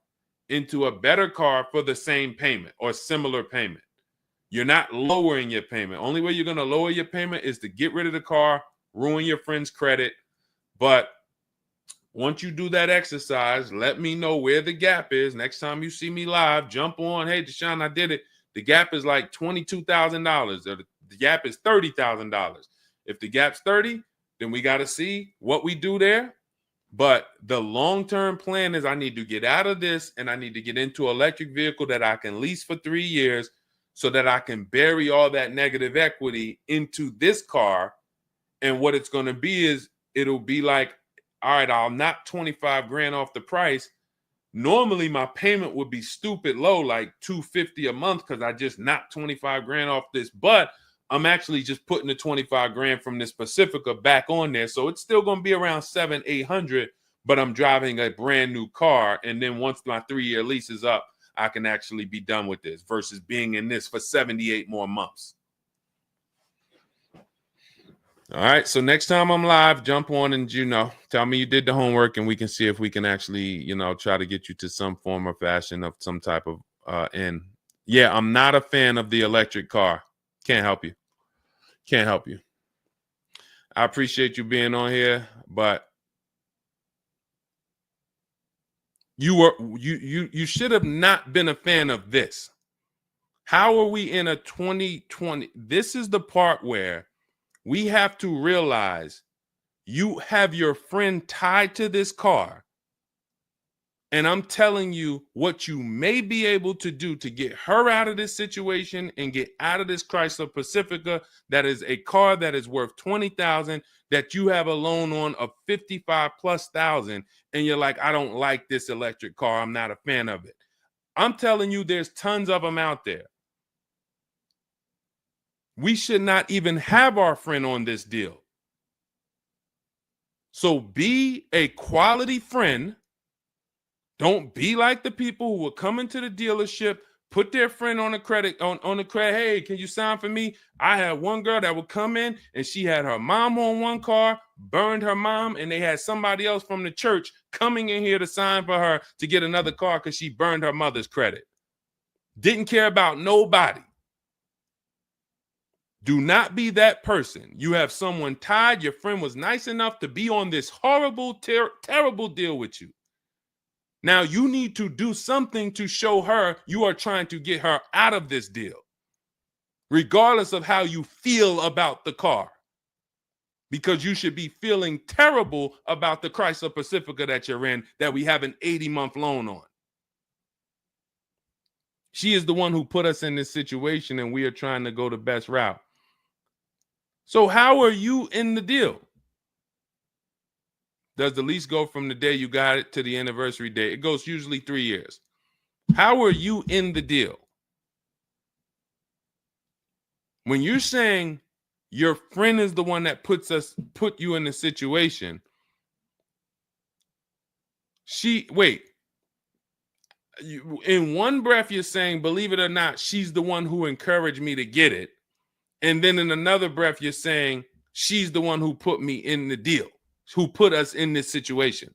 into a better car for the same payment or similar payment. You're not lowering your payment. Only way you're going to lower your payment is to get rid of the car, ruin your friend's credit. But once you do that exercise, let me know where the gap is. Next time you see me live, jump on. Hey, Deshone, I did it. The gap is like $22,000, or the gap is $30,000. If the gap's 30, then we got to see what we do there. But the long-term plan is I need to get out of this and I need to get into an electric vehicle that I can lease for 3 years so that I can bury all that negative equity into this car. And what it's going to be is it'll be like, all right, I'll knock 25 grand off the price. Normally my payment would be stupid low, like $250 a month, because I just knocked 25 grand off this, but I'm actually just putting the 25 grand from this Pacifica back on there. So it's still going to be around 700-800, but I'm driving a brand new car. And then once my 3-year lease is up, I can actually be done with this versus being in this for 78 more months. All right. So next time I'm live, jump on and, tell me you did the homework and we can see if we can actually, try to get you to some form or fashion of some type of end. Yeah, I'm not a fan of the electric car. Can't help you. Can't help you. I appreciate you being on here, but you should have not been a fan of this. How are we in a 2020? This is the part where we have to realize you have your friend tied to this car. And I'm telling you what you may be able to do to get her out of this situation and get out of this Chrysler Pacifica. That is a car that is worth $20,000 that you have a loan on of $55,000+. And you're like, I don't like this electric car. I'm not a fan of it. I'm telling you, there's tons of them out there. We should not even have our friend on this deal. So be a quality friend. Don't be like the people who will come into the dealership, put their friend on a credit, on the credit. Hey, can you sign for me? I had one girl that would come in and she had her mom on one car, burned her mom, and they had somebody else from the church coming in here to sign for her to get another car because she burned her mother's credit. Didn't care about nobody. Do not be that person. You have someone tied. Your friend was nice enough to be on this horrible, terrible deal with you. Now you need to do something to show her you are trying to get her out of this deal, regardless of how you feel about the car, because you should be feeling terrible about the Chrysler Pacifica that you're in that we have an 80-month loan on. She is the one who put us in this situation and we are trying to go the best route. So how are you in the deal? Does the lease go from the day you got it to the anniversary day? It goes usually 3 years. How are you in the deal? When you're saying your friend is the one that put you in the situation, in one breath you're saying, believe it or not, she's the one who encouraged me to get it. And then in another breath, you're saying she's the one who put me in the deal, who put us in this situation.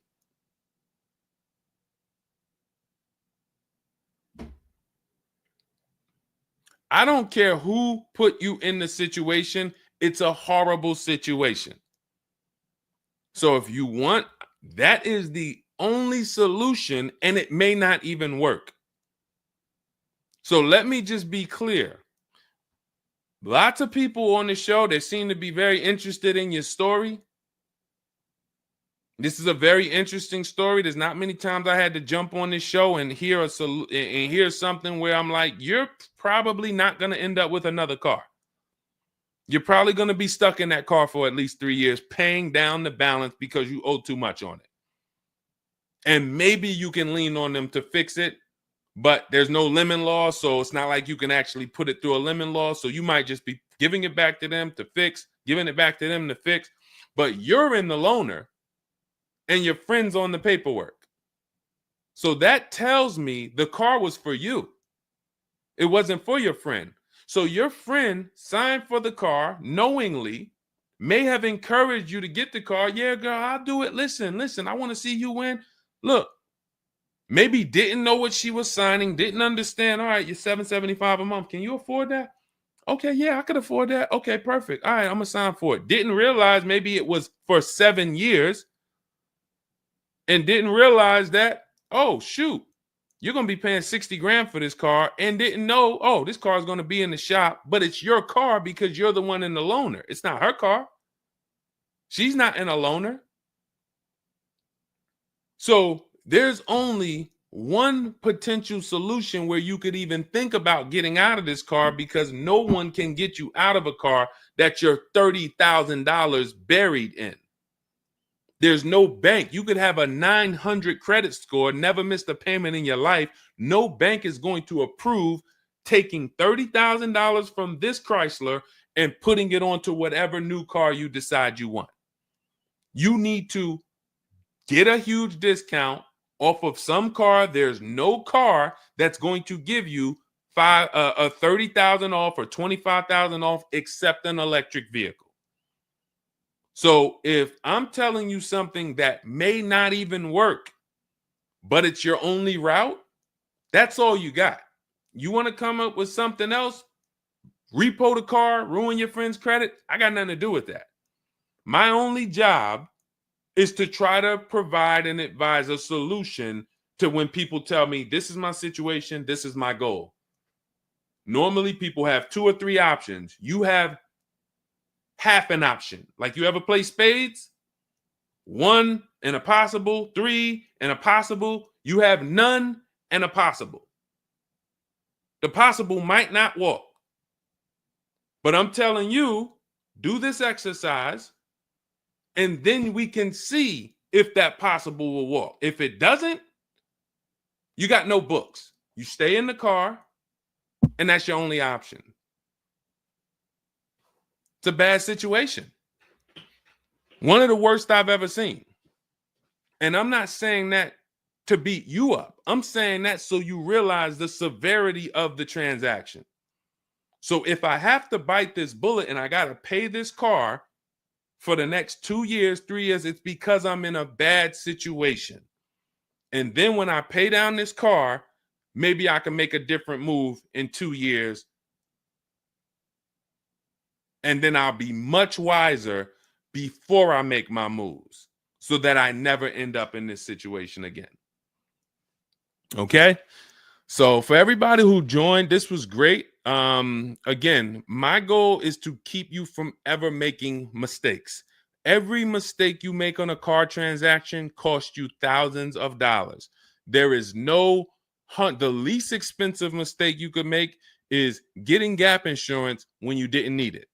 I don't care who put you in the situation. It's a horrible situation. So if you want, that is the only solution, and it may not even work. So let me just be clear. Lots of people on the show that seem to be very interested in your story. This is a very interesting story. There's not many times I had to jump on this show and hear something where I'm like, you're probably not going to end up with another car. You're probably going to be stuck in that car for at least 3 years, paying down the balance because you owe too much on it. And maybe you can lean on them to fix it, but there's no lemon law, so it's not like you can actually put it through a lemon law. So you might just be giving it back to them to fix, giving it back to them to fix. But you're in the loaner and your friend's on the paperwork. So that tells me the car was for you. It wasn't for your friend. So your friend signed for the car knowingly, may have encouraged you to get the car. Yeah, girl, I'll do it. Listen, I want to see you win. Look. Maybe didn't know what she was signing, didn't understand. All right, you're $775 a month. Can you afford that? Okay, yeah, I could afford that. Okay, perfect. All right, I'm going to sign for it. Didn't realize maybe it was for 7 years. and didn't realize that, oh, shoot, you're going to be paying 60 grand for this car, and didn't know, oh, this car is going to be in the shop, but it's your car because you're the one in the loaner. It's not her car. She's not in a loaner. So there's only one potential solution where you could even think about getting out of this car, because no one can get you out of a car that you're $30,000 buried in. There's no bank. You could have a 900 credit score, never missed a payment in your life. No bank is going to approve taking $30,000 from this Chrysler and putting it onto whatever new car you decide you want. You need to get a huge discount off of some car. There's no car that's going to give you $30,000 off or $25,000 off except an electric vehicle. So if I'm telling you something that may not even work, but it's your only route, that's all you got. You want to come up with something else, repo the car, ruin your friend's credit, I got nothing to do with that. My only job is to try to provide and advise a solution to when people tell me, this is my situation, this is my goal. Normally people have 2 or 3 options. You have half an option. Like, you ever play spades? 1 and a possible, 3 and a possible. You have none and a possible. The possible might not walk. But I'm telling you, do this exercise, and then we can see if that possible will walk. If it doesn't, you got no books. You stay in the car, and that's your only option. It's a bad situation. One of the worst I've ever seen. And I'm not saying that to beat you up. I'm saying that so you realize the severity of the transaction. So if I have to bite this bullet and I got to pay this car for the next 2 years, 3 years, it's because I'm in a bad situation. And then when I pay down this car, maybe I can make a different move in 2 years. And then I'll be much wiser before I make my moves, so that I never end up in this situation again. Okay? So for everybody who joined, this was great. Again, my goal is to keep you from ever making mistakes. Every mistake you make on a car transaction costs you thousands of dollars. There is no the least expensive mistake you could make is getting gap insurance when you didn't need it.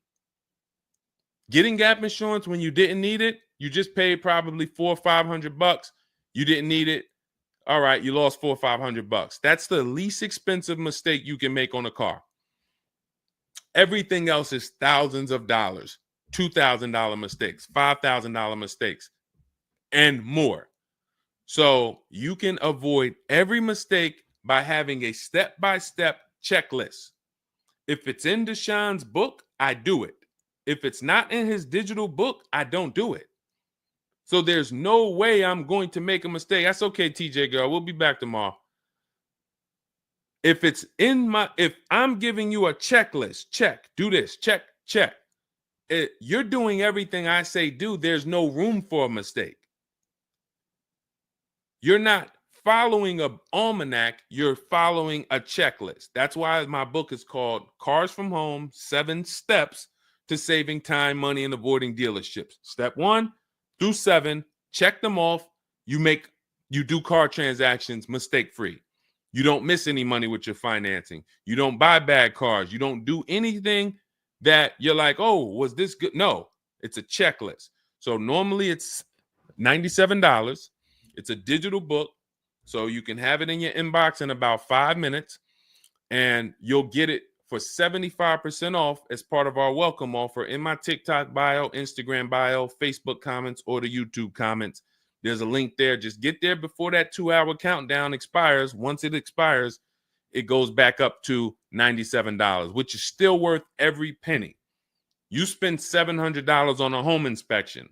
Getting gap insurance when you didn't need it, you just paid probably $400 or $500. You didn't need it. All right, you lost $400 or $500. That's the least expensive mistake you can make on a car. Everything else is thousands of dollars, $2,000 mistakes, $5,000 mistakes, and more. So you can avoid every mistake by having a step-by-step checklist. If it's in Deshone's book, I do it. If it's not in his digital book, I don't do it. So there's no way I'm going to make a mistake. That's okay, TJ girl. We'll be back tomorrow. If I'm giving you a checklist, check, do this, check, check. You're doing everything I say do. There's no room for a mistake. You're not following an almanac. You're following a checklist. That's why my book is called Cars from Home, 7 Steps to Saving Time, Money, and Avoiding Dealerships. Step 1 through 7, check them off. You do car transactions mistake-free. You don't miss any money with your financing. You don't buy bad cars. You don't do anything that you're like, oh, was this good? No, it's a checklist. So normally it's $97. It's a digital book. So you can have it in your inbox in about 5 minutes, and you'll get it for 75% off as part of our welcome offer in my TikTok bio, Instagram bio, Facebook comments, or the YouTube comments. There's a link there. Just get there before that 2-hour countdown expires. Once it expires, it goes back up to $97, which is still worth every penny. You spend $700 on a home inspection.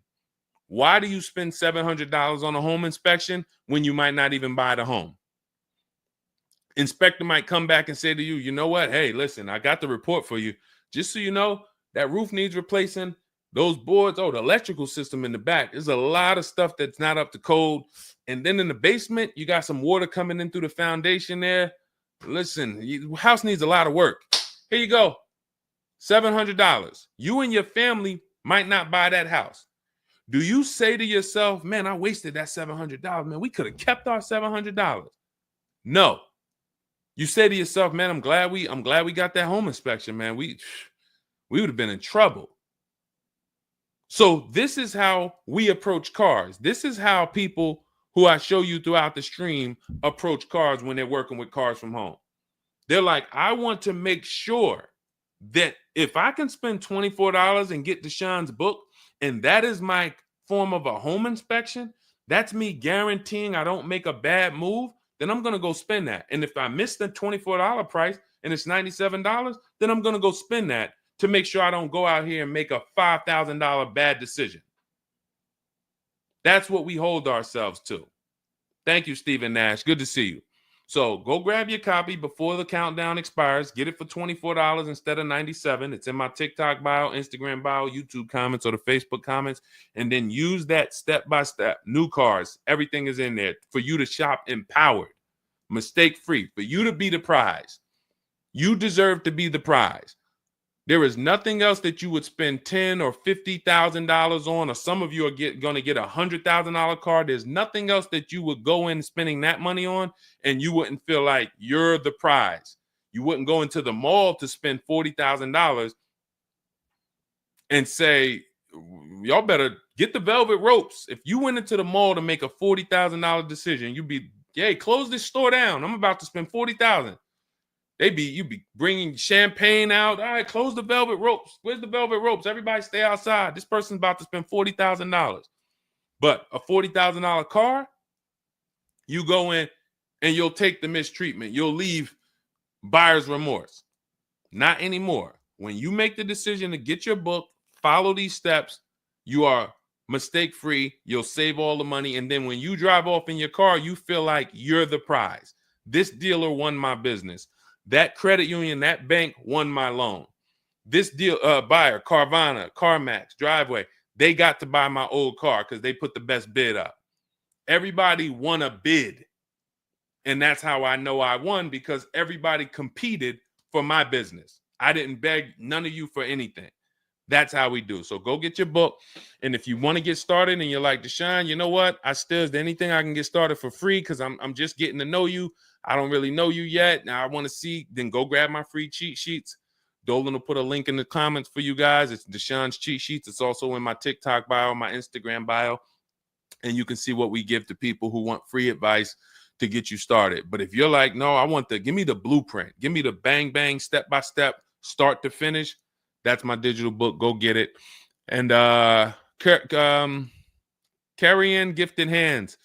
Why do you spend $700 on a home inspection when you might not even buy the home? Inspector might come back and say to you, you know what? Hey, listen, I got the report for you. Just so you know, that roof needs replacing. Those boards, the electrical system in the back, there's a lot of stuff that's not up to code. And then in the basement, you got some water coming in through the foundation there. Listen, house needs a lot of work. Here you go, $700. You and your family might not buy that house. Do you say to yourself, man, I wasted that $700, man, we could have kept our $700? No. You say to yourself, man, I'm glad we got that home inspection, man. We would have been in trouble. So this is how we approach cars. This is how people who I show you throughout the stream approach cars when they're working with cars from home. They're like, I want to make sure that if I can spend $24 and get Deshone's book, and that is my form of a home inspection, that's me guaranteeing I don't make a bad move, then I'm going to go spend that. And if I miss the $24 price and it's $97, then I'm going to go spend that to make sure I don't go out here and make a $5,000 bad decision. That's what we hold ourselves to. Thank you, Stephen Nash. Good to see you. So go grab your copy before the countdown expires. Get it for $24 instead of $97. It's in my TikTok bio, Instagram bio, YouTube comments, or the Facebook comments. And then use that step-by-step. New cars. Everything is in there for you to shop empowered, mistake-free, for you to be the prize. You deserve to be the prize. There is nothing else that you would spend $10,000 or $50,000 on, or some of you are going to get a $100,000 car. There's nothing else that you would go in spending that money on, and you wouldn't feel like you're the prize. You wouldn't go into the mall to spend $40,000 and say, y'all better get the velvet ropes. If you went into the mall to make a $40,000 decision, you'd be, hey, close this store down. I'm about to spend $40,000. You'd be bringing champagne out. All right, close the velvet ropes. Where's the velvet ropes? Everybody stay outside. This person's about to spend $40,000. But a $40,000 car, you go in and you'll take the mistreatment. You'll leave buyer's remorse. Not anymore. When you make the decision to get your book, follow these steps, you are mistake-free. You'll save all the money. And then when you drive off in your car, you feel like you're the prize. This dealer won my business. That credit union, that bank won my loan. This deal, buyer, Carvana, CarMax, Driveway, they got to buy my old car because they put the best bid up. Everybody won a bid. And that's how I know I won, because everybody competed for my business. I didn't beg none of you for anything. That's how we do. So go get your book. And if you want to get started and you're like, Deshone, you know what? Is there anything I can get started for free? Because I'm just getting to know you. I don't really know you yet. Now I want to see, then go grab my free cheat sheets. Dolan will put a link in the comments for you guys. It's Deshone's cheat sheets. It's also in my TikTok bio, my Instagram bio. And you can see what we give to people who want free advice to get you started. But if you're like, no, give me the blueprint. Give me the bang, bang, step-by-step, start to finish. That's my digital book. Go get it. And carry in gifted hands.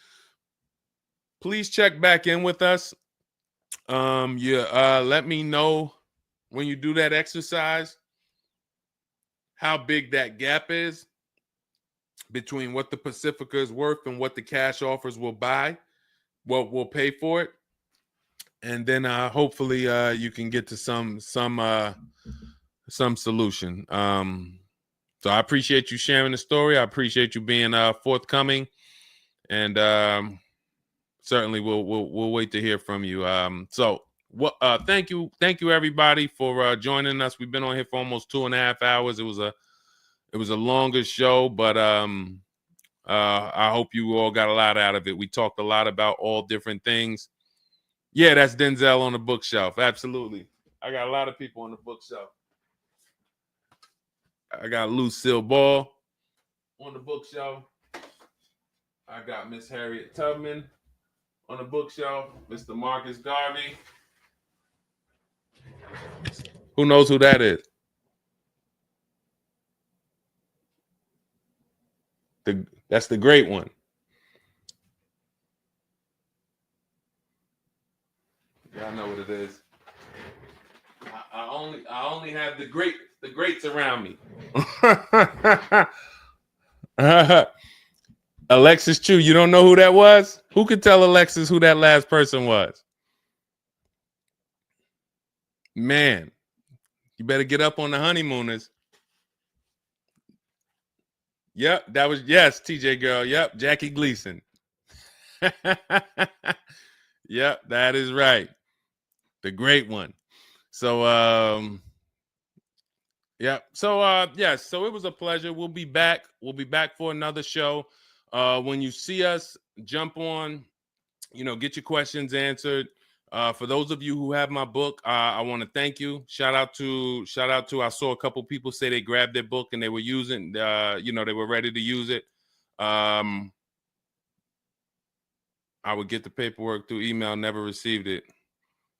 Please check back in with us. Let me know when you do that exercise how big that gap is between what the Pacifica is worth and what the cash offers will buy, what will pay for it. And then hopefully you can get to some solution. So I appreciate you sharing the story. I appreciate you being forthcoming, and certainly we'll wait to hear from you. Thank you everybody for joining us. We've been on here for almost 2.5 hours. It was a longer show, but I hope you all got a lot out of it. We talked a lot about all different things. Yeah, that's Denzel on the bookshelf. Absolutely. I got a lot of people on the bookshelf. I got Lucille Ball on the bookshelf. I got Miss Harriet Tubman on the bookshelf. Mr. Marcus Garvey. Who knows who that is? That's the great one. Y'all know what it is. I only have the greats around me. Alexis Chu, you don't know who that was? Who could tell Alexis who that last person was? Man, you better get up on the honeymooners. Yep, that was, yes, TJ girl. Yep, Jackie Gleason. Yep, that is right. The great one. So yeah. So yes, so it was a pleasure. We'll be back. We'll be back for another show. When you see us, jump on, get your questions answered. For those of you who have my book, I want to thank you. Shout out to I saw a couple people say they grabbed their book and they were using they were ready to use it. I would get the paperwork through email, never received it.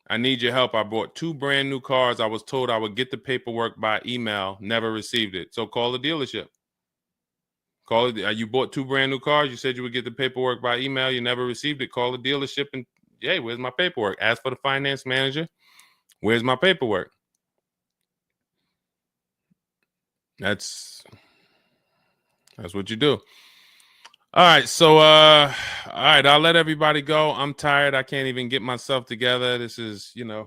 I need your help. I bought 2 brand new cars. I was told I would get the paperwork by email, never received it. So call the dealership. Call it. You bought 2 brand new cars. You said you would get the paperwork by email. You never received it. Call the dealership and, hey, where's my paperwork? Ask for the finance manager. Where's my paperwork? That's what you do. All right. So, all right. I'll let everybody go. I'm tired. I can't even get myself together. This is, I'm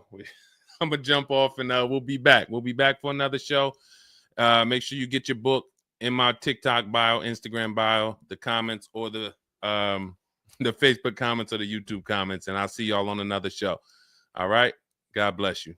gonna jump off and we'll be back. We'll be back for another show. Make sure you get your book in my TikTok bio, Instagram bio, the comments, or the Facebook comments or the YouTube comments, and I'll see y'all on another show. All right. God bless you.